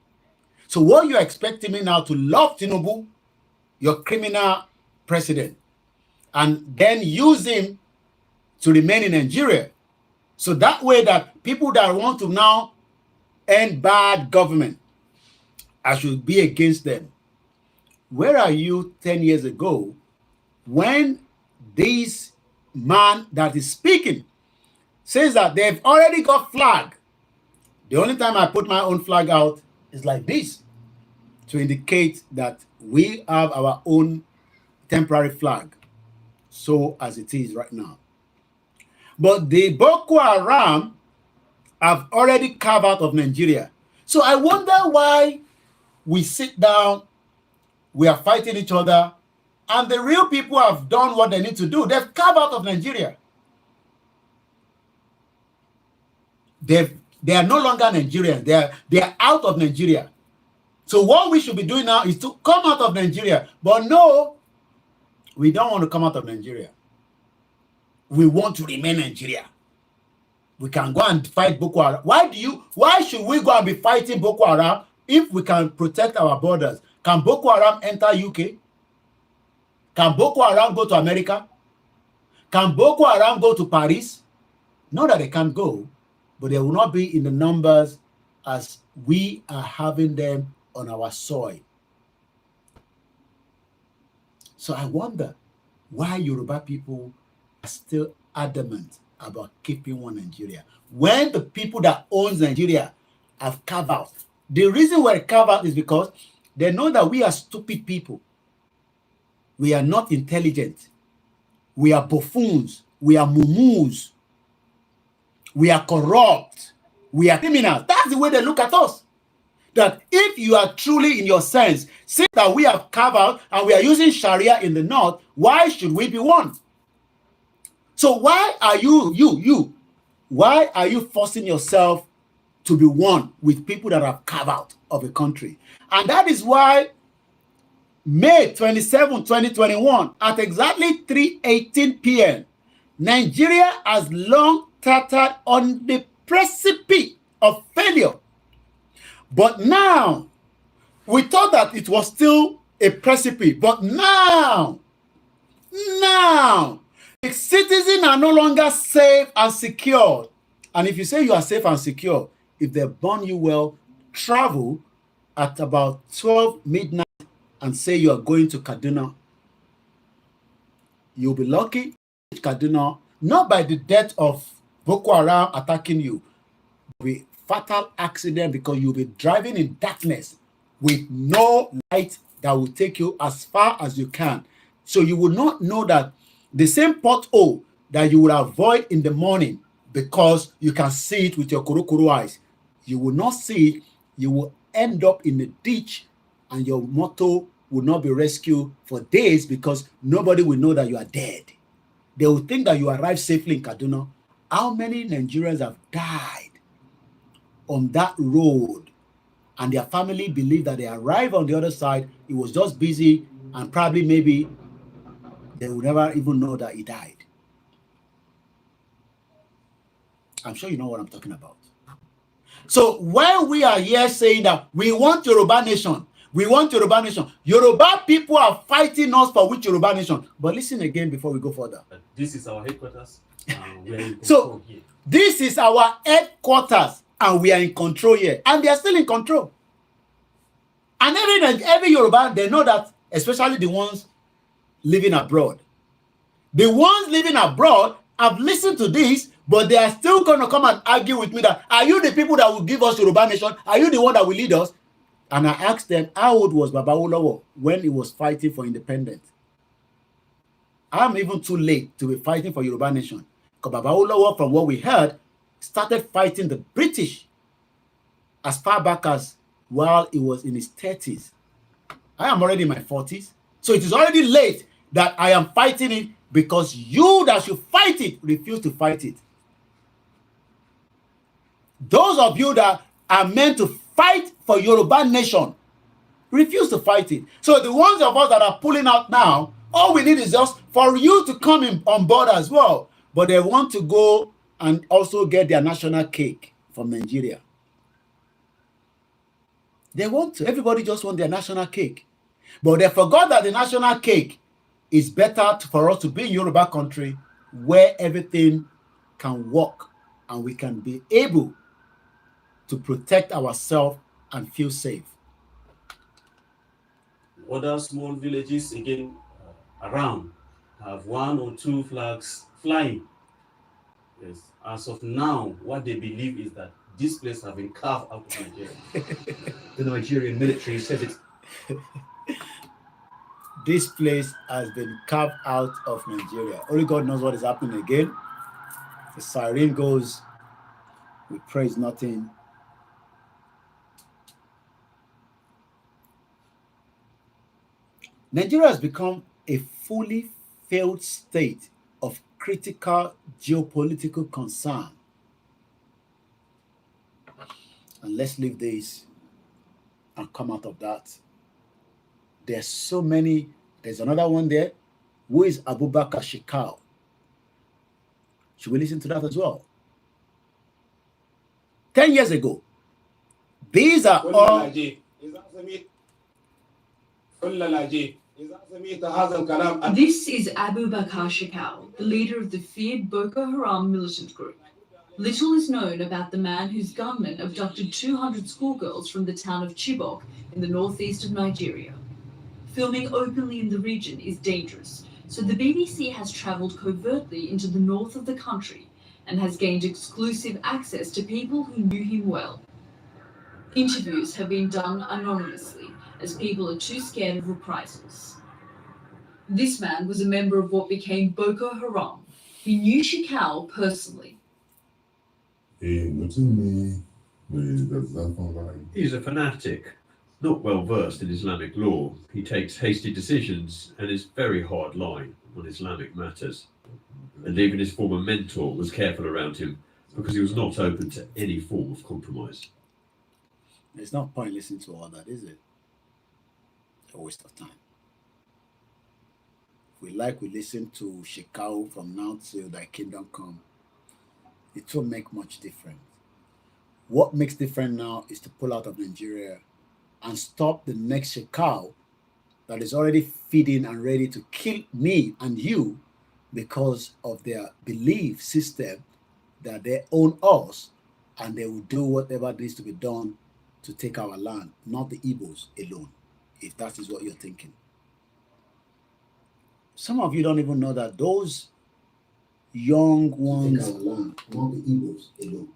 So what you're expecting me now to love Tinubu, your criminal president, and then use him to remain in Nigeria? So that way that people that want to now end bad government, I should be against them. Where are you 10 years ago when this man that is speaking says that they've already got flag? The only time I put my own flag out is like this, to indicate that we have our own temporary flag, so as it is right now. But the Boko Haram have already carved out of Nigeria. So I wonder why we sit down, we are fighting each other, and the real people have done what they need to do. They've carved out of Nigeria. They are no longer Nigerians. They are out of Nigeria. So what we should be doing now is to come out of Nigeria. But no, we don't want to come out of Nigeria. We want to remain Nigeria. We can go and fight Boko Haram. Why should we go and be fighting Boko Haram if we can protect our borders? Can Boko Haram enter UK? Can Boko Haram go to America? Can Boko Haram go to Paris? Not that they can't go, but they will not be in the numbers as we are having them on our soil. So I wonder why Yoruba people are still adamant about keeping one Nigeria when the people that owns Nigeria have carved out. The reason we're carved out is because they know that we are stupid people. We are not intelligent. We are buffoons. We are mumus. We are corrupt. We are criminals. That's the way they look at us. That if you are truly in your sense, see that we have carved out and we are using Sharia in the north, why should we be one? So why are why are you forcing yourself to be one with people that have carved out of a country? And that is why May 27, 2021, at exactly 3:18 p.m., Nigeria has long tattered on the precipice of failure. But now, we thought that it was still a precipice. But now, the citizens are no longer safe and secure. And if you say you are safe and secure, if they burn you well, travel at about 12 midnight and say you are going to Kaduna. You'll be lucky to Kaduna, not by the death of Boko Haram attacking you, but a fatal accident because you'll be driving in darkness with no light that will take you as far as you can. So you will not know that the same pothole that you will avoid in the morning because you can see it with your kurukuru eyes, you will not see it. You will end up in a ditch and your motor will not be rescued for days because nobody will know that you are dead. They will think that you arrived safely in Kaduna. How many Nigerians have died on that road? And their family believe that they arrived on the other side. It was just busy and probably maybe they will never even know that he died. I'm sure you know what I'm talking about. So when we are here saying that we want Yoruba nation, we want Yoruba nation, Yoruba people are fighting us for which Yoruba nation? But listen again before we go further. This is our headquarters. We are in So control here. this is our headquarters and we are in control here. And they are still in control. And every Yoruba, they know that, especially the ones living abroad. The ones living abroad have listened to this, but they are still going to come and argue with me that, are you the people that will give us Yoruba nation? Are you the one that will lead us? And I asked them, how old was Baba Olowo when he was fighting for independence? I'm even too late to be fighting for Yoruba nation. Because Baba Olowo, from what we heard, started fighting the British as far back as while he was in his 30s. I am already in my 40s. So it is already late that I am fighting it, because you that should fight it refuse to fight it. Those of you that are meant to fight for Yoruba nation refuse to fight it. So the ones of us that are pulling out now, all we need is just for you to come in on board as well. But they want to go and also get their national cake from Nigeria. They want to. Everybody just want their national cake. But they forgot that the national cake is better for us to be in Yoruba country where everything can work and we can be able to protect ourselves and feel safe. Other small villages, again, around have 1 or 2 flags flying. Yes. As of now, what they believe is that this place has been carved out of Nigeria. The Nigerian military says it's... This place has been carved out of Nigeria. Only God knows what is happening again. The siren goes, we praise nothing. Nigeria has become a fully failed state of critical geopolitical concern. And let's leave this and come out of that. There's so many. There's another one there. Who is Abubakar Shekau? Should we listen to that as well? 10 years ago, these are all. This is Abubakar Shekau, the leader of the feared Boko Haram militant group. Little is known about the man whose gunmen abducted 200 schoolgirls from the town of Chibok in the northeast of Nigeria. Filming openly in the region is dangerous, so the BBC has travelled covertly into the north of the country and has gained exclusive access to people who knew him well. Interviews have been done anonymously, as people are too scared of reprisals. This man was a member of what became Boko Haram. He knew Shekau personally. He's a fanatic, not well versed in Islamic law. He takes hasty decisions and is very hard line on Islamic matters. And even his former mentor was careful around him because he was not open to any form of compromise. It's not point listening to all that, is it? It's a waste of time. If we listen to Shekau from now till thy kingdom come, it won't make much difference. What makes different now is to pull out of Nigeria and stop the next Shekau that is already feeding and ready to kill me and you because of their belief system that they own us and they will do whatever needs to be done to take our land, not the Igbos alone, if that is what you're thinking. Some of you don't even know that those young ones, not the Igbos alone,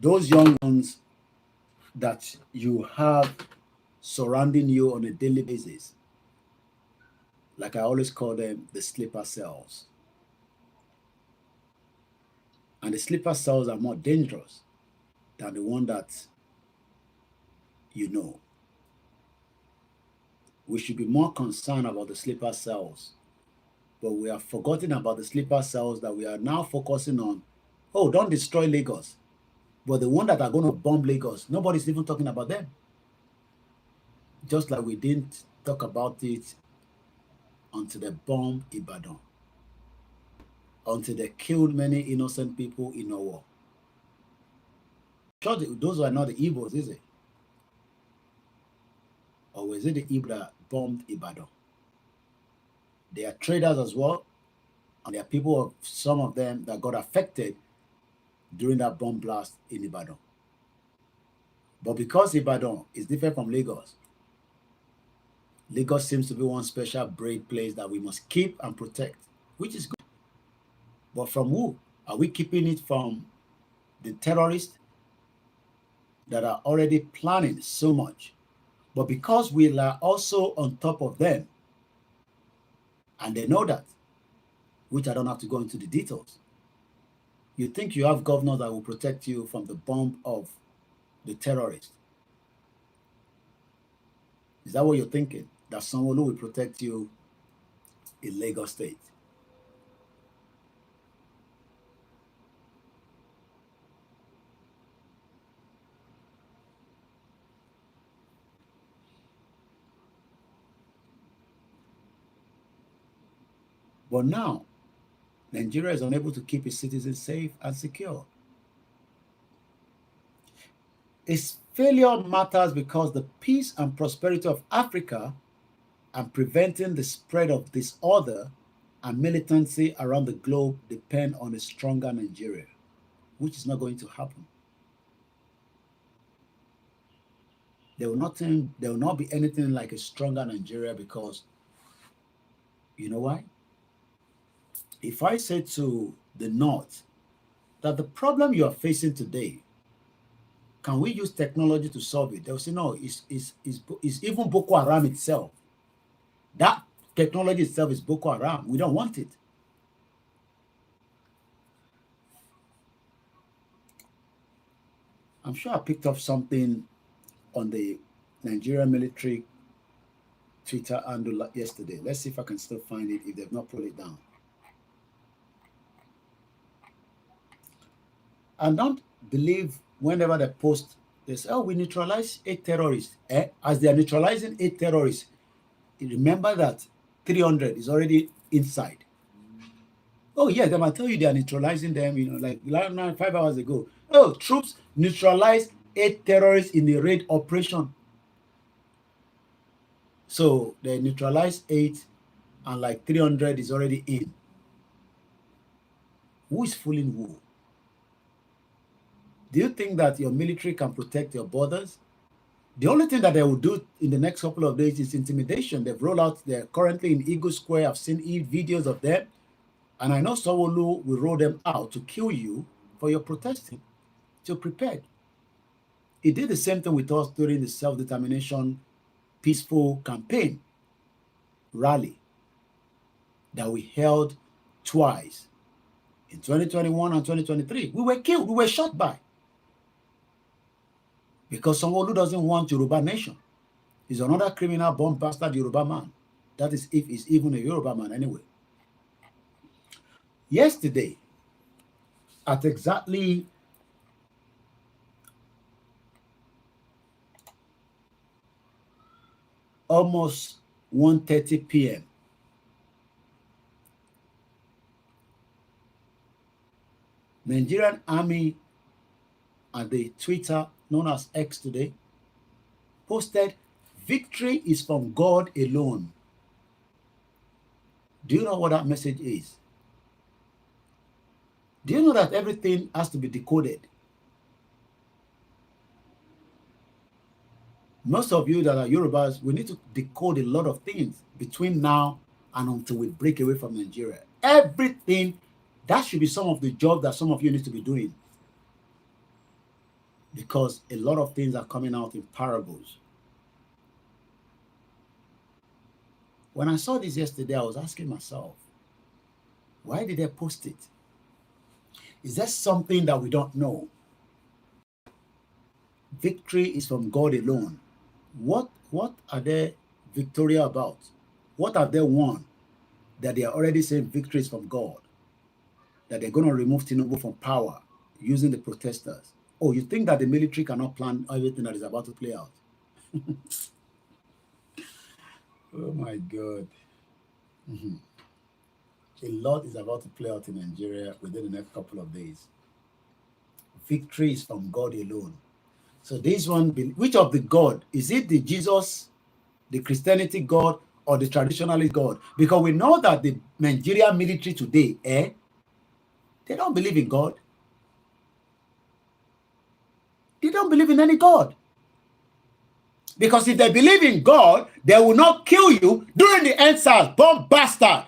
those young ones that you have surrounding you on a daily basis, like I always call them, the sleeper cells. And the sleeper cells are more dangerous than the one that you know. We should be more concerned about the sleeper cells, but we are forgetting about the sleeper cells that we are now focusing on. Oh, don't destroy Lagos. But the one that are going to bomb Lagos, nobody's even talking about them. Just like we didn't talk about it until they bombed Ibadan, until they killed many innocent people in our war. Sure, those are not the Igbos, is it? Or was it the Igbo that bombed Ibadan? They are traders as well, and there are people of some of them that got affected during that bomb blast in Ibadan. But because Ibadan is different from Lagos, Lagos seems to be one special brave place that we must keep and protect, which is good. But from who? Are we keeping it from the terrorists that are already planning so much? But because we are also on top of them, and they know that, which I don't have to go into the details, you think you have governors that will protect you from the bomb of the terrorists? Is that what you're thinking? That someone who will protect you in Lagos State? But now, Nigeria is unable to keep its citizens safe and secure. Its failure matters because the peace and prosperity of Africa and preventing the spread of disorder and militancy around the globe depend on a stronger Nigeria, which is not going to happen. There will not be anything like a stronger Nigeria because, you know why? If I say to the North that the problem you are facing today, can we use technology to solve it? They'll say, no, it's even Boko Haram itself. That technology itself is Boko Haram. We don't want it. I'm sure I picked up something on the Nigerian military Twitter handle yesterday. Let's see if I can still find it if they've not pulled it down. And don't believe whenever they post this, oh, we neutralize 8 terrorists. As they are neutralizing 8 terrorists, remember that 300 is already inside. Oh, yes, they might tell you they are neutralizing them, like 5 hours ago. Oh, troops neutralized 8 terrorists in the raid operation. So they neutralized 8 and like 300 is already in. Who is fooling who? Do you think that your military can protect your borders? The only thing that they will do in the next couple of days is intimidation. They've rolled out, they're currently in Eagle Square. I've seen videos of them. And I know Sowolu will roll them out to kill you for your protesting. So prepared. He did the same thing with us during the self-determination peaceful campaign rally that we held twice in 2021 and 2023. We were killed. We were shot by. Because Sanwo-Olu doesn't want Yoruba nation. He's another criminal bomb bastard Yoruba man. That is if he's even a Yoruba man anyway. Yesterday, at exactly almost 1:30 p.m., Nigerian Army at the Twitter known as X today posted, "Victory is from God alone." Do you know what that message is? Do you know that everything has to be decoded? Most of you that are Yorubas, we need to decode a lot of things between now and until we break away from Nigeria. Everything, that should be some of the job that some of you need to be doing. Because a lot of things are coming out in parables. When I saw this yesterday, I was asking myself, why did they post it? Is there something that we don't know? Victory is from God alone. What are they victorious about? What have they won that they are already saying victory is from God? That they're going to remove Tinubu from power using the protesters. Oh, you think that the military cannot plan everything that is about to play out? Oh my God. A lot is about to play out in Nigeria within the next couple of days. Victory is from God alone. So this one, which of the God? Is it the Jesus, the Christianity God, or the traditionalist God? Because we know that the Nigerian military today, they don't believe in God. They don't believe in any God. Because if they believe in God, they will not kill you during the EndSARS, bomb bastard.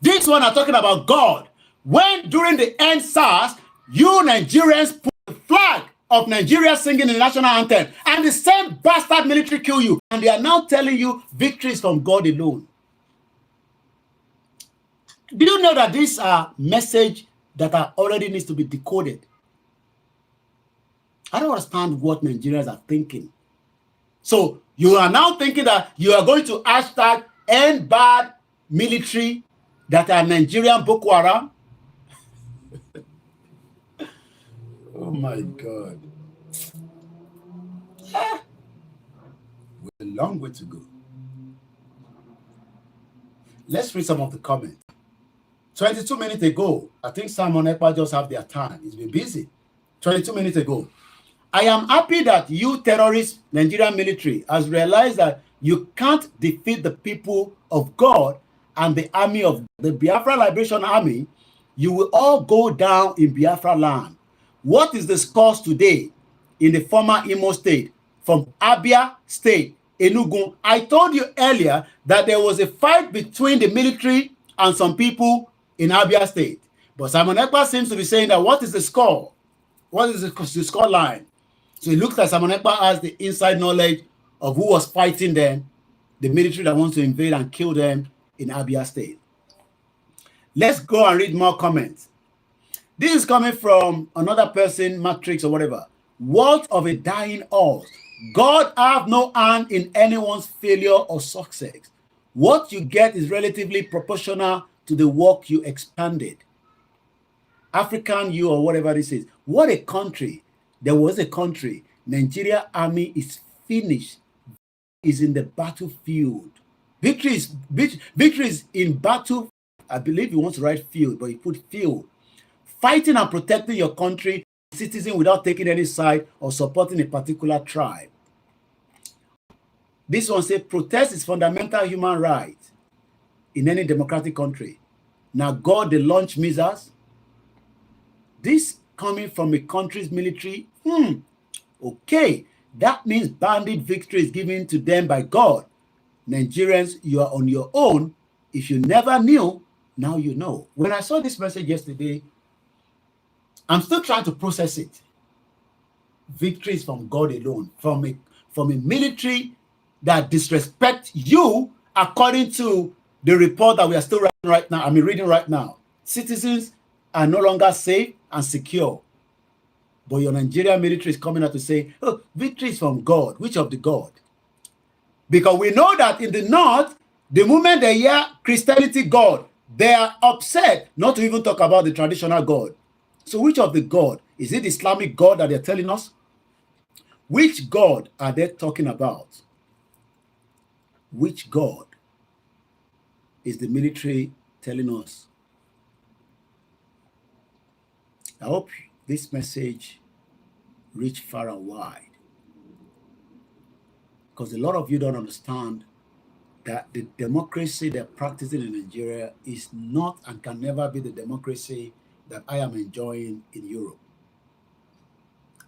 This one are talking about God. When during the EndSARS, you Nigerians put the flag of Nigeria singing the national anthem, and the same bastard military kill you, and they are now telling you victory is from God alone. Do you know that these are messages that are already needs to be decoded? I don't understand what Nigerians are thinking. So you are now thinking that you are going to hashtag end bad military that are Nigerian Boko Haram? Oh my God. With a long way to go. Let's read some of the comments. 22 minutes ago, I think Simon Ekpa just have their time. He's been busy. 22 minutes ago. I am happy that you terrorist Nigerian military has realized that you can't defeat the people of God and the army of the Biafra Liberation Army. You will all go down in Biafra land. What is the scores today in the former Imo state from Abia state, Enugu? I told you earlier that there was a fight between the military and some people in Abia state. But Simon Ekpa seems to be saying that what is the score? What is the score line? So it looks like Simon Ekpa has the inside knowledge of who was fighting them, the military that wants to invade and kill them in Abia state. Let's go and read more comments. This is coming from another person, Matrix or whatever. What of a dying horse? God have no hand in anyone's failure or success. What you get is relatively proportional to the work you expanded. African you or whatever this is. What a country. There was a country. Nigeria army is finished. Is in the battlefield. Victory is in battle. I believe he wants to write field, but he put field. Fighting and protecting your country, citizen without taking any side or supporting a particular tribe. This one says protest is fundamental human right in any democratic country. Now God, they launch missiles. This coming from a country's military. Okay, that means bandit victory is given to them by God. Nigerians, you are on your own. If you never knew, now you know. When I saw this message yesterday, I'm still trying to process it. Victory is from God alone, from a military that disrespect you, according to the report that we are still reading right now. Citizens are no longer safe and secure. But your Nigerian military is coming out to say, oh, victory is from God. Which of the God? Because we know that in the north, the moment they hear Christianity God, they are upset not to even talk about the traditional God. So which of the God? Is it Islamic God that they're telling us? Which God are they talking about? Which God is the military telling us? I hope this message reach far and wide. Because a lot of you don't understand that the democracy they're practicing in Nigeria is not and can never be the democracy that I am enjoying in Europe.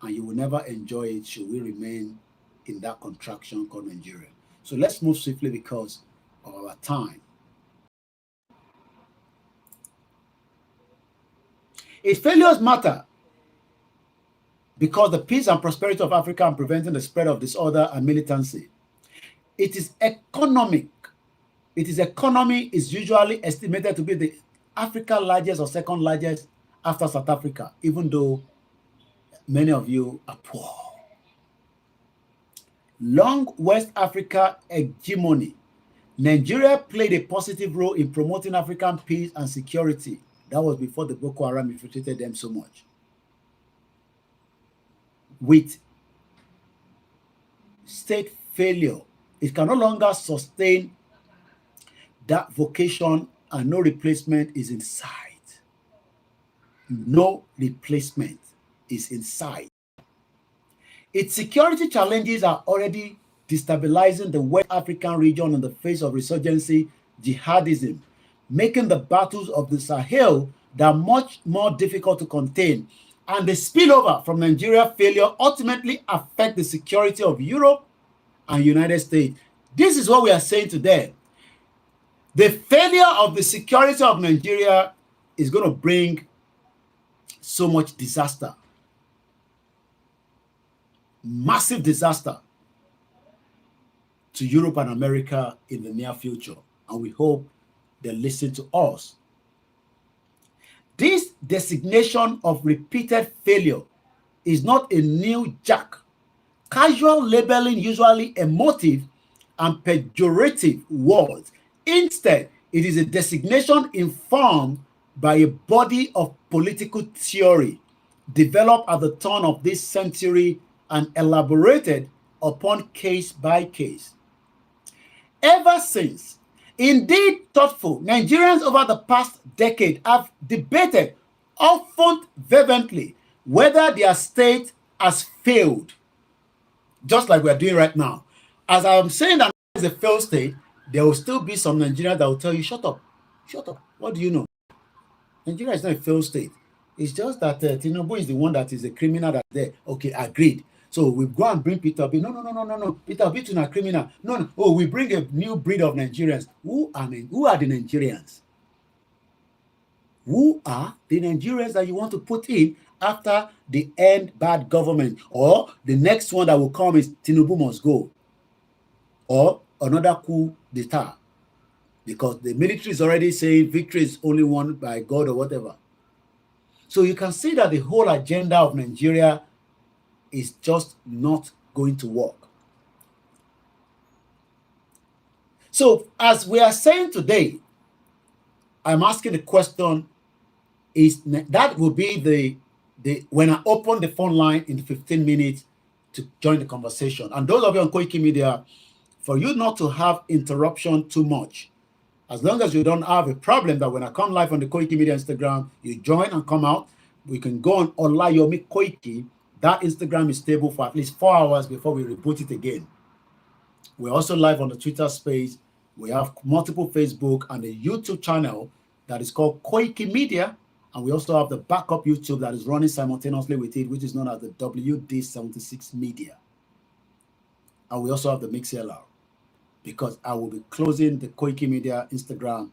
And you will never enjoy it should we remain in that contraction called Nigeria. So let's move swiftly because of our time. Its failures matter because the peace and prosperity of Africa and preventing the spread of disorder and militancy. It is economic. Its economy is usually estimated to be the Africa largest or second largest after South Africa, even though many of you are poor. Long West Africa hegemony. Nigeria played a positive role in promoting African peace and security. That was before the Boko Haram infiltrated them so much. With state failure, it can no longer sustain that vocation and no replacement is in sight. no replacement is in sight. Its security challenges are already destabilizing the West African region in the face of resurgency jihadism, making the battles of the Sahel that much more difficult to contain. And the spillover from Nigeria failure ultimately affect the security of Europe and United States. This is what we are saying today. The failure of the security of Nigeria is going to bring so much disaster, massive disaster to Europe and America in the near future. And we hope they listen to us. This designation of repeated failure is not a new jack. Casual labeling usually emotive and pejorative words. Instead, it is a designation informed by a body of political theory developed at the turn of this century and elaborated upon case by case. Ever since, indeed thoughtful, Nigerians over the past decade have debated, often vehemently, whether their state has failed, just like we're doing right now. As I'm saying that it's a failed state, there will still be some Nigerians that will tell you, shut up, what do you know? Nigeria is not a failed state. It's just that Tinubu is the one that is a criminal that's there. Okay, agreed. So we go and bring Peter Obi. No. Peter Obi is not a criminal. No. Oh, we bring a new breed of Nigerians. Who are the Nigerians? Who are the Nigerians that you want to put in after the end bad government? Or the next one that will come is Tinubu must go. Or another coup d'etat. Because the military is already saying victory is only won by God or whatever. So you can see that the whole agenda of Nigeria is just not going to work. So as we are saying today, I'm asking the question, is that will be the when I open the phone line in 15 minutes to join the conversation. And those of you on Koikimedia, for you not to have interruption too much, as long as you don't have a problem that when I come live on the Koikimedia Instagram, you join and come out, we can go on Olayomi Koiki. That Instagram is stable for at least 4 hours before we reboot it again. We're also live on the Twitter space. We have multiple Facebook and a YouTube channel that is called Koikimedia. And we also have the backup YouTube that is running simultaneously with it, which is known as the WD76 Media. And we also have the MixLR, because I will be closing the Koikimedia Instagram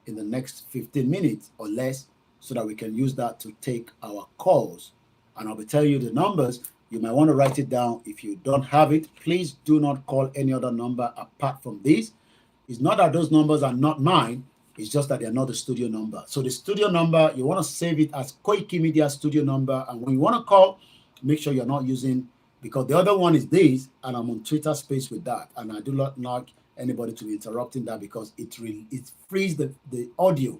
in the next 15 minutes or less so that we can use that to take our calls. And I'll be telling you the numbers. You might want to write it down. If you don't have it, please do not call any other number apart from this. It's not that those numbers are not mine. It's just that they're not the studio number. So the studio number, you want to save it as Koikimedia studio number. And when you want to call, make sure you're not using, because the other one is this, and I'm on Twitter space with that. And I do not like anybody to be interrupting that because it frees the audio.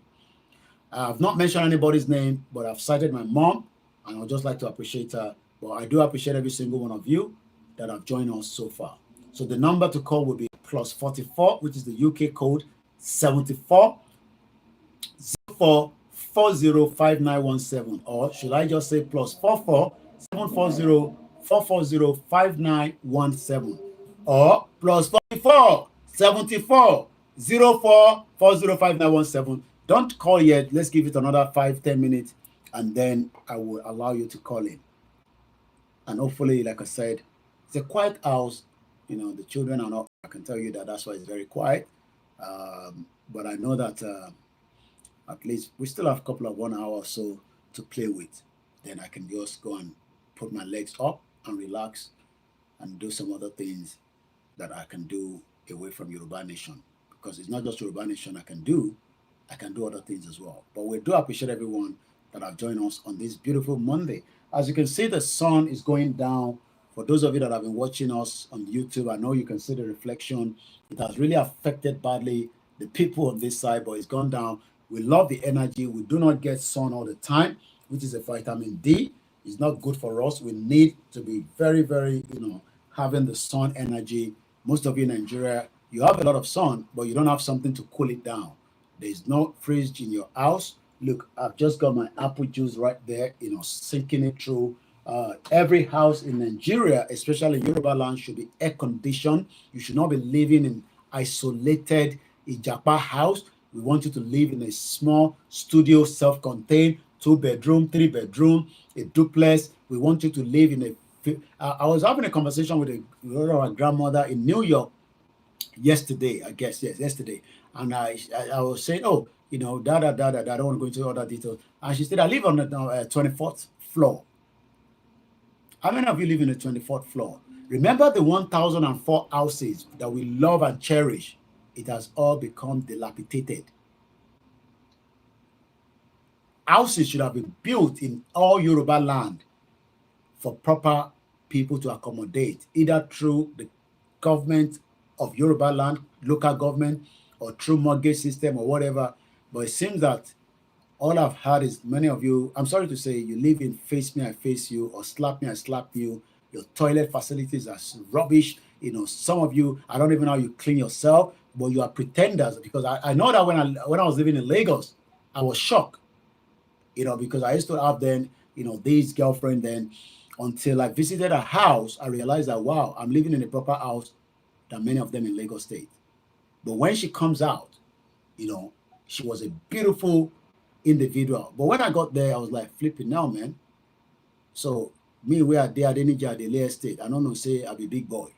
I've not mentioned anybody's name, but I've cited my mom, and I would just like to appreciate her. But I do appreciate every single one of you that have joined us so far. So the number to call will be +44, which is the UK code, 74 04 405917, or should I just say +44 740 440 5917, or +44 74 04 405917. Don't call yet. Let's give it another 5-10 minutes, and then I will allow you to call in. And hopefully, like I said, it's a quiet house. You know, the children are not, I can tell you that's why it's very quiet. But I know that at least we still have a couple of 1 hour or so to play with. Then I can just go and put my legs up and relax and do some other things that I can do away from Yoruba Nation. Because it's not just Yoruba Nation I can do other things as well. But we do appreciate everyone that have joined us on this beautiful Monday. As you can see, the sun is going down. For those of you that have been watching us on YouTube, I know you can see the reflection. It has really affected badly the people on this side, but it's gone down. We love the energy. We do not get sun all the time, which is a vitamin D. It's not good for us. We need to be very, very, having the sun energy. Most of you in Nigeria, you have a lot of sun, but you don't have something to cool it down. There's no fridge in your house. Look, I've just got my apple juice right there, sinking it through. Every house in Nigeria, especially Yoruba land, should be air conditioned. You should not be living in isolated Ijapa house. We want you to live in a small studio, self-contained, 2-bedroom, 3-bedroom, a duplex. We want you to live in I was having a conversation with a grandmother in New York yesterday, I guess, yes, yesterday. And I was saying, oh, I don't want to go into other details. And she said, I live on the 24th floor. How many of you live in the 24th floor? Remember the 1004 houses that we love and cherish? It has all become dilapidated. Houses should have been built in all Yoruba land for proper people to accommodate, either through the government of Yoruba land, local government, or through mortgage system or whatever. But it seems that all I've heard is many of you, I'm sorry to say, you live in face me, I face you, or slap me, I slap you. Your toilet facilities are rubbish. Some of you, I don't even know how you clean yourself, but you are pretenders. Because I know that when I was living in Lagos, I was shocked, because I used to have then, this girlfriend then, until I visited a house, I realized that, wow, I'm living in a proper house than many of them in Lagos State. But when she comes out, she was a beautiful individual. But when I got there, I was like, flipping now, man. So me, we are there at any the Lagos State. I don't know, say I'm a big boy.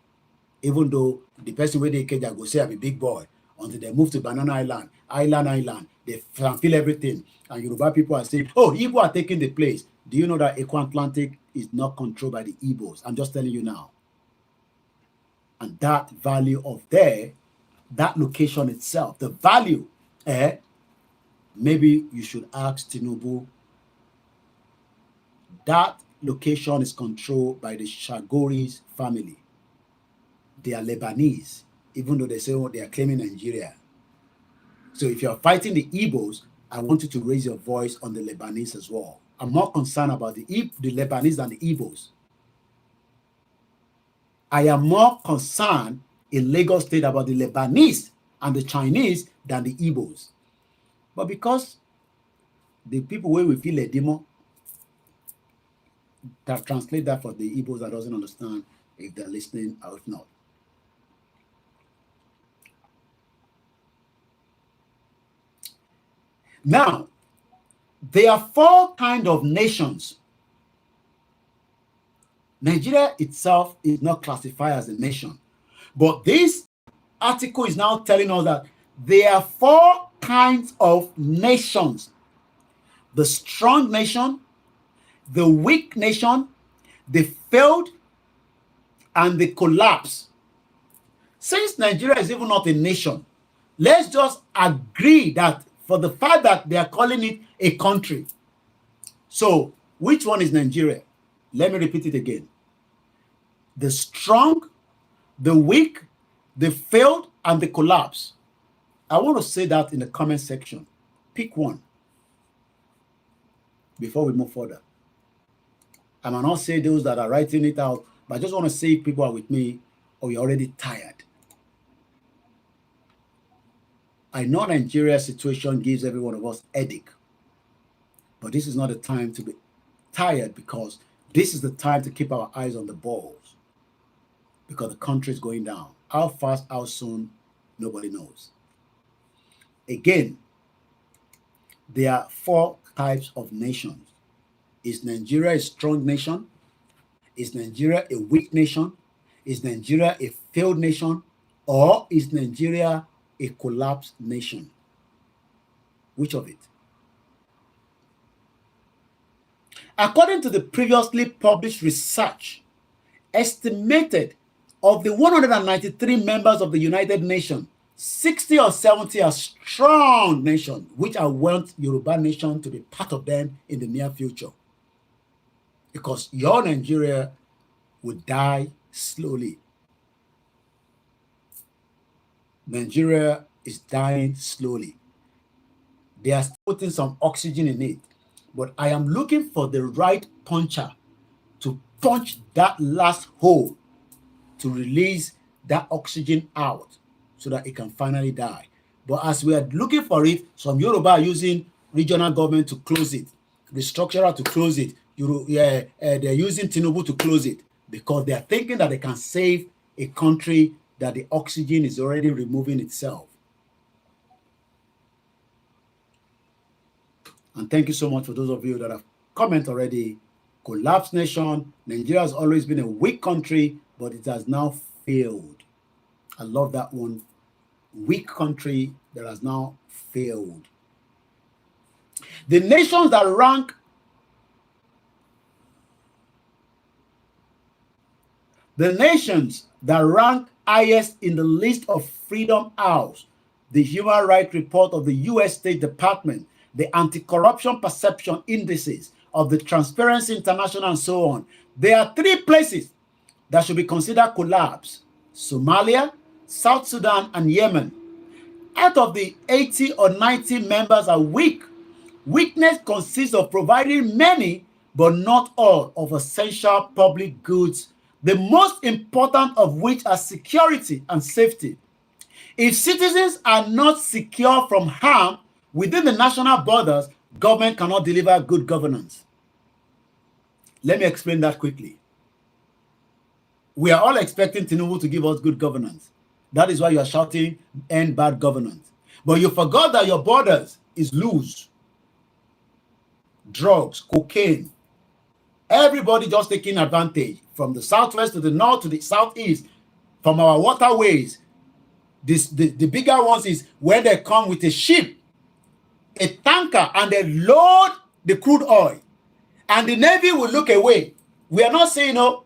Even though the person where they came, go say I'm a big boy until they move to Banana Island, they feel everything. And Yoruba people are saying, oh, Igbo are taking the place. Do you know that Equan Atlantic is not controlled by the Igbos? I'm just telling you now. And that value of that location itself, the value, maybe you should ask Tinubu. That location is controlled by the Shagoris family. They are Lebanese, even though they say they are claiming Nigeria. So if you're fighting the Igbos, I want you to raise your voice on the Lebanese as well. I'm more concerned about the Lebanese than the Igbos. I am more concerned in Lagos State about the Lebanese and the Chinese than the Igbos. But because the people where we feel a demo, that translate that for the Igbos that doesn't understand if they're listening or if not. Now, there are 4 kinds of nations. Nigeria itself is not classified as a nation. But this article is now telling us that there are 4 kinds of nations. The strong nation, the weak nation, the failed, and the collapse. Since Nigeria is even not a nation, let's just agree that for the fact that they are calling it a country. So, which one is Nigeria? Let me repeat it again. The strong, the weak, the failed, and the collapse. I want to say that in the comment section. Pick one before we move further. I might not say those that are writing it out, but I just want to see if people are with me or you're already tired. I know Nigeria's situation gives every one of us headache, but this is not the time to be tired, because this is the time to keep our eyes on the balls, because the country is going down. How fast, how soon, nobody knows. Again, there are 4 types of nations. Is Nigeria a strong nation? Is Nigeria a weak nation? Is Nigeria a failed nation? Or is Nigeria a collapsed nation? Which of it? According to the previously published research, estimated of the 193 members of the United Nations, 60 or 70 are strong nations, which I want Yoruba nation to be part of them in the near future. Because your Nigeria will die slowly. Nigeria is dying slowly. They are putting some oxygen in it. But I am looking for the right puncher to punch that last hole to release that oxygen out so that it can finally die. But as we are looking for it, some Yoruba are using regional government to close it, the structural to close it. They're using Tinubu to close it because they are thinking that they can save a country that the oxygen is already removing itself. And thank you so much for those of you that have commented already. Collapsed nation. Nigeria has always been a weak country, but it has now failed. I love that one. Weak country that has now failed. The nations that rank highest in the list of Freedom House, the Human Rights Report of the U.S. State Department, the Anti-Corruption Perception Indices of the Transparency International, and so on. There are 3 places that should be considered collapse: Somalia, South Sudan, and Yemen. Out of the 80 or 90 members are weak. Weakness consists of providing many, but not all, of essential public goods, the most important of which are security and safety. If citizens are not secure from harm within the national borders, government cannot deliver good governance. Let me explain that quickly. We are all expecting Tinubu to give us good governance. That is why you are shouting, end bad governance. But you forgot that your borders is loose. Drugs, cocaine. Everybody just taking advantage from the southwest to the north to the southeast, from our waterways. The bigger ones is when they come with a ship, a tanker, and they load the crude oil. And the Navy will look away. We are not saying no,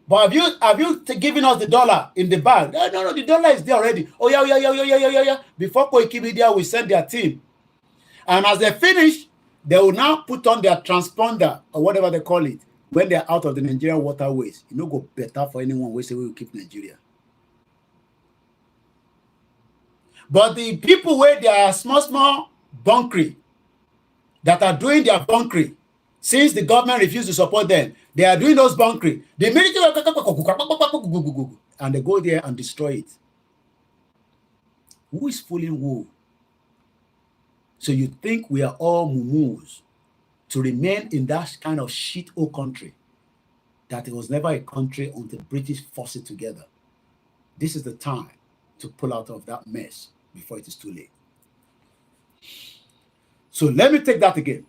but have you given us the dollar in the bag? No, the dollar is there already. Oh, yeah. Before Koikimedia will send their team. And as they finish, they will now put on their transponder or whatever they call it when they're out of the Nigerian waterways. You know, go better for anyone who say we will keep Nigeria. But the people where they are small bunkery that are doing their bunkery, since the government refused to support them, they are doing those bunkery. The military and they go there and destroy it. Who is fooling who? So you think we are all mumus to remain in that kind of shit-hole country that it was never a country until the British forced it together. This is the time to pull out of that mess before it is too late. So let me take that again.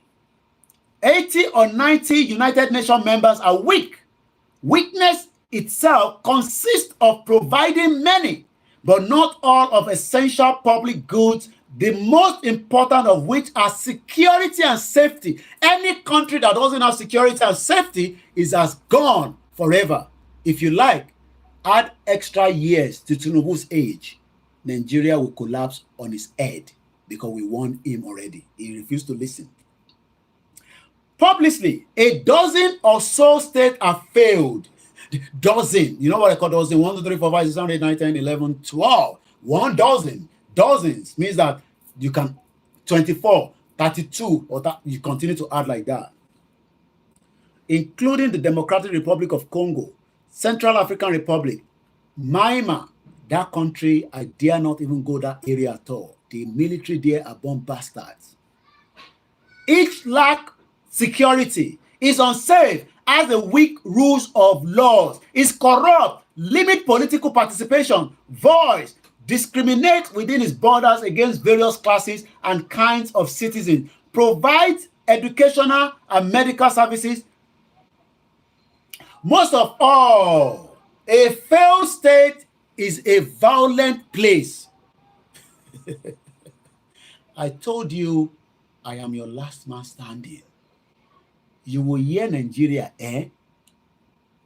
80 or 90 United Nations members are weak. Weakness itself consists of providing many, but not all, of essential public goods, the most important of which are security and safety. Any country that doesn't have security and safety is as gone forever. If you like, add extra years to Tinubu's age, Nigeria will collapse on his head because we warned him already. He refused to listen. Publicly, a dozen or so states have failed. Dozen. You know what I call dozen? 1, 2, 3, 4, 5, 6, 7, 8, 9, 10, 11, 12. 1 dozen. Dozens means that you can 24, 32, or you continue to add like that. Including the Democratic Republic of Congo, Central African Republic, Myanmar. That country, I dare not even go that area at all. The military there are bomb bastards. Each lack security, is unsafe, has a weak rules of laws, is corrupt, limit political participation, voice, discriminate within its borders against various classes and kinds of citizens, provides educational and medical services. Most of all, a failed state is a violent place. I told you, I am your last man standing. You will hear Nigeria,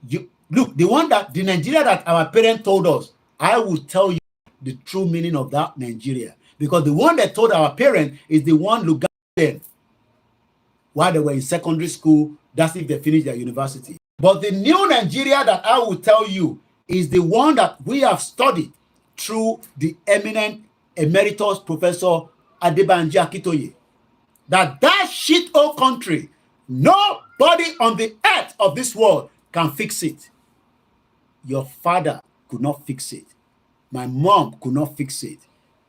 You look, the Nigeria that our parents told us, I will tell you the true meaning of that Nigeria. Because the one that told our parents is the one who got them while they were in secondary school. That's if they finished their university. But the new Nigeria that I will tell you is the one that we have studied through the eminent emeritus Professor Adebanji Akintoye. That shit-hole country, nobody on the earth of this world can fix it. Your father could not fix it. My mom could not fix it.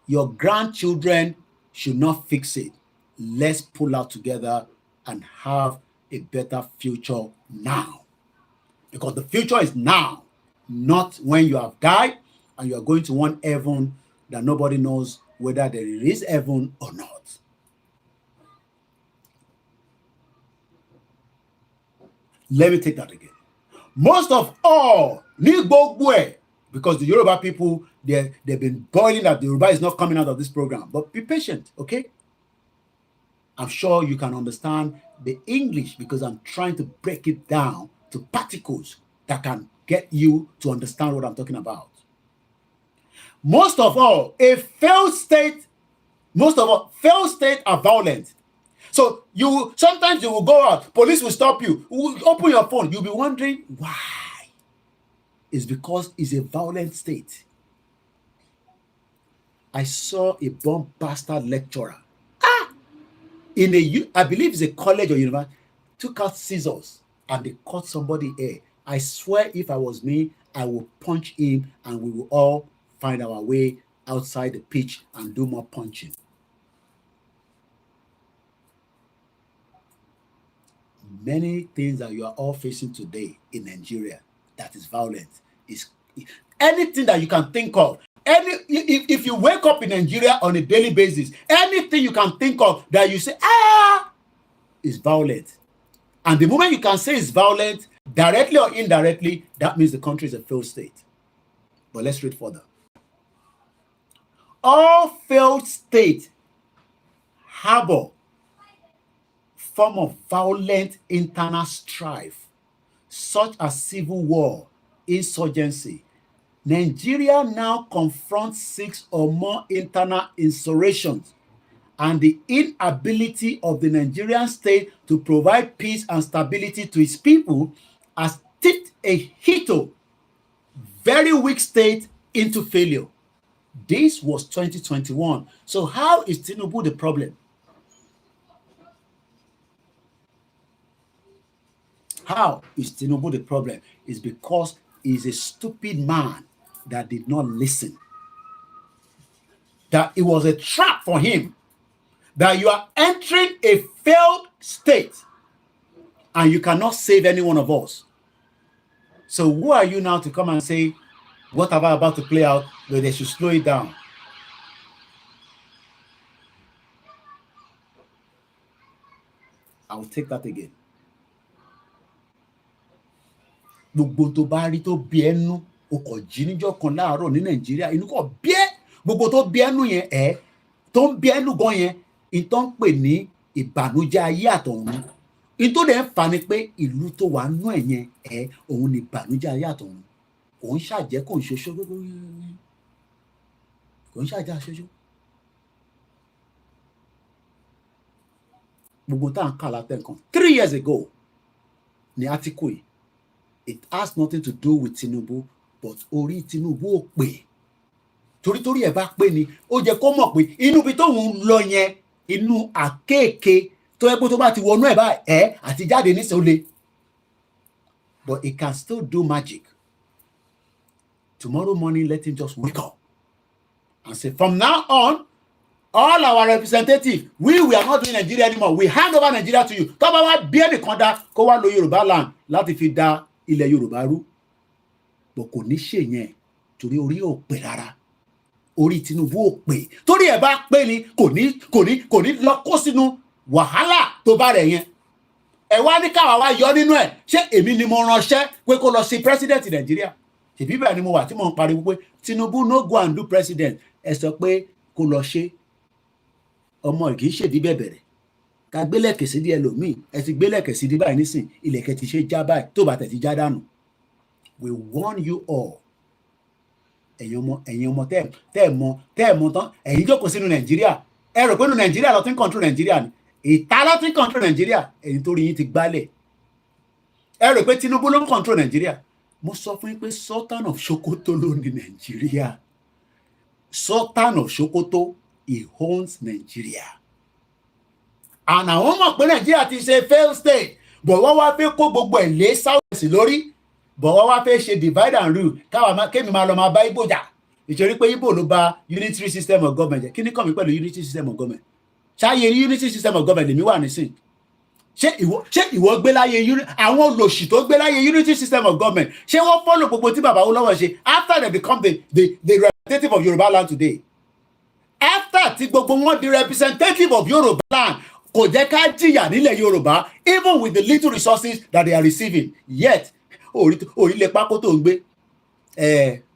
Your grandchildren should not fix it. let's pull out together and have a better future now. Because the future is now, not when you have died and you are going to one heaven that nobody knows whether there is heaven or not. Let me take that again. Most of all, because the Yoruba people, they've been boiling that the Yoruba is not coming out of this program. But be patient, okay? I'm sure you can understand the English because I'm trying to break it down to particles that can get you to understand what I'm talking about. Most of all, failed states are violent. So sometimes you will go out, police will stop you, will open your phone, you'll be wondering why. It's because it's a violent state. I saw a bomb-bastard lecturer I believe it's a college or university, took out scissors and they cut somebody's hair. I swear if I was me, I would punch him and we will all find our way outside the pitch and do more punching. Many things that you are all facing today in Nigeria that is violent is anything that you can think of. If you wake up in Nigeria on a daily basis, anything you can think of that you say, is violent. And the moment you can say it's violent, directly or indirectly, that means the country is a failed state. But let's read further. All failed states harbor form of violent internal strife, such as civil war, insurgency. Nigeria now confronts 6 or more internal insurrections, and the inability of the Nigerian state to provide peace and stability to its people has tipped a hitherto very weak state into failure. This was 2021. So how is Tinubu the problem? How is Tinubu the problem? It's because he's a stupid man that did not listen. That it was a trap for him. That you are entering a failed state and you cannot save any one of us. So who are you now to come and say, what am I about to play out, where they should slow it down? I will take that again. Gbogbo tó bá rí tó bí ẹnu o kò jí níjọ́ kan láàárọ̀ ní Nàìjíríà inú kò bí ẹ gbogbo tó bí ẹnu yẹn tó ń bí ẹnu gan yẹn ìtàn ń pè ní ìbànújẹ́ ayé àtọ̀run ìtò dẹ̀ ń fa ni pé ìlú tó wà nú ẹ̀ yẹn òun ni ìbànújẹ́ ayé àtọ̀run òun ṣàjẹ́ kò ń ṣoṣo kò ń ṣàjẹ́ àṣoṣo gbogbo tá à ń kà látẹ̀ nǹkan 3 years ago ní átíkù yìí. It has nothing to do with Tinubu, but orí Tinubu ò pé. Torí ẹ̀ bá pé ni, ó jẹ́ kó mọ̀ pé inú ibi tóun lọ yẹn, inú àkéèké tó yẹ pé tó bá ti wọnú ẹ̀ báyìí, àti jáde níṣẹ́ ó le. But it can still do magic. Tomorrow morning, let him just wake up and say, from now on, all our representatives, we are not doing Nigeria anymore. We hand over Nigeria to you. Tó bá wá bí ẹnìkan dá kó wá lo Yorùbá land láti fi dá ilẹ̀ Yorùbá rú, bọ̀ kò ní ṣe yẹn torí orí ò pé rárá, orí Tinubu ò pé, torí ẹ̀ bá pé ni kò ní lọ kó sínú wàhálà tó bá rẹ̀ yẹn. Ẹ wá ní káwa wá yọ nínú ẹ̀, ṣé èmi ni mo ránṣẹ́ pé kó lọ sí president Nàìjíríà? Ṣèbí bẹ́ẹ̀ ni mo wà tí mo ń pariwo pé Tinubu no go and do president, ẹ sọ pé kó lọ ṣe. Ọmọ kì í ṣèdí bẹ̀bẹ̀rẹ̀ ká gbélẹ̀kẹ̀ sí díẹ̀ lòmíì ẹ ti gbélẹ̀kẹ̀ sí dí báyìí nísìn ilẹ̀kẹ̀ ti ṣe já báyìí tó bá tẹ̀ ti já dànù. We warn you all. Ẹ̀yin ọmọ tẹ́ ẹ̀ mọ tán ẹ̀yin jókòó sínú Nàìjíríà ẹ rò pé nínú Nàìjíríà lọ ti ń control Nàìjíríà ni ìta lọ ti ń control Nàìjíríà ẹ̀yin tó rí yín ti gbálẹ̀ ẹ rò pé Tinubu ló ń control Nàìjíríà. Mo sọ fún yín pé Sultan of Sokoto ló ní Nàìjíríà. Sultan of Sokoto, he owns Nigeria. And àwọn mọ̀ pé Nàìjíríà ti ṣe failed state, but wọ́n wá fẹ́ kó gbogbo ẹ̀ lé South lórí, but wọ́n wá fẹ́ ṣe divide and rule kémi máa lọ máa bá Igbo jà ìṣòrí pé Igbo ló bà unitary system of government jẹ́. Kí ni kàn mí pẹ̀lú unitary system of government? ṣáyé unity system of government lèmi wà nísìn ṣé ìwọ gbé láyé àwọn olòṣì tó gbé láyé unity system of government ṣé wọ́n follow gbogbo tí bàbá Awólọ́wọ̀ ṣe after they become the representative of Yoruba land today after tí gbogbo wọn di representative of Yoruba land kò jẹ́ ká jìyà nílẹ̀ Yorùbá even with the little resources that they are receiving yet ilé pákó tó ń gbé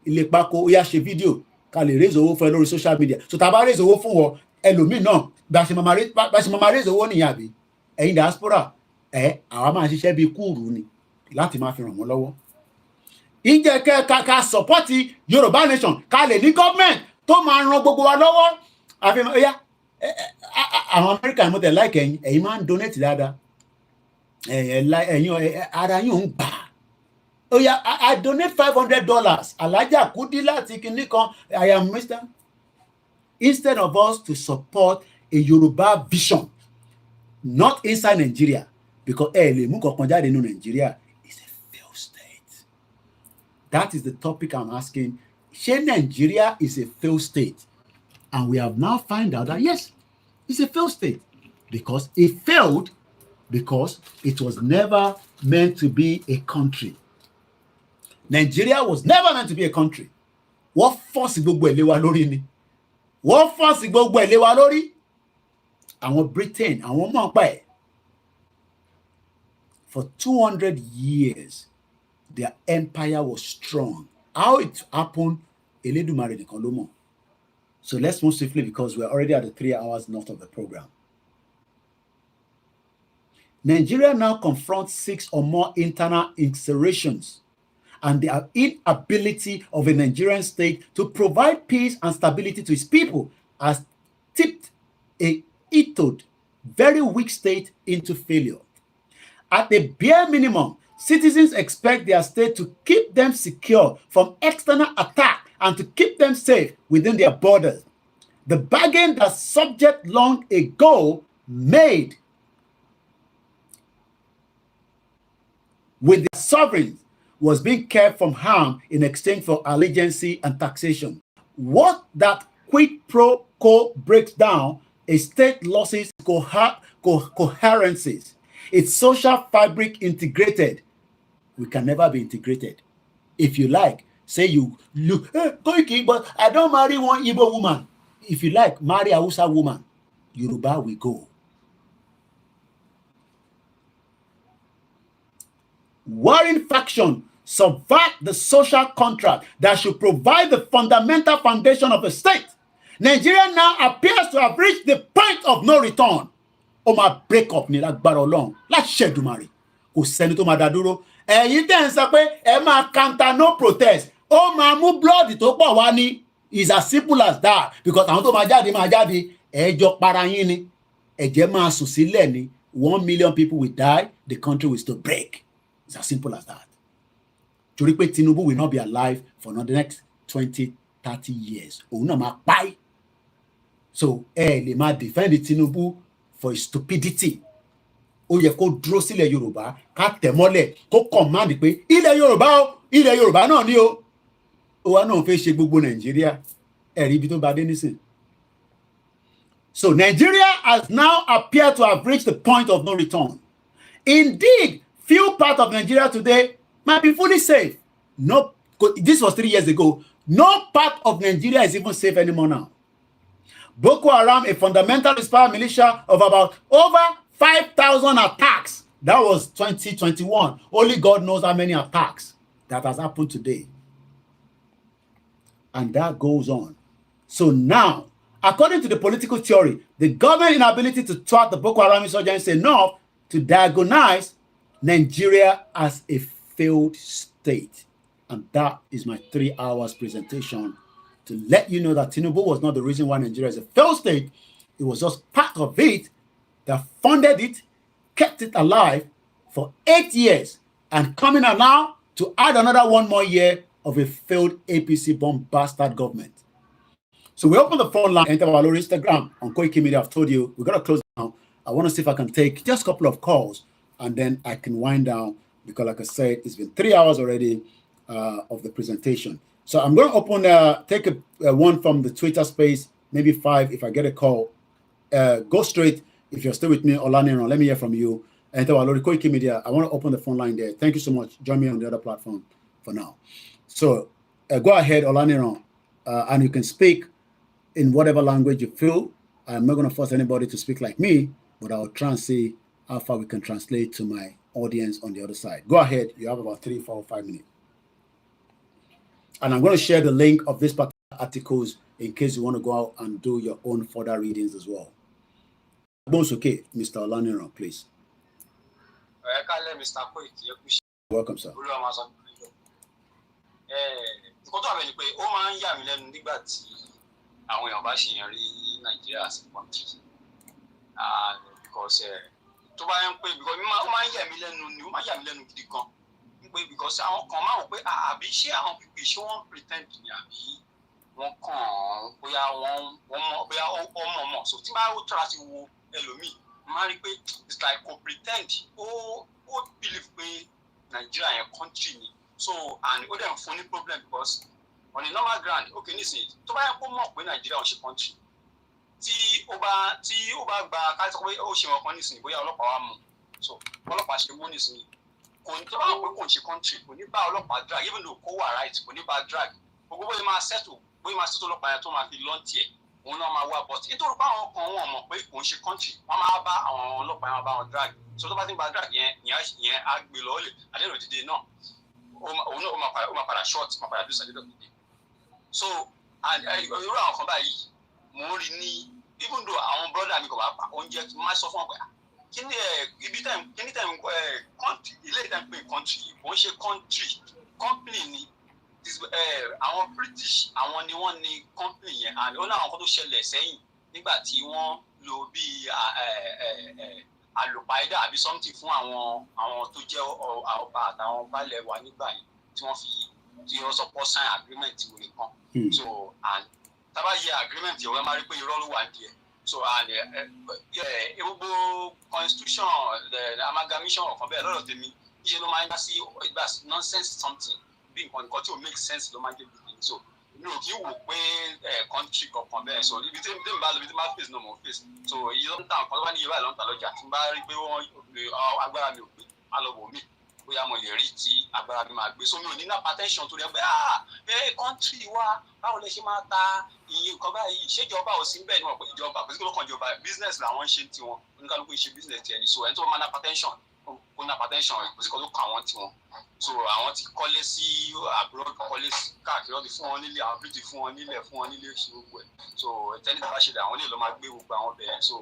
ilé pákó ó yá ṣe fídíò ká lè raise owó fún ẹ lórí social media so tá a bá raise owó fún wọn ẹlòmíì náà bá ṣe máa raise owó nìyà bí ẹ̀yin diaspora àwa máa ṣiṣẹ́ bíi kúùrù ni láti máa fi ràn wọ́n lọ́wọ́ ìjẹ́ ká support Yorùbá nation ká lè ní government tó máa ran gbogbo wa lọ́wọ́ àfihàn ó yá àwọn Amẹ́ríkà mo tẹ̀ láìkẹ́ ẹ̀yin máa ń donate dáadáa ẹ̀yin ara yín ò ń gbà ó yá I donate $500 Alhaja Kudi láti kinní kan I am Mr. Instead of us to support a Yoruba vision not inside Nigeria because lè mú kankan jáde nínú Nigeria is a failed state. That is the topic I'm asking. Ṣé Nigeria is a failed state? And we have now found out that yes, it's a failed state because it failed because it was never meant to be a country. Nigeria was never meant to be a country. Wọ́n fọ́ọ̀sì gbogbo ẹ̀ lé wa lórí ni. Wọ́n fọ́ọ̀sì gbogbo ẹ̀ lé wa lórí. Àwọn Britain, àwọn mọ̀ pa ẹ̀. For 200 years, their empire was strong. How it happened, Elédùmarè nìkan ló mọ̀. So let's move swiftly because we're already at the 3 hours north of the program. Nigeria now confronts 6 or more internal insurrections and the inability of a Nigerian state to provide peace and stability to its people has tipped a hitherto very weak state into failure. At the bare minimum, citizens expect their state to keep them secure from external attack and to keep them safe within their borders. The bargain that subject long ago made with the sovereigns was being kept from harm in exchange for allegiance and taxation. What that quid pro quo breaks down is state losses coherences. Its social fabric integrated. We can never be integrated. If you like, say you look, Koiki, but I don't marry one Igbo woman. If you like, marry a Hausa woman. Yoruba we go. Warring faction subvert the social contract that should provide the fundamental foundation of a state. Nigeria now appears to have reached the point of no return. Ó máa break up ní lágbára Ọlọ́run láti ṣẹ̀dùmarè kò sẹ́ni tó máa dá dúró. Ẹ̀yin tẹ́ ń sọ pé ẹ máa counter no protest ó máa mú blood tó pọ̀ wá ní is as simple as that because àwọn tó máa jáde ẹjọ́ para yín ni ẹ̀jẹ̀ máa sùn sílẹ̀ ni 1 million people will die the country will still break. It's as simple as that. Torí pé Tinubu will not be alive for the next 20-30 years. Òun náà máa pa í. So lè máa defend Tinubu for his stupidity. Ó yẹ kó dúró sílẹ̀ Yorùbá ká tẹ̀ mọ́lẹ̀ kó command pé ilẹ̀ Yorùbá náà ni o. Ó wá náà fẹ́ ṣe gbogbo Nàìjíríà. Ẹ̀rí ibi tó bá dé nísìn. So Nigeria has now appeared to have reached the point of no return. Indeed, few parts of Nigeria today might be fully safe. No, this was 3 years ago. No part of Nigeria is even safe anymore now. Boko Haram, a fundamentalist power militia of about over 5,000 attacks. That was 2021. Only God knows how many attacks that has happened today. And that goes on. So now, according to the political theory, the government inability to thwart the Boko Haram insurgency enough to diagnose Nigeria as a failed state. And that is my 3 hours presentation to let you know that Tinubu was not the reason why Nigeria is a failed state. It was just part of it that funded it, kept it alive for 8 years, and coming out now to add another 1 more year of a failed APC bomb bastard government. So we open the phone line, enter our Instagram on Koikimedia. I've told you, we're going to close now. I want to see if I can take just a couple of calls and then I can wind down because like I said, it's been 3 hours already of the presentation. So I'm going to open, take one from the Twitter space, maybe 5 if I get a call. go straight. If you're still with me, Olaniran, let me hear from you. And Koikimedia, I want to open the phone line there. Thank you so much. Join me on the other platform for now. So go ahead, Olaniran, and you can speak in whatever language you feel. I'm not going to force anybody to speak like me, but I'll try and see how far we can translate to my audience on the other side. Go ahead. You have about 3, 4, 5 minutes. And I'm going to share the link of these particular articles in case you want to go out and do your own further readings as well. Okay, Mr. Olaniran, please. Mr. Koiki, welcome, sir. Nǹkan tó àbẹ̀ ni pé ó máa ń yà mí lẹ́nu nígbà tí àwọn èèyàn bá ṣèyàn rí Nàìjíríà sí country. Because tó bá yẹn pé because ó máa ń yà mí lẹ́nu ni ó máa ń yà mí lẹ́nu gidi gan. Pé because àwọn kan máa wò pé àbí ṣé àwọn pípé ṣé wọ́n pretend ni àbí wọ́n kàn bóyá wọ́n mọ̀ bóyá ó mọ̀ so tí máa ó tọ́ra sí wo ẹlòmíì máa rí pé it's like kò pretend ó believe pé Nàìjíríà yẹn country ni. So and ó dẹ̀ ń fún ní problem because on a normal ground okay nísìnyí tó bá yẹ kó mọ̀ pé Nàìjíríà ò ṣe country tí ó bá gba káàtó pé ó ṣe wọn kan nísìnyí bóyá ọlọ́pàá wá mú so ọlọ́pàá ṣe mú nísìnyí kò ní tó bá wọ̀ pé kò ń ṣe country kò ní bá ọlọ́pàá drag even though kó wà right kò ní bá drag gbogbo bóyá máa settle ọlọ́pàá yẹn tó máa fi lọ́ntì ẹ̀ òun náà máa wá but nítorí pé àwọn kan wọn mọ̀ pé kò ń ṣe country wọ́n máa bá àwọn ọlọ́pàá yẹn bá wọn drag so tó bá ti ń bá drag yẹn á gbé lọ́ọ̀lẹ̀ àdéhùn òdìdí náà òun náà ó máa padà short máa padà lose àdéhùn òdìdí so irú àwọn kan báyìí mò ń rí ní even though àwọn brother mi kò bá pa oúnjẹ kí n má sọ fún ọ pé kí ni ibi tẹ̀ ilé ìtẹ̀ ń pè country kò ń ṣe country company ni àwọn British àwọn ni wọ́n ní company yẹn and ó ní àwọn kan tó ṣẹlẹ̀ sẹ́yìn nígbà tí wọ́n lò bí àlùpàídà àbí something fún àwọn tó jẹ́ ọba àtàwọn baálẹ̀ wa nígbà yẹn tí wọ́n fi tí wọ́n sọ pé sign agreement wòle kan so and tábà yẹ agreement yẹn wọ́n máa rí pé irọ́ ló wà díẹ̀ so and gbogbo constitution amalgamation ọ̀kan bẹ́ẹ̀ lọ́dọ̀ tèmi iṣẹ́ ló máa ń gbà sí nonsense something bí nǹkan tí ò make sense ló máa ń jẹ́ bí so mi ò kí ń wò pé country kankan bẹ́ẹ̀ so ibi tí mi bá lọ ibi tí máa face náà mo face so iye ló ń ta nǹkan tó bá ní iye báyìí ló ń ta lọ́jà tí n bá rí pé wọ́n agbára mi ò pé má lọ wò mí bóyá mo lè rí tí agbára mi máa gbé so mi ò ní ná attention tó rẹ pé country wa báwo lè ṣe máa ta iye nǹkan báyìí ṣèjọba ò sí bẹ́ẹ̀ ni wọ́n pé ìjọba kò sí kí ló kàn jọba business làwọn ń ṣe tiwọn oníkálukú ṣe business tiẹ̀ ni so ẹni tó máa ná attention kó ná attention kò sí kí ló kàn wọ́n tiwọn so àwọn ti kọ́lé sí abroad kọ́lé káàkiri wọ́n ti fún wọn nílé àwọn bíríjì fún wọn nílẹ̀ fún wọn nílé ṣe gbogbo ẹ̀ so tẹ́lẹ̀ tó bá ṣe àwọn ilé ló máa gbé gbogbo àwọn bẹ̀rẹ̀ so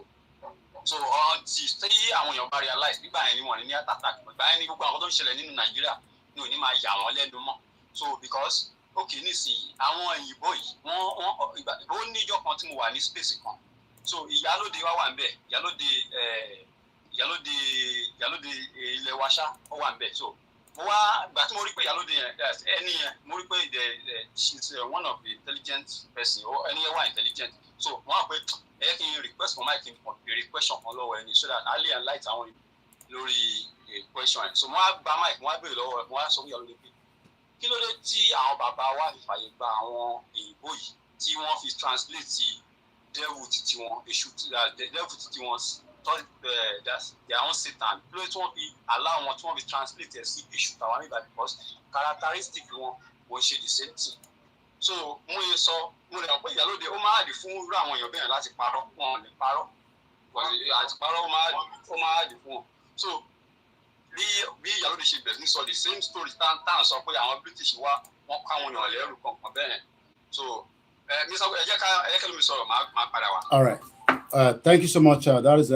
tí àwọn èèyàn bá realize nígbà yẹn ni wọ́n ní attack nígbà yẹn ni gbogbo àwọn tó ń ṣẹlẹ̀ nínú Nàìjíríà ni ò ní máa yà wọ́n lẹ́nu mọ́ so because okay nísìnyí àwọn òyìnbó yìí wọ́n ó níjọ́ kan tí mo wà ní space kan so ìyálóde wa wà ń bẹ̀ ìyálóde ilẹ̀ wa ṣá ó wà ń bẹ̀ so mo wá gbà tí mo rí pé ìyálóde yẹn ẹni yẹn mo rí pé she's one of the intelligent person ẹni yẹn wà intelligent so mo wá pé ẹ kí n request for my kí n béèrè question kan lọ́wọ́ ẹni so that I lè enlight àwọn lórí question yẹn so mo wá gba mic mo wá béèrè lọ́wọ́ mo wá sọ fún ìyálóde pé kí ló dé tí àwọn bàbá wa fi fàyè gba àwọn èyìnbó yìí tí wọ́n fi translate devil títí wọn èṣù devil títí wọn their own Satan kí ló dé tí wọ́n fi allow wọn tí wọ́n fi translate ẹ̀ sí èṣù tàwa nígbà because characteristic wọn wọ́n ṣe the same thing so mo yẹ sọ mo rẹ̀ pé ìyálóde ó máa dì fún irú àwọn èèyàn bẹ́ẹ̀ láti parọ́ wọn ò lè parọ́ àti parọ́ ó máa dì fún wọn so bí ìyálóde ṣe bẹ̀rẹ̀ ní sọ the same story tá sọ pé àwọn British wá wọ́n kọ́ àwọn èèyàn lẹ́rù kankan bẹ́ẹ̀ so mi sọ pé ẹ jẹ́ kí ló mi sọ̀rọ̀ máa padà wá. All right. Thank you so much. That is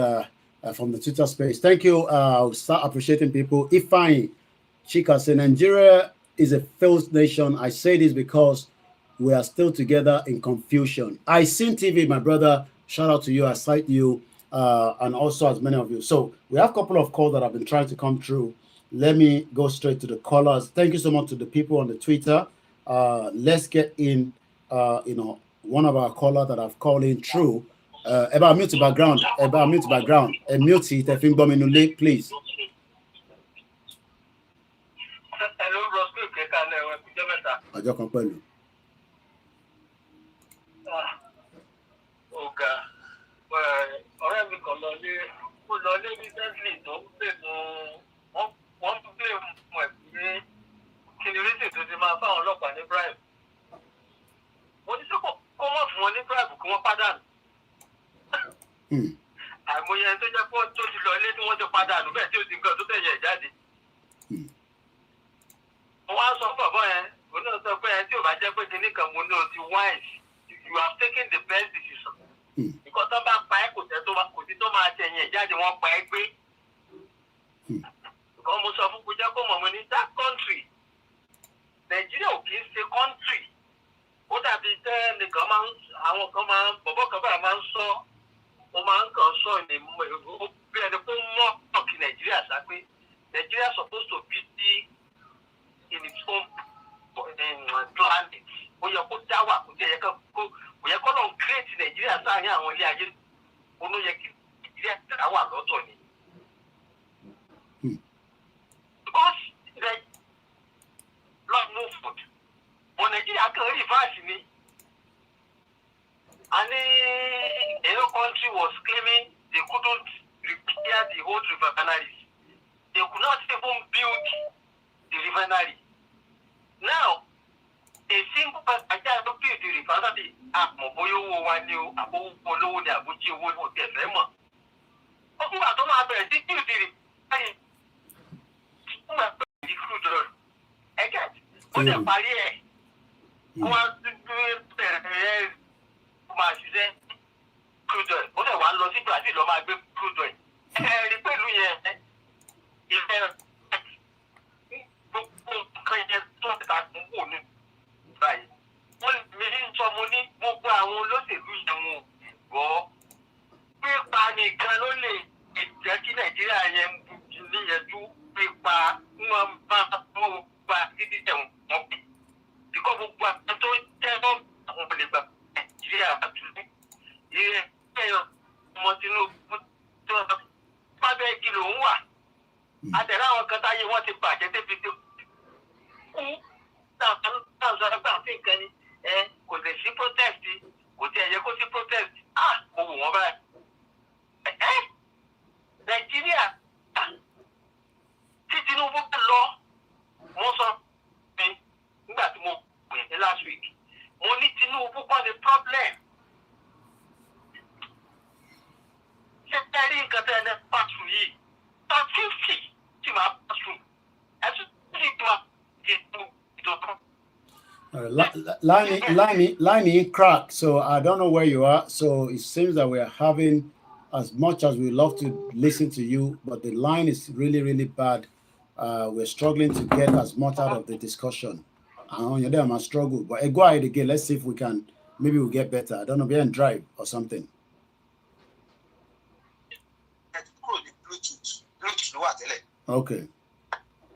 from the Twitter space. Thank you. I'll start appreciating people. Ifeanyi Chika say Nigeria is a failed nation. I say this because we are still together in confusion. I seen TV, my brother. Shout out to you. I cite you, and also as many of you. So we have a couple of calls that have been trying to come through. Let me go straight to the callers. Thank you so much to the people on the Twitter. Let's get in. One of our callers that I've called in through. About mute background. And mute it. I think Bominule, please. Hello, Ajo kan pẹ̀lú. wọlé recently tó ń pè wọ́n ń pè mọ̀ pé kí ni oríṣi tó ti máa fáwọn ọlọ́pàá ní bribe. Mo ní sọ́kọ̀ kó mọ̀ fún wọn ní bribe kí wọ́n pàdánù. Àìmọye ẹni tó jẹ́ pé tó ti lọ ilé tí wọ́n ti pàdánù bẹ́ẹ̀ tí ó ti nǹkan tó tẹ̀yẹ̀ jáde. Mo wá sọ fún ọ̀bọ yẹn, òun náà sọ pé ẹni tí ò bá jẹ́ pé kinní kan mo ní o ti wise, you have taken the best decision. Nǹkan tó bá pa ẹ́ kò sí tó máa tẹ̀yìn ẹ̀ jáde wọ́n pa ẹ́ gbé. Nǹkan mo sọ fún Kújẹ́ kó mọ̀ mo ní that country, Nàìjíríà ò kì í ṣe country. Ó dàbí tẹ́ nìkan àwọn kan bọ̀bọ̀ kan báyìí máa ń sọ, ó máa ń kàn sọ ní bí ẹni pé mọ́ ọ̀kì Nàìjíríà sá pé Nàìjíríà supposed to be in its own planet. Ó yẹ kó dá wà kó yẹ kó lọ́n create Nàìjíríà sáàárín àwọn ilé ayé. Ó ló yẹ kí Nàìjíríà dá wà lọ́tọ̀ ni. Because love no food. But Nigeria can reverse me. And a country was claiming they couldn't repair the old refineries. They could not even build the refinery. Now, a single person to build the refinery, Moboyo Wani, Abu Polo, the Abuji, would get them. But who are the refinery? Ó lè parí ẹ̀ wọ́n bẹ̀rẹ̀ máa ṣiṣẹ́ crude oil ó lè wá lọ sí Brazil lọ máa gbé crude oil ẹ̀rí pẹ̀lú yẹn ìfẹ́ gbogbo nǹkan yẹn tó ń ta kún wò ní báyìí wọ́n mi ń sọ mo ní gbogbo àwọn olóṣèlú yẹn wọn gbọ́ pípa nìkan ló lè jẹ́ kí Nàìjíríà yẹn níyẹjú pípa wọn máa tó gba títí tẹ̀wọ̀n wọn bí. Bíkọ́ gbogbo àwọn tó tẹ́wọ́ àwọn olè gba Nàìjíríà àtúntò. Ìrẹ̀ ẹ̀yàn ọmọ Tinubu tó pábẹ́ igi lòún wà. Àtẹ̀rẹ́ àwọn kan táyé wọ́n ti bàjẹ́ débi tó kú. Náà sọ pé àfi nǹkan ni kò lè sí protest kò tí ẹ̀yẹ kó sí protest. Mo wò wọ́n báyìí. Nàìjíríà tí Tinubu bá lọ mo sọ pé nígbà tí mo pè ní last week mo ní Tinubu kọ́ ni problem. Ṣé tẹ́rí nǹkan tẹ́ ẹni pàṣù yìí top 50 tí màá pàṣù ẹ̀sùn tí màá di ìdọ̀kan. Line crack, so I don't know where you are. So it seems that we are having, as much as we love to listen to you, but the line is really, really bad. We're struggling to get as much out of the discussion. On your day, I'm a struggle, but go ahead again. Let's see if we can, maybe we'll get better. I don't know, behind drive or something. Okay.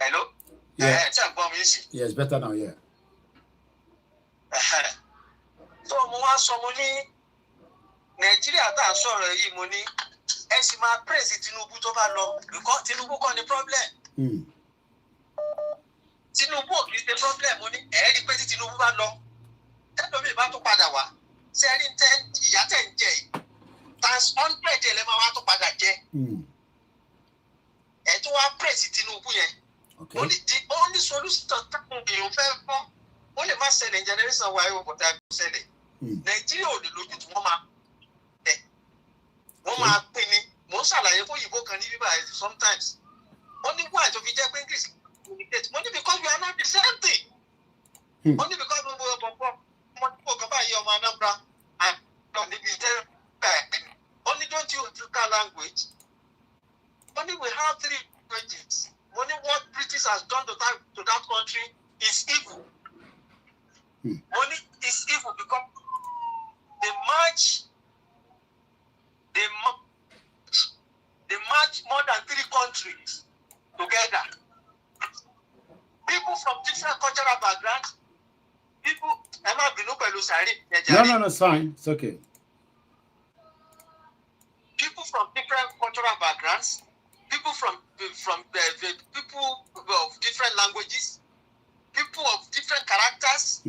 Hello? Yeah. Yeah, it's better now, yeah. So mo wá sọ mo ní Nàìjíríà tá à ń sọ̀rọ̀ yìí mo ní ẹ sì máa praise Tinubu tó bá lọ because Tinubu kọ́ ni problem. Tinubu ò kì í ṣe problem mo ní ẹ rí pé tí Tinubu bá lọ tẹ́lómi bá tún padà wá sẹ́rí ìyá tẹ̀ ń jẹ times 100 ẹ̀ lẹ́ máa wá tún padà jẹ. Ẹ tún wá praise Tinubu yẹn. Ó ní the only solution táwọn èèyàn fẹ́ kọ́ ó lè má ṣẹlẹ̀ generation wa yóò bọ̀dá ṣẹlẹ̀. Nàìjíríà ò lè lójú tí wọ́n máa pín ní mò ń ṣàlàyé fún òyìnbó kan ní bíbá sometimes wọ́n ní why tó fi jẹ́ pé English communicate wọ́n ní because we are not the same thing wọ́n ní because gbogbo ọ̀pọ̀ ọmọ tí kò kàn báyìí ọmọ Anambra and níbi ìtẹ́ wọ́n ní don't you African language wọ́n ní we have 3 languages wọ́n ní what British has done to that country is evil. Money is evil because they match more than 3 countries together. People from different cultural backgrounds. People, No, it's fine. It's okay. People from different cultural backgrounds. People from people of different languages. People of different characters.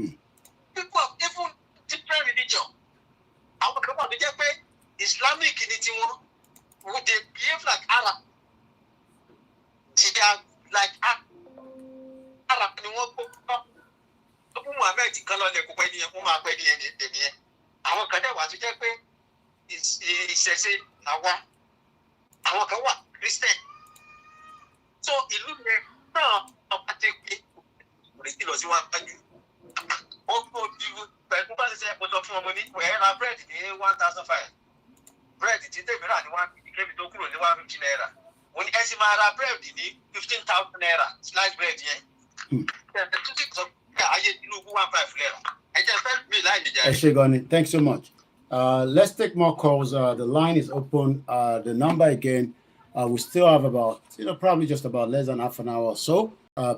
People of even different religion. Àwọn kan wà tó jẹ́ pé Islamic ni tiwọn. would they behave like Arab? They are like Arab. Muhammad kan lọ lẹ kó pẹ́ nìyẹn, wọ́n máa pẹ́ nìyẹn nìyẹn. Àwọn kan dẹ̀ wà tó jẹ́ pé ìṣẹ̀ṣe làwa. Àwọn kan wà Christian. So ìlú yẹn náà ọ̀pá ti pé oríṣi lọ sí wájú. Ó kó ju pẹ̀lú bá ṣe ṣe ẹ̀kọ́ sọ fún ọmọ ní wẹ̀ẹ́ ra búrẹ́dì ní 1,500. Búrẹ́dì tí tèmi rà ní 150 kébì tó kúrò ní 150 naira. Mo ní ẹ sì máa ra búrẹ́dì ní 15,000 naira slice bread yẹn. Thanks so much. Let's take more calls. The line is open. The number again, we still have about, probably just about less than half an hour or so.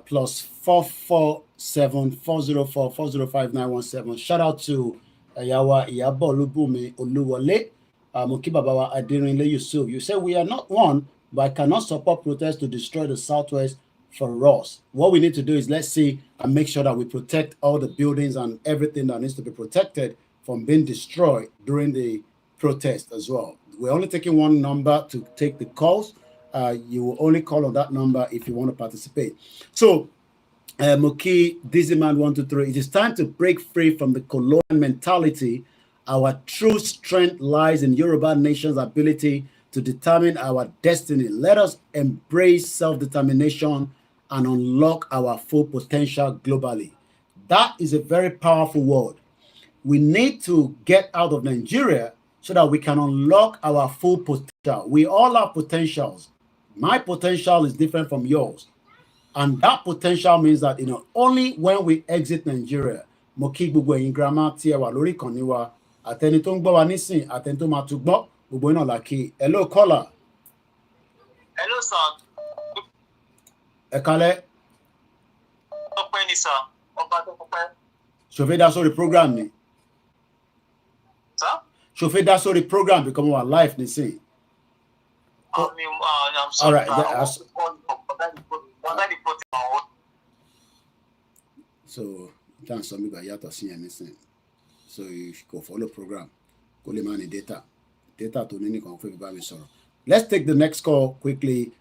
Plus 447-404-405-917. Shout out to Yawa Iyabo Olubumi Oluwole, Mokibabawa Adirinle Yusuf. You say we are not one, but I cannot support protests to destroy the Southwest for us. What we need to do is let's see and make sure that we protect all the buildings and everything that needs to be protected from being destroyed during the protest as well. We're only taking one number to take the calls. You will only call on that number if you want to participate. So, Moki, Diziman 123, it is time to break free from the colonial mentality. Our true strength lies in Yoruba nation's ability to determine our destiny. Let us embrace self-determination and unlock our full potential globally. That is a very powerful word. We need to get out of Nigeria so that we can unlock our full potential. We all have potentials. My potential is different from yours. And that potential means that, only when we exit Nigeria, Moki gbogbo ẹ̀yin grandma tí ẹ wà lórí ìkànnì wa, àtẹni tó ń gbọ́ wa nísìn, àtẹni tó máa tún gbọ́, gbogbo iná làkì. Hello, caller. Hello, sir. Ẹ kálẹ́. Ọpẹ́ ni sir. Ọba tó pẹ́. Ṣòfé dá sórí program ni. Sir? Ṣòfé dá sórí program become our life nísìn. I'm All right. So, thanks for me by yàtọ̀ sí anything. So you go follow program. Go le man data. Data to nini kan fẹ́ bá mi sọ̀rọ̀. Let's take the next call quickly.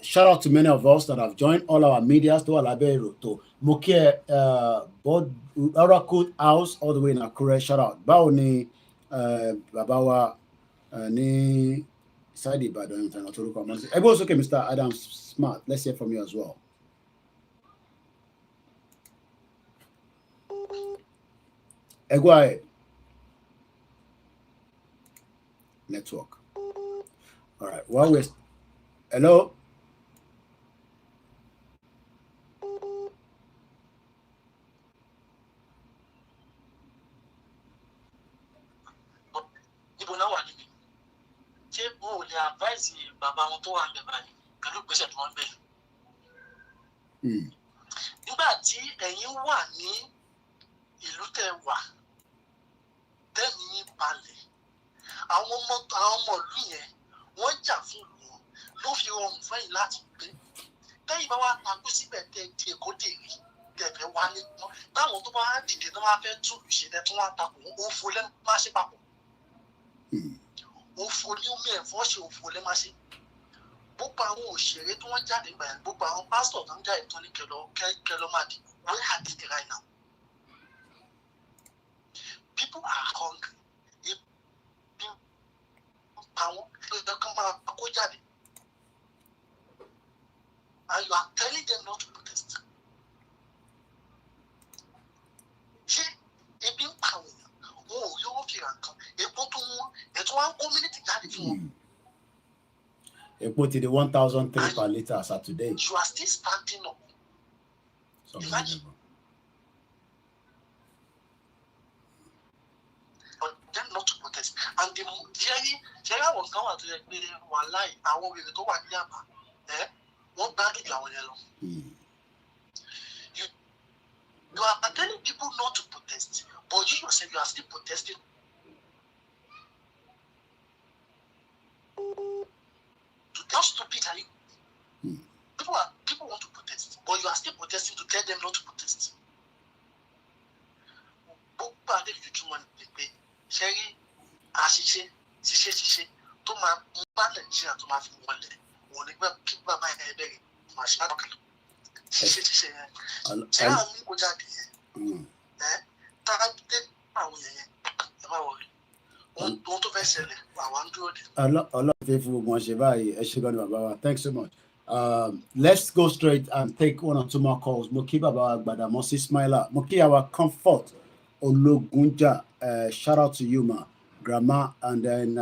Shout out to many of us that have joined all our medias to Alabero to Mokie Oracle House all the way in Akure. Shout out. Báwo ni Babawa ni Sadi Ibadan and Otoruko Amansi. Everyone's okay, Mr. Adam Smart. Let's hear from you as well. Go ahead. Network. All right. While we're hello. Advise bàbá wọn tó wà ń bẹ báyìí pẹ̀lú ìgbésẹ̀ tí wọ́n gbé. Nígbà tí ẹ̀yin wà ní ìlú tẹ́ wà tẹ́mi yín balẹ̀ àwọn ọmọ ìlú yẹn wọ́n jà fún ìlú wọn ló fi rọrùn fẹ́yìn láti gbé. Tẹ́yìn bá wá takú síbẹ̀ tẹ́ di èkó dèrè tẹ̀fẹ̀ wálé wọn táwọn tó bá dìde tó máa fẹ́ túlù ṣe tẹ́ tó wá takò ó fo lẹ́nu má ṣe papọ̀. Òfò ní omi ẹ̀fọ́ ṣe òfò lẹ́ máa ṣe. Gbogbo àwọn òṣèré tí wọ́n jáde gbà yẹn gbogbo àwọn pásítọ̀ tó ń jáde tó ní kẹlọ máa dìbò wọ́n yà dìde right now. People are hungry. Ebi àwọn ẹgbẹ́ kan máa kó jáde. And you are telling them not to protest. Ṣé ebi ń pa àwọn èèyàn? Wọn ò yóò fi hàn kan. Epo tó wọ́n ètò wọn community jáde fún wọn. Epo ti di 1,003 per litre as of today. You are still standing up. Imagine. But them not to protest. And the Jerry was going to be one line. I won't be the one Yaba. What bad is our yellow? You are telling people not to protest, but you yourself you are still protesting. How stupid are you? People want to protest, but you are still protesting to tell them not to protest. tó máa bá Nàìjíríà tó máa fi wọlé òun nígbà kí bàbá yẹn bẹ̀rẹ̀ máa ṣe àdókè ṣíṣe yẹn tí àwọn mú kó jáde yẹn tá a dé àwọn yẹn ẹ má wọlé ohun tó fẹ́ ṣẹlẹ̀ àwọn ń dúró dé. Ọlọ́run fẹ́ fún gbogbo wọn ṣe báyìí ẹ ṣe gan ni bàbá wa thanks so much. Let's go straight and take 1 or 2 more calls. Mo kí bàbá wa Gbàdàmọ́sí Smiler. Mo kí our Comfort Ologunja. Shout out to you, ma, grandma, and then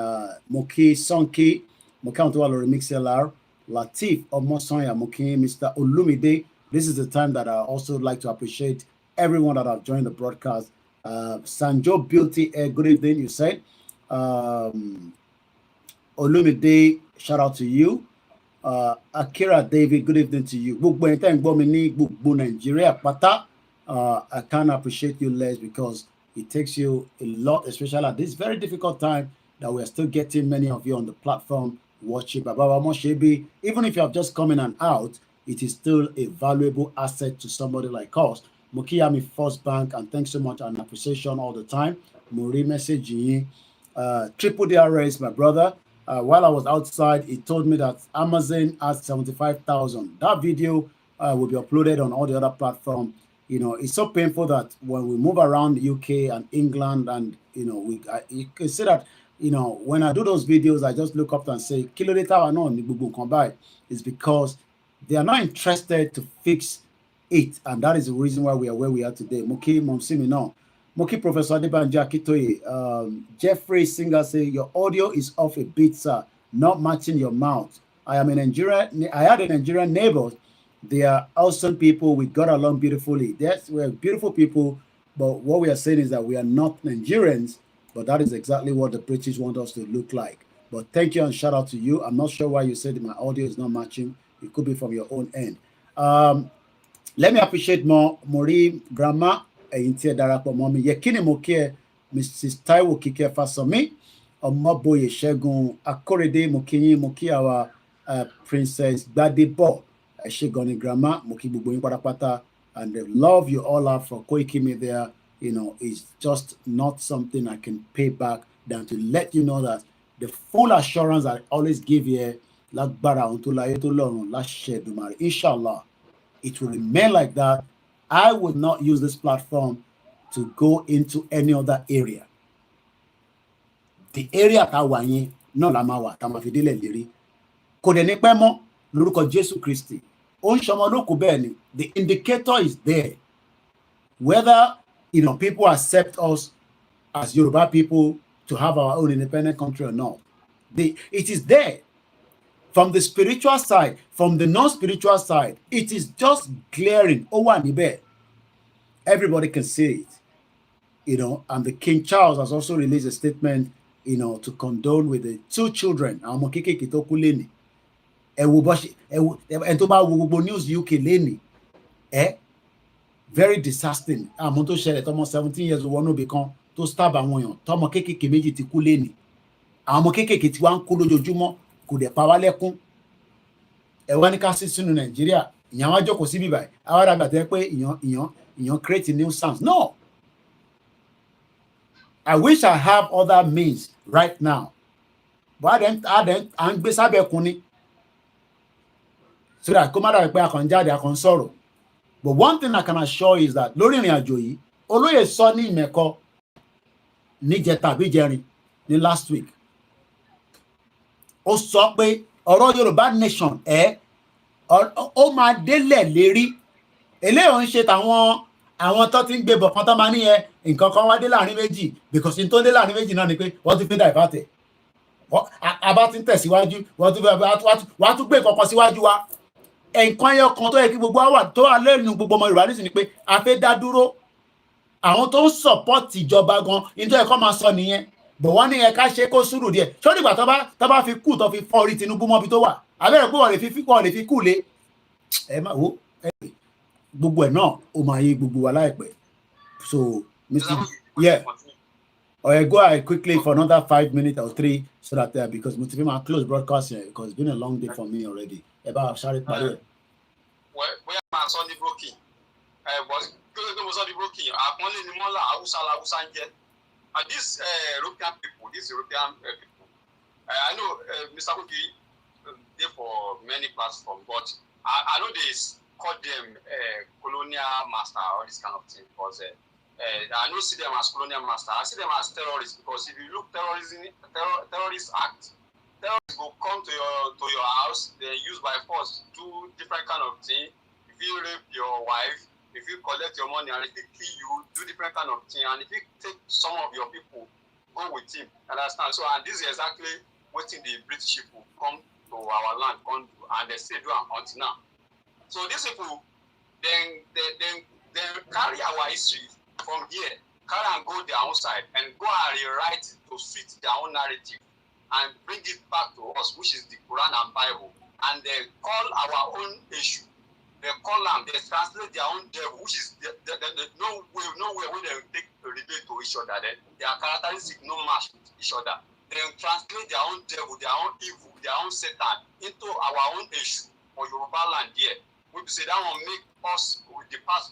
mo kí Sonki. Mo kí àwọn tó wà lórí MixLR. Latif Omosanya. Mo kí Mr. Olumide. This is the time that I also like to appreciate everyone that have joined the broadcast. Sanjo Beauty, good evening. You said. Olumide, shout out to you. Akira David, good evening to you. Gbogbo ẹni tẹ́ ń gbọ́ mi ní gbogbo Nàìjíríà pátá. I can't appreciate you less because it takes you a lot, especially at this very difficult time that we are still getting many of you on the platform watching. Baba wa Moshebi, even if you have just come in and out, it is still a valuable asset to somebody like us. Mokiyami First Bank, and thanks so much and appreciation all the time. Muri message Triple DRS, my brother. While I was outside, he told me that Amazon has 75,000. That video will be uploaded on all the other platforms. You know, it's so painful that when we move around the UK and England, and you know, you can see that, you know, when I do those videos, I just look up and say, "Kilo data or no, it's because they are not interested to fix it, and that is the reason why we are where we are today." Moki Momsimi no. Moki Professor Adebanji Akitoye, Jeffrey Singer say your audio is off a bit, sir, not matching your mouth. I am a Nigerian. I had a Nigerian neighbor. They are awesome people. We got along beautifully. Yes, we are beautiful people, but what we are saying is that we are not Nigerians, but that is exactly what the British want us to look like. But thank you and shout out to you. I'm not sure why you said my audio is not matching. It could be from your own end. Let me appreciate more Mori Grandma. Mommy Yekini Moke, Mrs. Taiwo Kike Fasomi, Omoboye Shegun Akorede Mokinyi Mokiawa, Princess Gbadebo, Shegoni Grandma, Moki Bubuin Patapata, and the love you all have for Koikimedia, you know, is just not something I can pay back than to let you know that the full assurance I always give here, inshallah, it will remain like that. I would not use this platform to go into any other area. The area Kawanyi, no Lamawa, Tamafidile Liri, Kodenepemo, Luruko Jesu Christi, Onshamaloku Beni, the indicator is there. Whether, you know, people accept us as Yoruba people to have our own independent country or not, it is there. From the spiritual side, from the non-spiritual side, it is just glaring. Everybody can see it, you know. And the King Charles has also released a statement, you know, to condole with the 2 children. News UK Leni, very disgusting. Amonto share almost 17 years old no become to stab àwọn tomo kekeke méjì ti kú leni. Àwọn kekeke tí wọ́n kú lójoojúmọ́ kò dé pa wá lẹ́kún. Ẹ wá ní ká sí sínú Nàìjíríà, ìyàn wá jókòó sí bíbáyìí. Àwa dàgbà tẹ́ pé ìyàn create new sounds. No. I wish I have other means right now. But I'm gbé sábẹ́ kun ni. So that kó má dàbí pé a kàn jáde, a kàn sọ̀rọ̀. But one thing I can assure you is that lórí ìrìn àjò yìí, olóyè sọ ní Ìmẹ̀kọ níjẹta àbí ìjẹrin ní last week. Ó sọ pé ọ̀rọ̀ Yorùbá nation ó máa délẹ̀ lérí. Eléyìí ń ṣe àwọn tó ti ń gbé bọ̀ kan tó máa ní nǹkan kan wá dé láàrin méjì, because in tó dé láàrin méjì náà ni pé wọ́n ti fi divert ẹ̀. Àbá ti ń tẹ̀síwájú, wọ́n tún gbé nǹkan síwájú wa. Nǹkan ẹyọ kan tó yẹ kí gbogbo wa tó wà lẹ́nu gbogbo ọmọ Yorùbá nísìnyí pé a fẹ́ dá dúró. Àwọn tó ń support ìjọba gan, nítorí ẹ̀kọ́ máa sọ nìyẹn. Bọ̀ wọ́n ní ẹ̀ka ṣe kó sùúrù díẹ̀. Ṣé ó dìgbà tó bá fi kú tó fi fọ́ orí Tinubu mọ́bi tó wà? Àbẹ̀rẹ̀ pé wọ́n lè fi kú lé. Ẹ má wo gbogbo ẹ̀ náà ó máa yé gbogbo wa láìpẹ́. So, Mr. Yeah. Or go ahead quickly for another 5 minutes or 3 so that because we might close broadcast here because it's been a long day for me already. About Shari Pare. Well, we are Sunday broking. Was good Sunday broking. I only Nimola, Ausala, Usanje. And these European people, people, I know Mr. Koiki there for many platforms, but I know they call them colonial master, all this kind of thing, because I don't see them as colonial master. I see them as terrorists, because if you look terrorist act, terrorists will come to your house, they use by force, do different kind of thing. If you rape your wife, if you collect your money, and if you kill you, do different kind of thing, and if you take some of your people, go with him. Understand? So, and this is exactly what the British people come to our land, come to, and they still do until now. So these people, then carry our history from here, carry and go their own side, and go and rewrite it to fit their own narrative, and bring it back to us, which is the Quran and Bible, and they call our own issue. They call them, they translate their own devil, which is no way where they take a relate to each other. Their characteristics no match with each other. They translate their own devil, their own evil, their own Satan into our own issue for Yoruba land here. We say that will make us depart.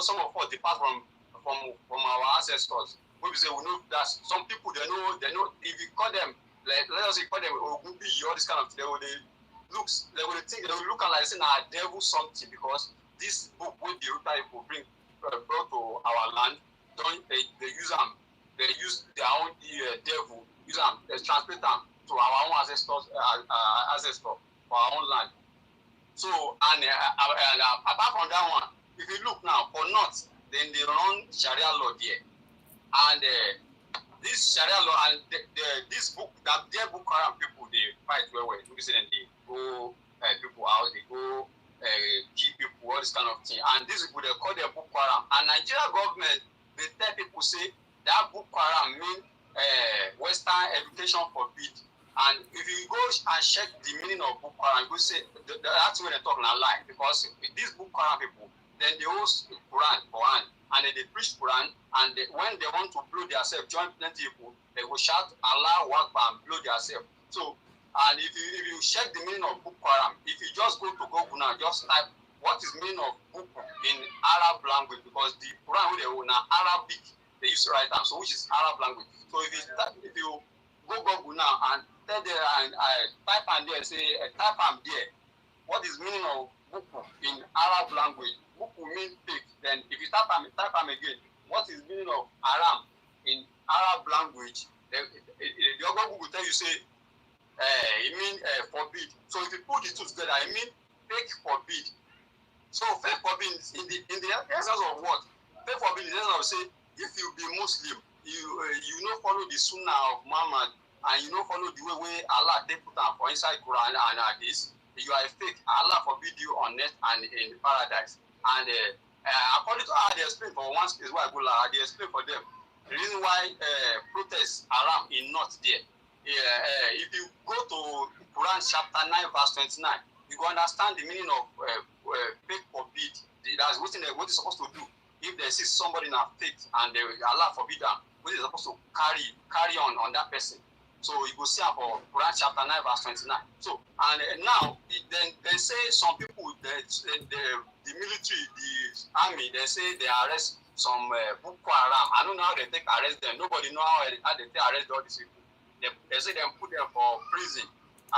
Some of us depart from our ancestors. We say we know that some people they know if you call them, like let us say call them Ogunbi, all this kind of thing, they will think they will look at like saying a devil something, because this book will the Yoruba people brought to our land, they use them, they use their own devil, use them, they translate them to our own ancestors, ancestor for our own land. So and apart from that one, if you look now for North, then they run Sharia law there, and this Sharia law and this book, that their Boko Haram people, they fight well. We say they go people out, they go kill people, all this kind of thing. And these people, they call them Boko Haram. And Nigeria government, they tell people say that Boko Haram mean Western education forbid. And if you go and check the meaning of Boko Haram, you go say that's when they talk a lie, because these Boko Haram people, then they host Quran for hand, and they preach Quran, and when they want to blow themselves, join plenty people, they will shout Allah Akbar and blow themselves. So, and if you check the meaning of Boko Haram, if you just go to Google now, just type what is meaning of Boko in Arab language, because the Quran with the Arabic they used to write down, so which is Arab language. So if you go Google now and tell there and type and there say type and there, what is meaning of Boko in Arab language? Boko means fake. Then if you type them again, what is meaning of Haram in Arab language? The Google will tell you say it means forbid. So if you put the two together, it means fake forbid. So fake forbid in the essence of what? Fake forbid is the essence of say if you be Muslim, you not follow the Sunnah of Muhammad, and you not follow the way Allah take put down for inside Quran and this, you are a fake. Allah forbid you on earth and in paradise. And according to how they explain for one space where I go, they explain for them the reason why protests haram in not there. If you go to Quran chapter 9 verse 29, you go understand the meaning of fake forbid. That's what they're supposed to do. If they see somebody in a faith and Allah forbid them, what is supposed to carry on that person. So you go see for Quran chapter 9 verse 29. So and now then they say some people, the military, the army, they say they arrest some Boko Haram. I don't know how they take arrest them. Nobody know how they take arrest all these people. They say they put them for prison,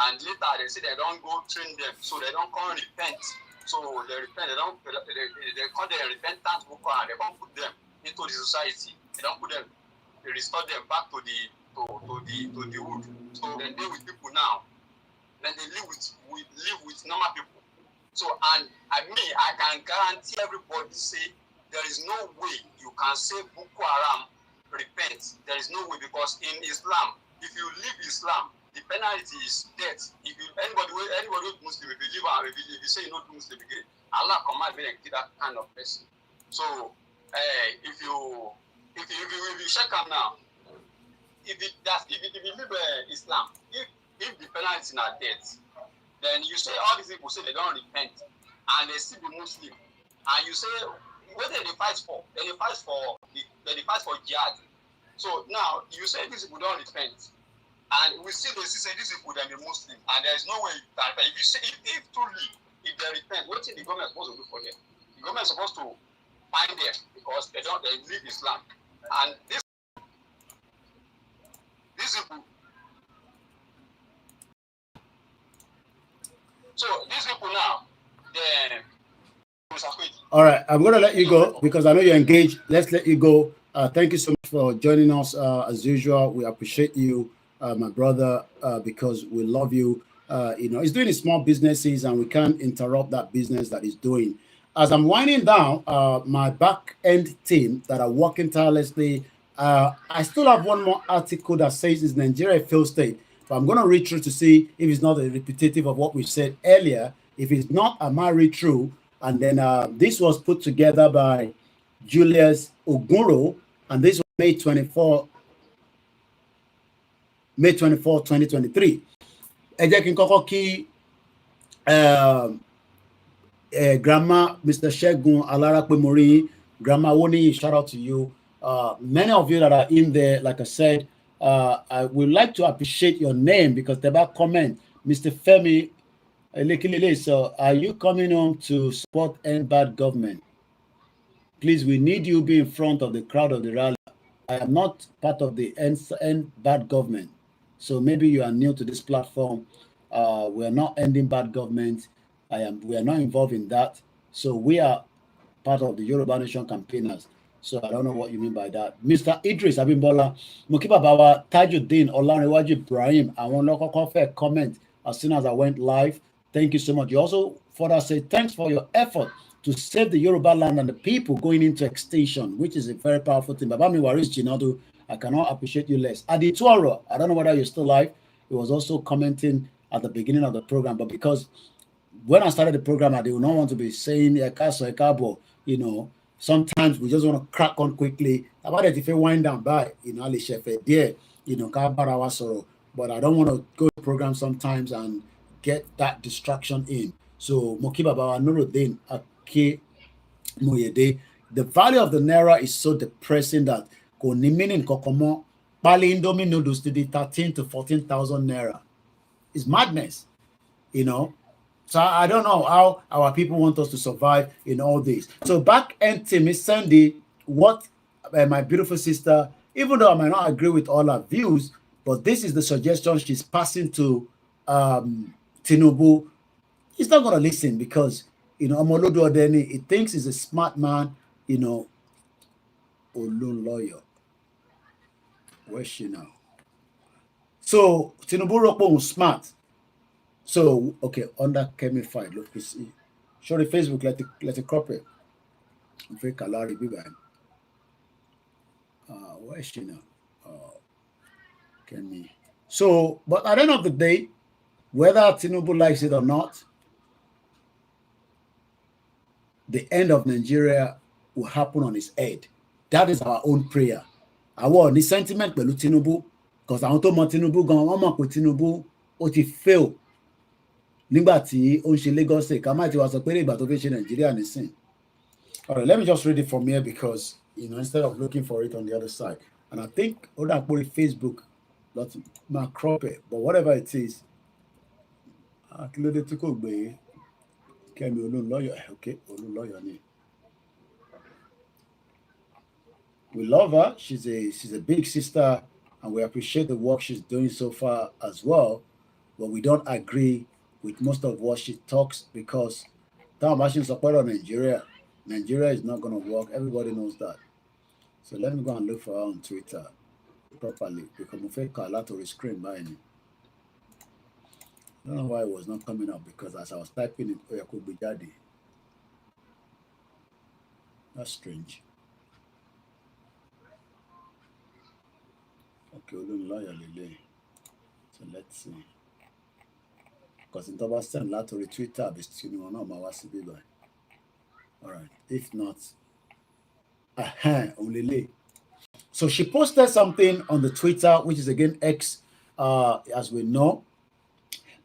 and later they say they don't go train them, so they don't come repent. So they repent. They call them repentant Boko Haram. They don't put them into the society. They don't put them. They restore them back to the wood. So they live with people now. Then they live with normal people. So and I can guarantee everybody say there is no way you can say Boko Haram repent. There is no way, because in Islam, if you leave Islam, the penalty is death. If anybody who's Muslim, if you leave, if you say you're not Muslim again, Allah command me and kill that kind of person. So if you check them now, if you leave Islam, if the penalty is not death, then you say all these people say they don't repent and they still be Muslim, and you say what they fight for? They fight for jihad. So now you say these people don't repent, and we still say these people they be Muslim, and there is no way you can repent. If you say if truly if they repent, what is the government supposed to do for them? The government is supposed to find them, because they leave Islam, and these people So these people now, all right, I'm going to let you go because I know you're engaged. Let's let you go. Thank you so much for joining us as usual. We appreciate you, my brother, because we love you. He's doing his small businesses and we can't interrupt that business that he's doing. As I'm winding down, my back end team that are working tirelessly, I still have one more article that says is Nigeria a failed state. But I'm going to read through to see if it's not a repetitive of what we said earlier. If it's not, I might read through. And then this was put together by Julius Oguro, and this was May 24, 2023. Ẹ jẹ́ kí n kọ́kọ́ kí Grandma Mr. Shegun Alarapemori, Grandma Woni, shout out to you. Many of you that are in there, like I said, I would like to appreciate your name because they about comment. Mr. Femi, so are you coming home to support end bad government? Please, we need you be in front of the crowd of the rally. I am not part of the end bad government. So maybe you are new to this platform. We are not ending bad government. We are not involved in that. So we are part of the Yoruba Nation campaigners. So I don't know what you mean by that. Mr. Idris Abimbola, Mukiba Bawa, Tajuddin, Olanrewaju Ibrahim, I want to comment as soon as I went live. Thank you so much. You also further say thanks for your effort to save the Yoruba land and the people going into extinction, which is a very powerful thing. Babami Waris Jinadu, I cannot appreciate you less. Adituaro, I don't know whether you're still live. He was also commenting at the beginning of the program, but because when I started the program, I did not want to be saying sometimes we just want to crack on quickly. About it, if you wind down by, but I don't want to go to program sometimes and get that distraction in. So Mokiba Bawa Nuruddin Ake Moyede, the value of the naira is so depressing that Koniminin Kokomo Pali Indomie noodles to the 13 to 14,000 naira. It's madness, So I don't know how our people want us to survive in all this. So back end team is Sandy, what my beautiful sister, even though I might not agree with all her views, but this is the suggestion she's passing to Tinubu. He's not going to listen because, Omolodu Odeni, he thinks he's a smart man, Olun lawyer. Where's she now? So Tinubu Rokpo smart. So, okay, under Chemified, look, you see. Show the Facebook, let it crop it. Very Kalari, big man. Where is she now? Kemi. So, but at the end of the day, whether Tinubu likes it or not, the end of Nigeria will happen on his head. That is our own prayer. Our the sentiment pẹ̀lú Tinubu, because àwọn tó mọ Tinubu gan, wọ́n mọ̀ pé Tinubu ó ti fail. Nígbà tí ó ń ṣe Lagos State, ká má ti wá sọ pé ìgbà tó fẹ́ ṣe Nàìjíríà nísìn. All right, let me just read it from here because, instead of looking for it on the other side. And I think, hold on, put it Facebook, not my crop it, but whatever it is. Okay, lawyer. We love her. She's a big sister, and we appreciate the work she's doing so far as well. But we don't agree with most of what she talks because Machine support on Nigeria is not going to work. Everybody knows that. So let me go and look for her on Twitter properly because I fake a lot of screen by me. I don't know why it was not coming up because as I was typing it, it could be daddy. That's strange. Okay, so let's see. Because in Toba send lot to Twitter, all right. If not, only late. So she posted something on the Twitter, which is again X, as we know.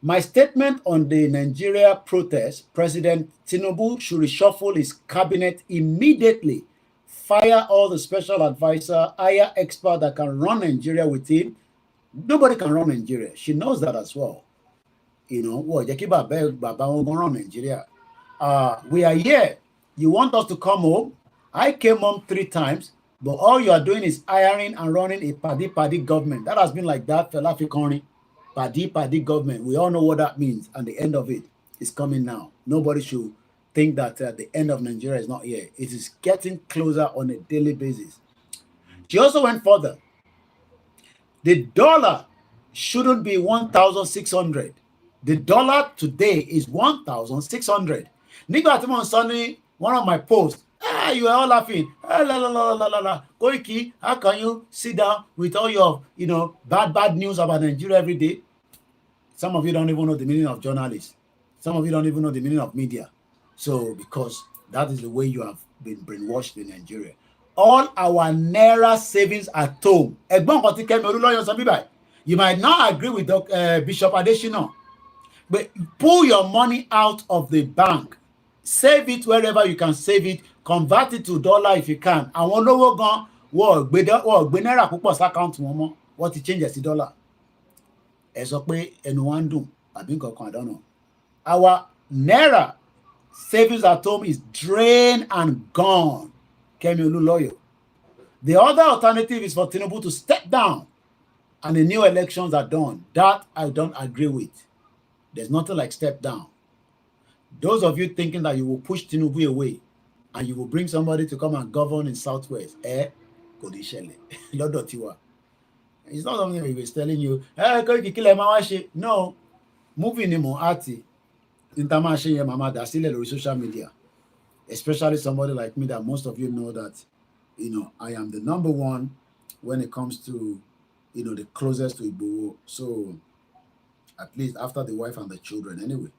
My statement on the Nigeria protest, President Tinubu should reshuffle his cabinet immediately, fire all the special advisor, hire expert that can run Nigeria with him. Nobody can run Nigeria. She knows that as well. Nigeria. We are here. You want us to come home? I came home 3 times, but all you are doing is hiring and running a paddy government. That has been like that, Fela Fikoni. Paddy government. We all know what that means and the end of it. is coming now. Nobody should think that the end of Nigeria is not here. It is getting closer on a daily basis. She also went further. The dollar shouldn't be 1,600. The dollar today is 1,600. Nígbà tí mo sọ ní one of my posts, you are all laughing. La, la, la, la, la, la. Koiki, how can you sit down with all your, bad news about Nigeria every day? Some of you don't even know the meaning of journalists. Some of you don't even know the meaning of media. So, because that is the way you have been brainwashed in Nigeria. All our Naira savings at home. You might not agree with Bishop Adesina, but pull your money out of the bank. Save it wherever you can save it. Convert it to dollar if you can. And one lower gun, what Naira púpọ̀ account wọn mọ́. What it changes the dollar. Ẹ sọ pé ẹnu wa ń dùn àbí nǹkan kan, I don't know. Our Naira savings at home is drained and gone. Kemi Olunloyo. The other alternative is for Tinubu to step down and the new elections are done. That I don't agree with. There's nothing like step down. Those of you thinking that you will push Tinubu away and you will bring somebody to come and govern in Southwest, Lọ́dọ̀ tiwa. It's not something we was telling you, no, moving ni mo àti intermarché yẹn mama dá sílẹ̀ lórí social media, especially somebody like me that most of you know that, I am the number one when it comes to, the closest to Igboho. So at least after the wife and the children anyway.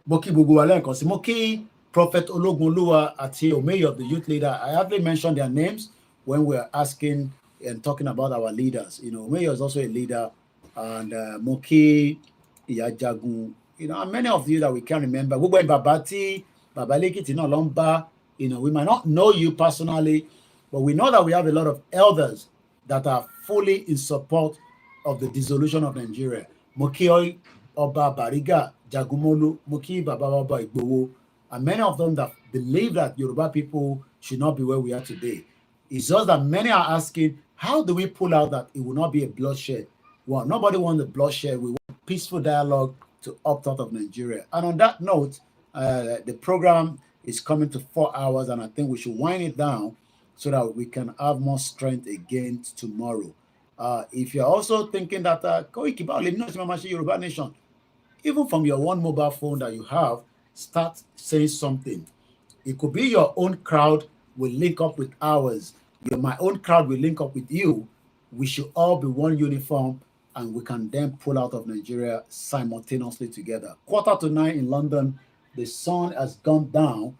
Moki Buguwale Nkosi, Moki Prophet Ologunoluwa àti Omeyi of the youth leader. I hardly mentioned their names when we're asking and talking about our leaders. Omeyi is also a leader, and Moki Iyajagun, and many of you that we can remember. We went Babati, Babalekiti, Lomba. We might not know you personally, but we know that we have a lot of elders that are fully in support of the dissolution of Nigeria. Moki Oba Bariga, Jagumolu, Moki Baba Oba Igboho, and many of them that believe that Yoruba people should not be where we are today. It's just that many are asking, how do we pull out that it will not be a bloodshed? Well, nobody wants a bloodshed. We want peaceful dialogue to opt out of Nigeria. And on that note, the program is coming to 4 hours, and I think we should wind it down so that we can have more strength again tomorrow. If you're also thinking that Koiki Yoruba Nation, even from your one mobile phone that you have, start saying something. It could be your own crowd will link up with ours. My own crowd will link up with you. We should all be one uniform, and we can then pull out of Nigeria simultaneously together. 8:45 in London. The sun has gone down,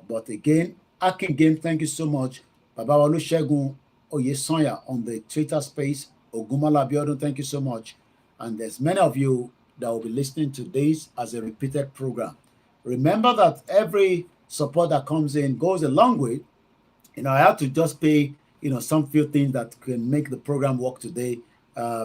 but again, Akin Game, thank you so much. Baba Olusegun Oyesanya on the Twitter space. Ogumala Biodun, thank you so much. And there's many of you that will be listening to this as a repeated program. Remember that every support that comes in goes a long way. I have to just pay, some few things that can make the program work today,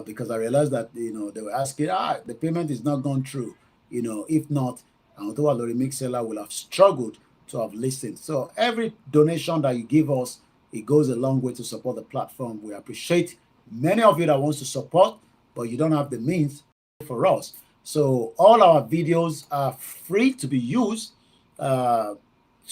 because I realized that, they were asking, the payment is not gone through. If not, Antowa Lori Mixella will have struggled to have listened. So every donation that you give us, it goes a long way to support the platform. We appreciate many of you that wants to support, but you don't have the means for us. So all our videos are free to be used, so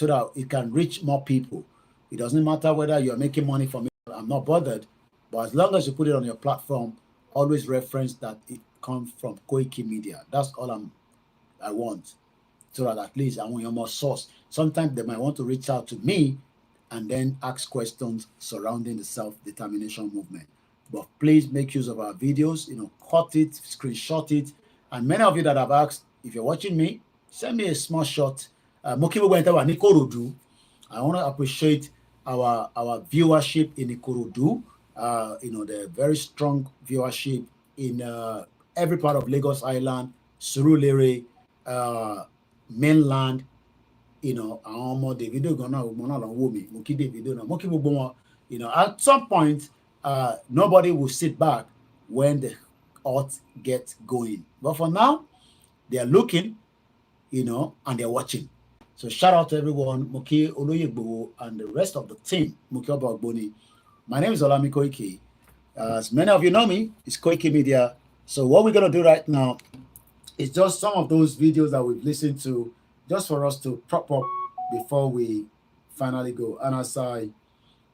that it can reach more people. It doesn't matter whether you're making money from it. I'm not bothered. But as long as you put it on your platform, always reference that it comes from Koikimedia. That's all I want. So that at least I want your more source. Sometimes they might want to reach out to me and then ask questions surrounding the self-determination movement. But please make use of our videos, cut it, screenshot it. And many of you that have asked, if you're watching me, send me a small shot. I want to appreciate our viewership in Ikorodu. The very strong viewership in every part of Lagos Island, Surulere, mainland. At some point, nobody will sit back when the odds get going. But for now, they are looking, and they're watching. So shout out to everyone, Moki Oloyegbo and the rest of the team, Moki Obagboni. My name is OLAYOMI KOIKI. As many of you know me, it's Koikimedia. So what we're going to do right now it's just some of those videos that we've listened to just for us to prop up before we finally go. And as I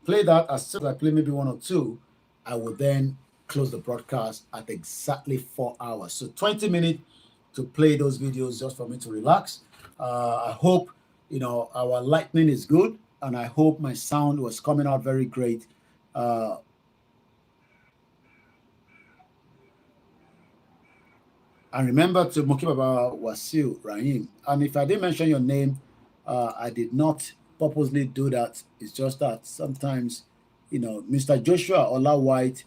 play that, as soon as I play maybe one or two, I will then close the broadcast at exactly 4 hours. So 20 minutes to play those videos just for me to relax. I hope, our lightning is good, and I hope my sound was coming out very great. And remember to Mokibaba Wasil Rahim. And if I didn't mention your name, I did not purposely do that. It's just that sometimes, Mr. Joshua Ola White,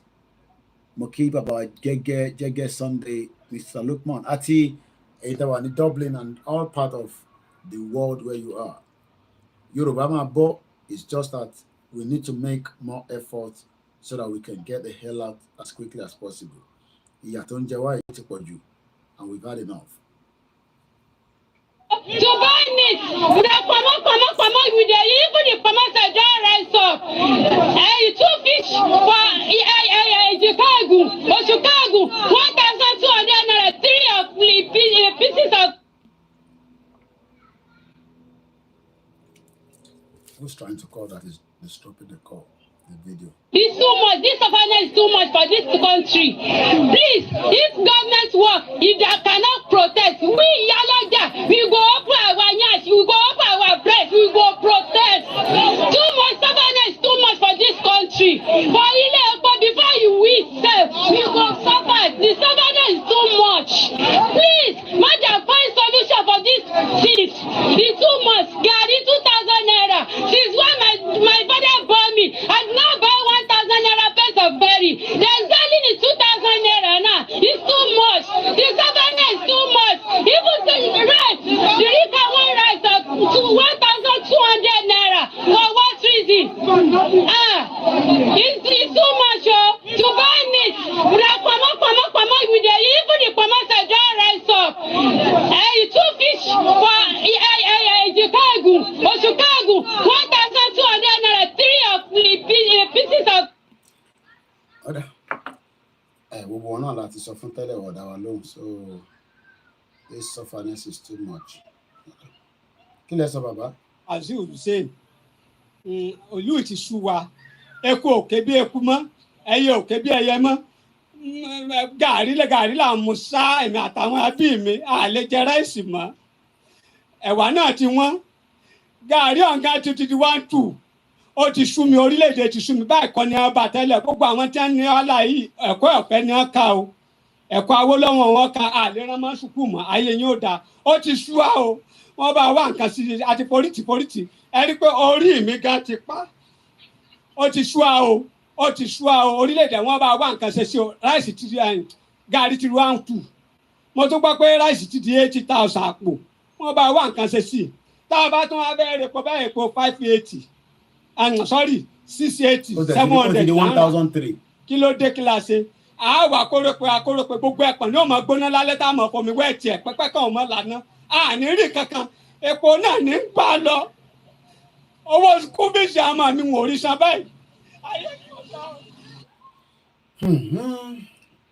Mokibaba Jege Sunday, Mr. Lukman Ati, Etawani Dublin, and all part of the world where you are. Yoruba Mabo is just that we need to make more effort so that we can get the hell out as quickly as possible. And we've had enough. To buy meat, with a pama, with the even the pama rise up. Two fish for Chicago, 1,200 naira, 3 of pieces of. Who's trying to call that is disrupting the call, the video? It's too much. This awareness is too much for this country. Please, if government work, if they cannot protest, we Yalaga, we go up our yash, we go up our breast, we go protest. Too much awareness, too much for this country. But before you we go suffer. The awareness is too much. Please, madam, find solution for this things. It's too much. Gary 2,000 naira. Since when my father bought me, and now buy 1,000 naira pence of berry. They're selling it 2,000 naira now. It's too much. This awareness is too much. Even the rice, the liquor one rice of 1,200 naira. For what reason? It's too much, to buy meat. With the even the pama rise up. Two fish for Chicago, 1,200 naira, 3 of pieces of. We were not allowed to suffer with our loan, so this sufferness is too much. Kill us, Baba. As you say, you ti sú wa, eku òkè bí eku mọ́, ẹyẹ òkè bí ẹyẹ mọ́. Gàrí là ń mu sá èmi àtàwọn ẹbí mi àlè jẹ ráìsì mọ́. Ẹ̀wà náà ti wọ́n. Gàrí ọ̀gá ti di 1-2. Ó ti sú mi, orílẹ̀-èdè ti sú mi. Báyìí kọ́ ni ọba tẹ́lẹ̀, gbogbo àwọn tí wọ́n ní ọlá yìí ẹ̀kọ́ ọ̀fẹ́ ni wọ́n kà o. Ẹ̀kọ́ Awólọ́wọ̀ wọn kà àlè rán mọ́ sùkúù mọ́, ayé yín ò dáa. Ó ti sú wa o. Wọ́n bá wá nǹkan sí àti pólítì. Ẹ rí i pé orí mi gan ti pa. Ó ti sú wa o. Ó ti sú wa o. Orílẹ̀-èdè wọn bá wá nǹkan ṣe sí o. Ráìsì ti di gàrí ti 1-2. Mo tún gbọ́ pé ráìsì ti di 80,000 àpò. Wọ́n bá wá nǹkan ṣe sí. Tá a bá tún wá bẹ́ẹ̀ rẹ̀ pọ̀ báyìí epo 580. Sorry, 680, 700. 1,003. Kí ló dé kí la ṣe? Àwa akórópè gbogbo ẹ̀pọ̀n ní ó máa gbóná lálẹ́ tá a mọ̀ fún mi wẹ́ẹ̀tì ẹ̀ pẹ́pẹ́ kan ò mọ̀ lánàá. Àní rí kankan. Epo náà ní ń bá lọ. Owó kúbíṣì àmọ́ mi wò rí san báyìí. Ayé kí o sá o.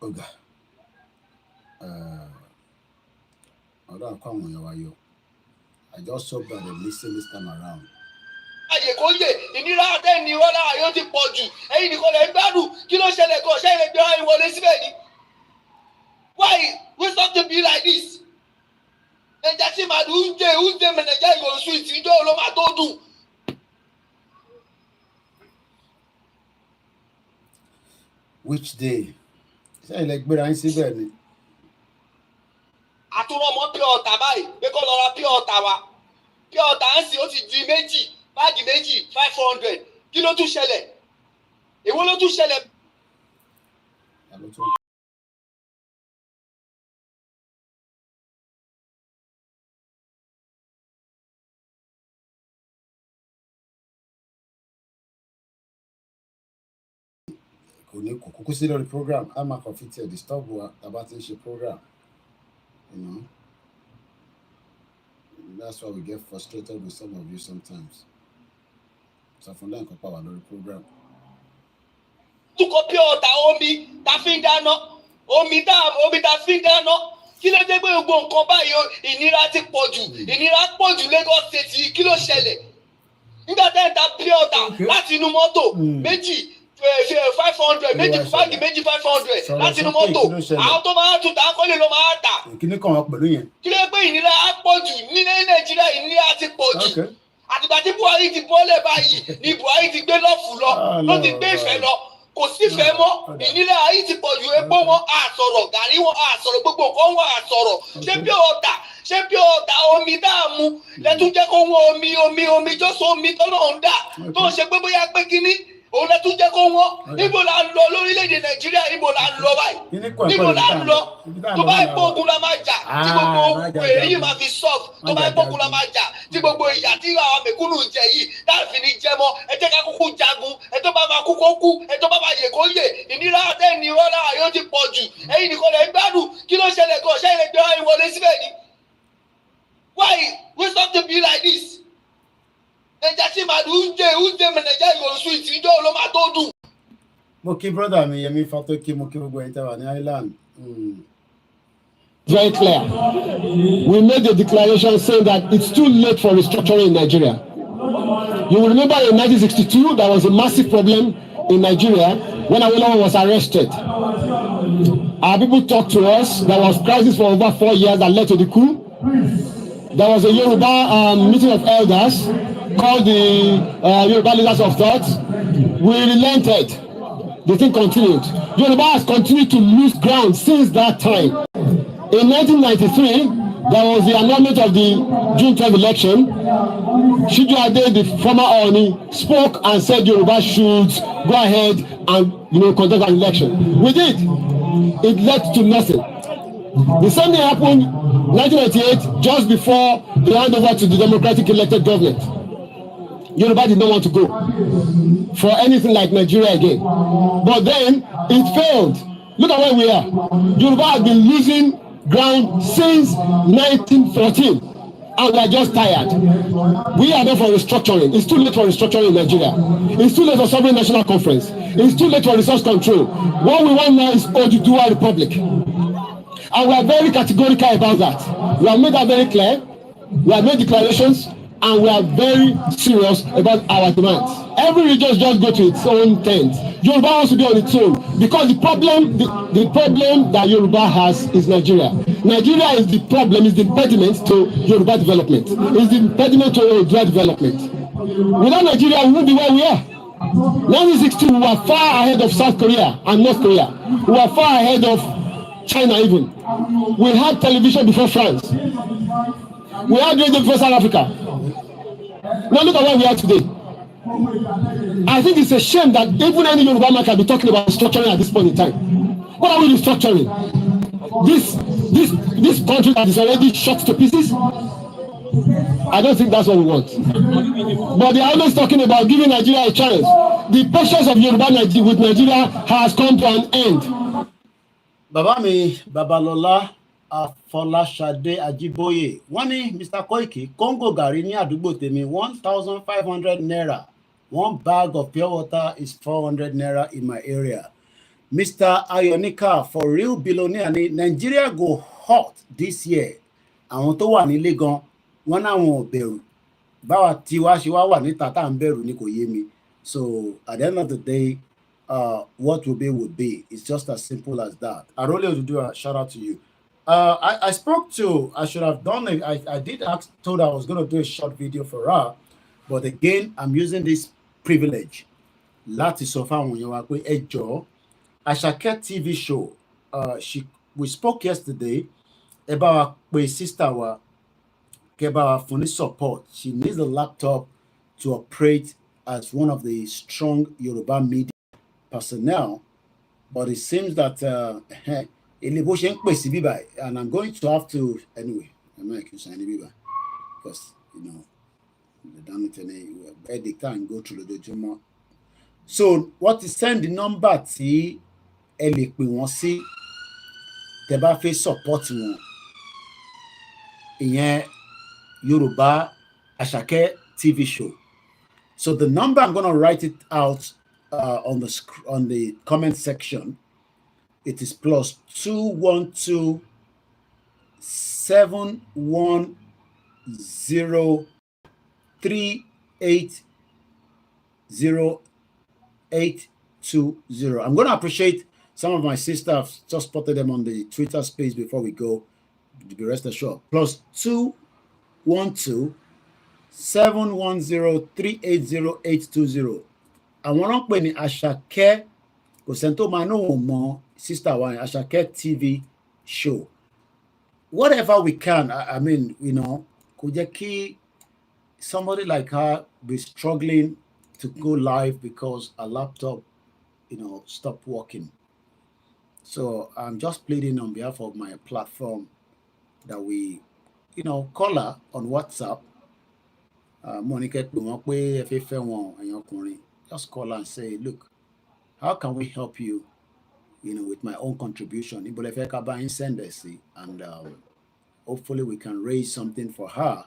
Ọ̀gá. Ọ̀dọ́ àkọ́ àwọn èèyàn wa yọ. I just hope that they listen this time around. Ayé kò yè ìnira adé ni wọ́n lára yóò ti pọ̀ jù ẹ̀yin nìkan lè ń gbádùn kí ló ṣẹlẹ̀ kan ṣe lè gbé wáyé wọlé síbẹ̀ ni. Why we stop to be like this? Ẹja tí màdù ń jẹ mẹ̀nẹ̀já ìgò sweet ìjọ ló máa tó dùn. Which day? Ṣé ilẹ̀ gbéra ń síbẹ̀ ni? Àtúrọ̀ mọ́ pure water báyìí pé kó lọ ra pure water wa. Pure water ń sìn ó ti di méjì. Báàgì méjì 500 kí ló tún ṣẹlẹ̀? Èwo ló tún ṣẹlẹ̀? Kò kúkú sí lórí program a máa kàn fi tiẹ̀ disturb wa tàbá ti ń ṣe program. That's why we get frustrated with some of you sometimes. So from there, nǹkan pa wà lórí program. Tukọ̀ pure water omi ta fi ń dáná omi ta fi ń dáná kí ló dé pé gbogbo nǹkan báyìí ìnira ti pọ̀ jù ìnira pọ̀ jù Lagos State yìí kí ló ṣẹlẹ̀ nígbà tẹ́ ń ta pure water láti inú mọ́tò méjì 500 méjì báàgì méjì 500 láti inú mọ́tò àwọn tó máa tún ta kọ́lé ló máa tà. kíní kan wà pẹ̀lú yẹn. kí ló pé ìnira á pọ̀ jù ní Nàìjíríà ìnira ti pọ̀ jù àtìgbà tí Buhari ti bọ́lẹ̀ báyìí ni Buhari ti gbé lọ́ọ̀fù lọ ló ti gbé ìfẹ́ lọ kò sífẹ̀ẹ́ mọ́ ìnira ayé ti pọ̀ jù epo wọn àsọ̀rọ̀ gàrí wọn àsọ̀rọ̀ gbogbo nǹkan wọn àsọ̀rọ̀ ṣé pure water omi tá a mu lẹ́tún jẹ́ kó wọ́n omi jọ́sọ̀ omi tọ́nà ń dà tó ń ṣe pé bóyá pé kínní òun lẹ́tún jẹ́ kó wọ́n níbo la ń lọ lórílẹ̀‐èdè Nàìjíríà níbo la ń lọ báyìí níbo la ń lọ tó bá ipò ogun la máa jà tí gbogbo èyí máa fi sọ́ọ̀f tó bá ipò ogun la máa jà tí gbogbo ìyà tí àwọn mẹ̀kúnnù jẹ yìí láàfin ní jẹ mọ́ ẹ jẹ́ ká kúkú jagun ẹ tó bá máa kú kó kú ẹ tó bá máa yè kó yè ìnira àtẹ́ni ọ̀la yóò ti pọ̀ jù ẹ̀yin nìkan lè gbádùn kí ló ṣẹlẹ̀ gan ṣẹ́ ilẹ̀ gbé ìwọlé síbẹ̀ ni why we stop to be like this ẹja tí màá dùn únjẹ mẹnẹjà ìwòrán sùn ìtìjọ́ ló máa tó dùn. mo kí brọ́dà mi Yẹmí Fátókí mo kí gbogbo ẹ̀yin tẹ́ wà ní Island. Very clear. We made a declaration saying that it's too late for restructuring in Nigeria. You will remember in 1962 there was a massive problem in Nigeria when Awolowo was arrested. Our people talked to us. There was crisis for over 4 years that led to the coup. There was a Yoruba meeting of elders called the Yoruba Leaders of Thought. We relented. The thing continued. Yoruba has continued to lose ground since that time. In 1993, there was the annulment of the June 12 election. Shiju Ade, the former Oni, spoke and said Yoruba should go ahead and conduct an election. We did. It led to nothing. The same thing happened in 1998, just before the handover to the democratic elected government. Yoruba did not want to go for anything like Nigeria again. But then it failed. Look at where we are. Yoruba has been losing ground since 1914, and we are just tired. We are there for restructuring. It's too late for restructuring in Nigeria. It's too late for sovereign national conference. It's too late for resource control. What we want now is Oduduwa Republic. And we are very categorical about that. We have made that very clear. We have made declarations, and we are very serious about our demands. Every region just go to its own tent. Yoruba wants to be on its own because the problem that Yoruba has is Nigeria. Nigeria is the problem, is the impediment to Yoruba development. Is the impediment to Yoruba development. Without Nigeria, we won't be where we are. 1960, we were far ahead of South Korea and North Korea. We were far ahead of China even. We had television before France. We had radio before South Africa. Now look at where we are today. I think it's a shame that even any Yoruba man can be talking about restructuring at this point in time. What are we restructuring? This country that is already shot to pieces? I don't think that's what we want. But they are always talking about giving Nigeria a chance. The patience of Yoruba with Nigeria has come to an end. Bàbá mi Babalọlá Afọláṣadé Ajíbóyè wọ́n ní Mr. Koiki Congo gàrí ní àdúgbò tèmi 1,500 naira. One bag of pure water is 400 naira in my area. Mr. Ayonika for real billionaire ní Nigeria go hot this year. Àwọn tó wà nílé gan wọ́n náwọn ò bẹ̀rù. Báwa tí wá ṣe wá wà níta tá à ń bẹ̀rù ni kò yé mi. So at the end of the day, what will be. It's just as simple as that. I really want to do a shout out to you. I spoke to, I should have done it. I did ask, told her I was going to do a short video for her. But again, I'm using this privilege. Láti sọ fáwọn èèyàn wa pé ẹ jọ̀ọ́, Àṣàkẹ́ TV show. We spoke yesterday about a sister wa about fún ní support. She needs a laptop to operate as one of the strong Yoruba media personnel, but it seems that and I'm going to have to anyway. I'm not accusing anybody because the damn it and go through the Juma. So what is send the number T we want see the buffet support one in Yoruba Àṣàkẹ́ TV show. So the number, I'm going to write it out on the comment section. It is +212 710380820. I'm going to appreciate some of my sisters. I've just spotted them on the Twitter space before we go. To be rest assured. Plus 212-710-380-820. Àwọn náà pè ní Àṣàkẹ́, kò sẹ́ni tó máa náà mọ sister wa ní Àṣàkẹ́ TV show. Whatever we can, I mean, you know, kò jẹ́ kí somebody like her be struggling to go live because her laptop, you know, stopped working. So I'm just pleading on behalf of my platform that we, you know, call her on WhatsApp. Monica, just call her and say, look, how can we help you, you know, with my own contribution? And hopefully we can raise something for her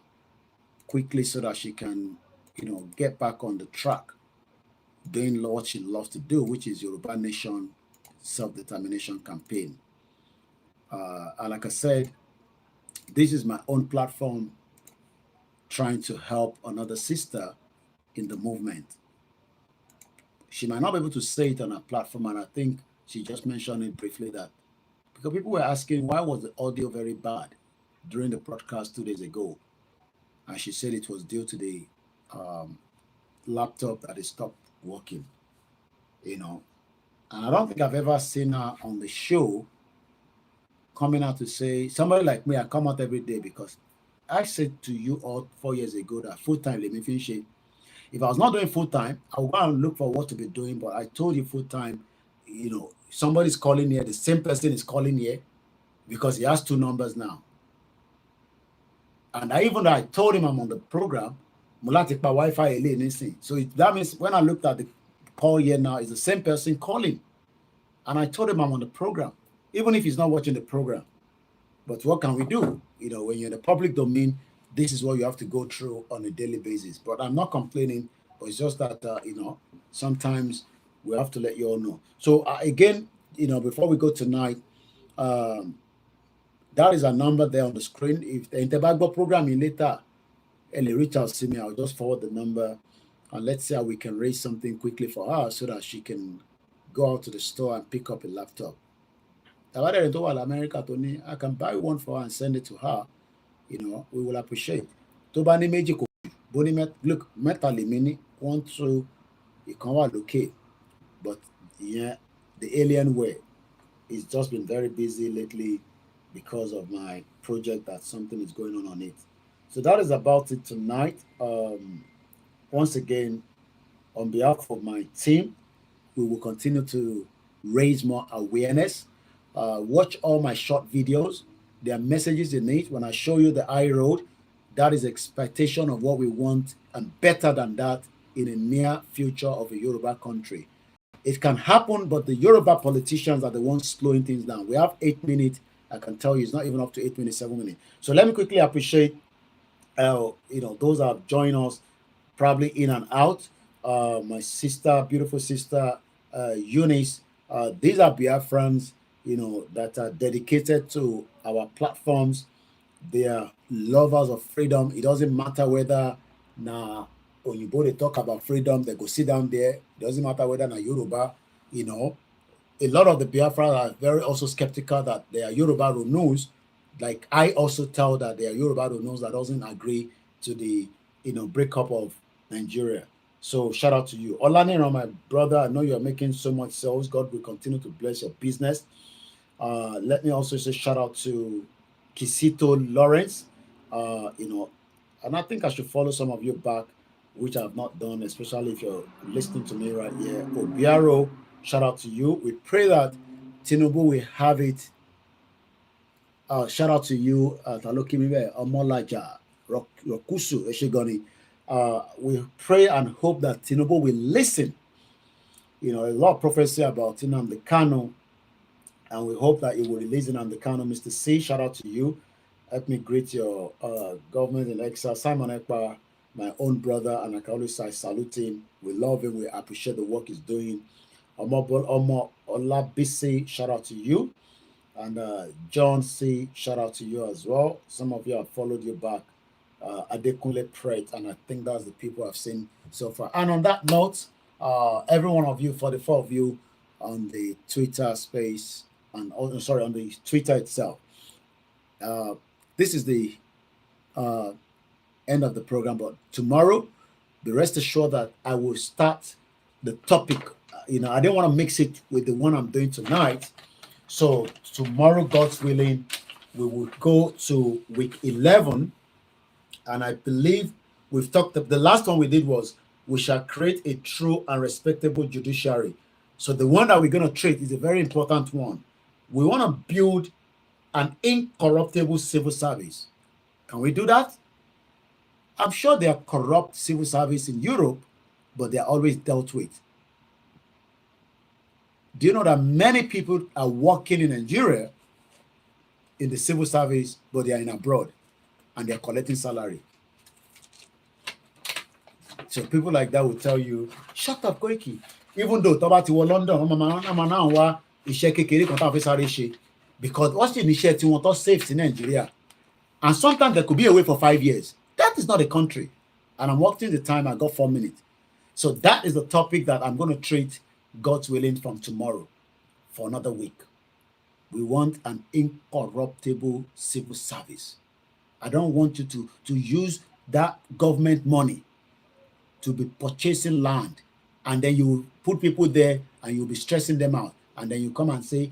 quickly so that she can, you know, get back on the track doing what she loves to do, which is Yoruba Nation self-determination campaign. And like I said, this is my own platform trying to help another sister in the movement. She might not be able to say it on her platform, and I think she just mentioned it briefly that because people were asking why was the audio very bad during the broadcast 2 days ago, and she said it was due to the laptop that it stopped working, you know. And I don't think I've ever seen her on the show coming out to say, somebody like me, I come out every day because I said to you all 4 years ago that full-time, let me finish it. If I was not doing full-time, I would go and look for what to be doing, but I told you full-time, you know, somebody's calling here, the same person is calling here because he has 2 numbers now. And I told him I'm on the program, Wi-Fi. So that means when I looked at the call here now, it's the same person calling. And I told him I'm on the program, even if he's not watching the program. But what can we do? You know, when you're in the public domain, this is what you have to go through on a daily basis. But I'm not complaining, but it's just that, you know, sometimes we have to let you all know. So again, you know, before we go tonight, that is a number there on the screen. If the Interbagbo programming later, Ellie reach out to me, I'll just forward the number and let's see how we can raise something quickly for her so that she can go out to the store and pick up a laptop. America, Tony, I can buy one for her and send it to her. You know, we will appreciate. Look, mentally, mini want to you can locate, but yeah, the alien way. It's just been very busy lately because of my project that something is going on it. So that is about it tonight. Once again, on behalf of my team, we will continue to raise more awareness. Watch all my short videos. There are messages in it. When I show you the high road, that is expectation of what we want and better than that in a near future of a Yoruba country. It can happen, but the Yoruba politicians are the ones slowing things down. We have 8 minutes. I can tell you it's not even up to 8 minutes, 7 minutes. So let me quickly appreciate, you know, those that have joined us probably in and out. My sister, beautiful sister, Eunice. These are Biafrans, you know, that are dedicated to our platforms. They are lovers of freedom. It doesn't matter whether now when you go to talk about freedom, they go sit down there. It doesn't matter whether na Yoruba, you know. A lot of the Biafrans are very also skeptical that they are Yoruba Runus. Like I also tell that they are Yoruba Runus that doesn't agree to the, you know, breakup of Nigeria. So shout out to you. Olaniro, my brother, I know you're making so much sales. God will continue to bless your business. Let me also say shout out to Kisito Lawrence, you know, and I think I should follow some of you back, which I have not done, especially if you're listening to me right here. Obiaro, shout out to you. We pray that Tinubu will have it. Shout out to you, Talokimibe Omolaja, Rokusu Eshigoni. We pray and hope that Tinubu will listen. You know, a lot of prophecy about Nnamdi Kanu, and we hope that he will release Nnamdi Kanu. Mr. C, shout out to you. Let me greet your government in exile, Simon Ekpa, my own brother, and I can always say salute him. We love him. We appreciate the work he's doing. Omo Olabisi, shout out to you. And John C, shout out to you as well. Some of you have followed you back. Adekunle Pret, and I think that's the people I've seen so far. And on that note, every one of you, 44 of you on the Twitter space, and on the Twitter itself. This is the end of the program, but tomorrow, be rest assured that I will start the topic. I didn't want to mix it with the one I'm doing tonight. So tomorrow, God's willing, we will go to week 11. And I believe we've talked, the last one we did was, we shall create a true and respectable judiciary. So the one that we're going to treat is a very important one. We want to build an incorruptible civil service. Can we do that? I'm sure there are corrupt civil service in Europe, but they are always dealt with. Do you know that many people are working in Nigeria in the civil service, but they are in abroad and they are collecting salary? So people like that will tell you, shut up, Koiki. Even though Tobati was London, because what's the initiative you want us safe in Nigeria? And sometimes they could be away for 5 years. That is not a country. And I'm watching the time, I got 4 minutes. So that is the topic that I'm going to treat, God's willing, from tomorrow for another week. We want an incorruptible civil service. I don't want you to use that government money to be purchasing land, and then you put people there and you'll be stressing them out. And then you come and say,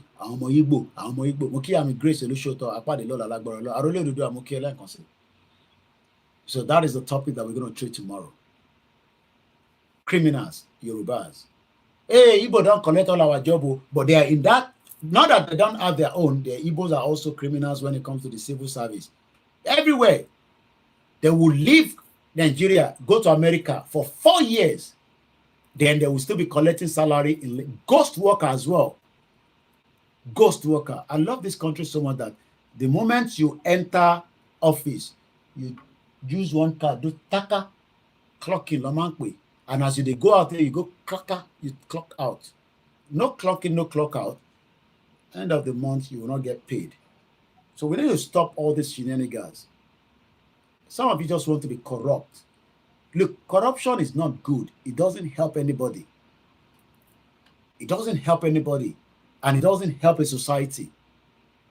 so that is the topic that we're going to treat tomorrow. Criminals, Yorubas. Hey, Igbo don't collect all our job, but they are in that, not that they don't have their own, the Igbos are also criminals when it comes to the civil service. Everywhere. They will leave Nigeria, go to America for 4 years. Then they will still be collecting salary in ghost worker as well. Ghost worker. I love this country so much that the moment you enter office, you use one card, do taka, clock in, Lamankwe. And as you go out there, you go clocker, you clock out. No clock in, no clock out. End of the month, you will not get paid. So we need to stop all these shenanigans. Some of you just want to be corrupt. Look, corruption is not good. It doesn't help anybody. It doesn't help anybody. And it doesn't help a society.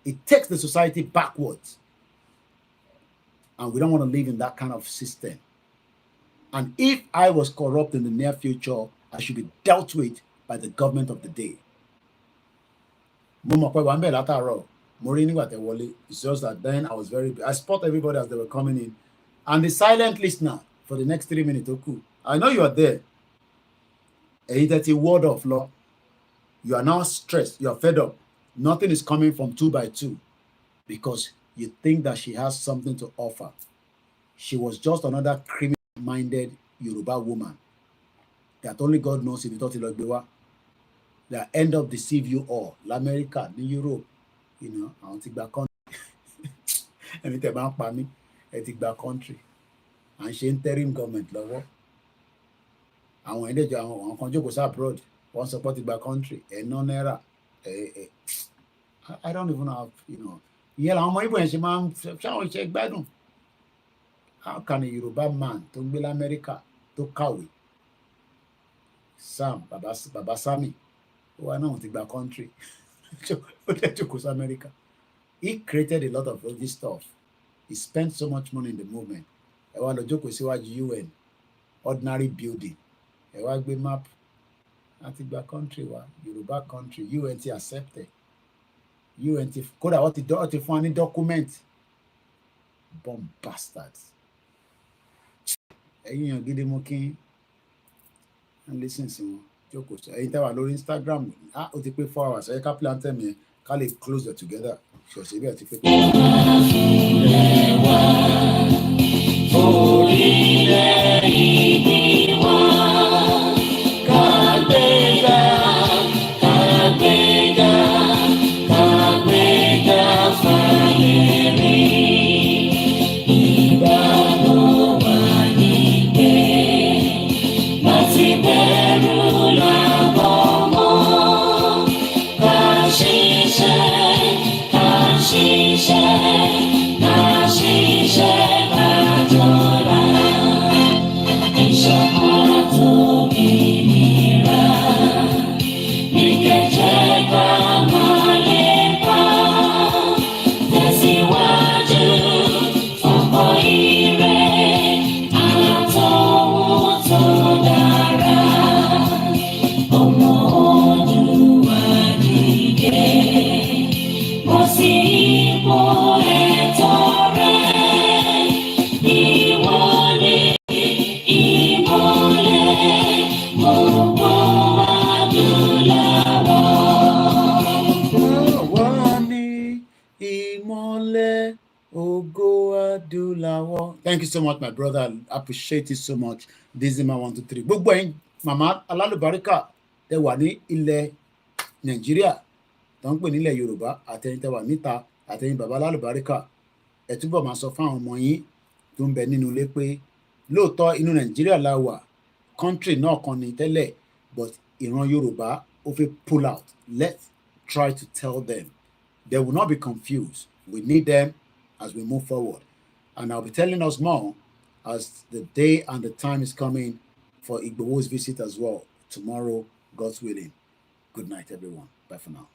It takes the society backwards. And we don't want to live in that kind of system. And if I was corrupt in the near future, I should be dealt with by the government of the day. It's just that then I spot everybody as they were coming in. And the silent listener for the next 3 minutes, Oku, I know you are there. A word of law. You are now stressed. You are fed up. Nothing is coming from 2 by 2 because you think that she has something to offer. She was just another criminal-minded Yoruba woman that only God knows if you thought it like that end up deceive you all. L'America, the Europe, I want to back country. Anything about me, I take back country. And she interim government level. And when they go abroad, one support back country, and non era. I don't even have, Yeah, how can a Yoruba man to be America to Kawi? Sam, Baba Sami, who are not in the country. So, America. He created a lot of this stuff. He spent so much money in the movement. I want to joke with UN, ordinary building. I want to map. Antigua country, Yoruba country, UNT accepted. UNT, could I want to find any document? Bomb bastards. And listen to Joko. I on Instagram. I take 4 hours. I can't plan me. Call it closer together. So see where to Thank you so much, my brother. I appreciate it so much. This is my 1, 2, 3. Gbogbo ẹ̀yin màmá alálùbáríkà tẹ wà ní ilẹ̀ Nàìjíríà tó ń pè nílẹ̀ Yorùbá àtẹ̀yin tẹ wà níta àtẹ̀yin bàbá alálùbáríkà ẹ túbọ̀ máa sọ fáwọn ọmọ yín tó ń bẹ nínú ilé pé lóòótọ́ inú Nàìjíríà la wà country náà kan ní tẹ́lẹ̀ but ìran Yorùbá ó fẹ́ pull out. Let's try to tell them they will not be confused. We need them as we move forward. And I'll be telling us more as the day and the time is coming for Igbowo's visit as well. Tomorrow, God's willing. Good night, everyone. Bye for now.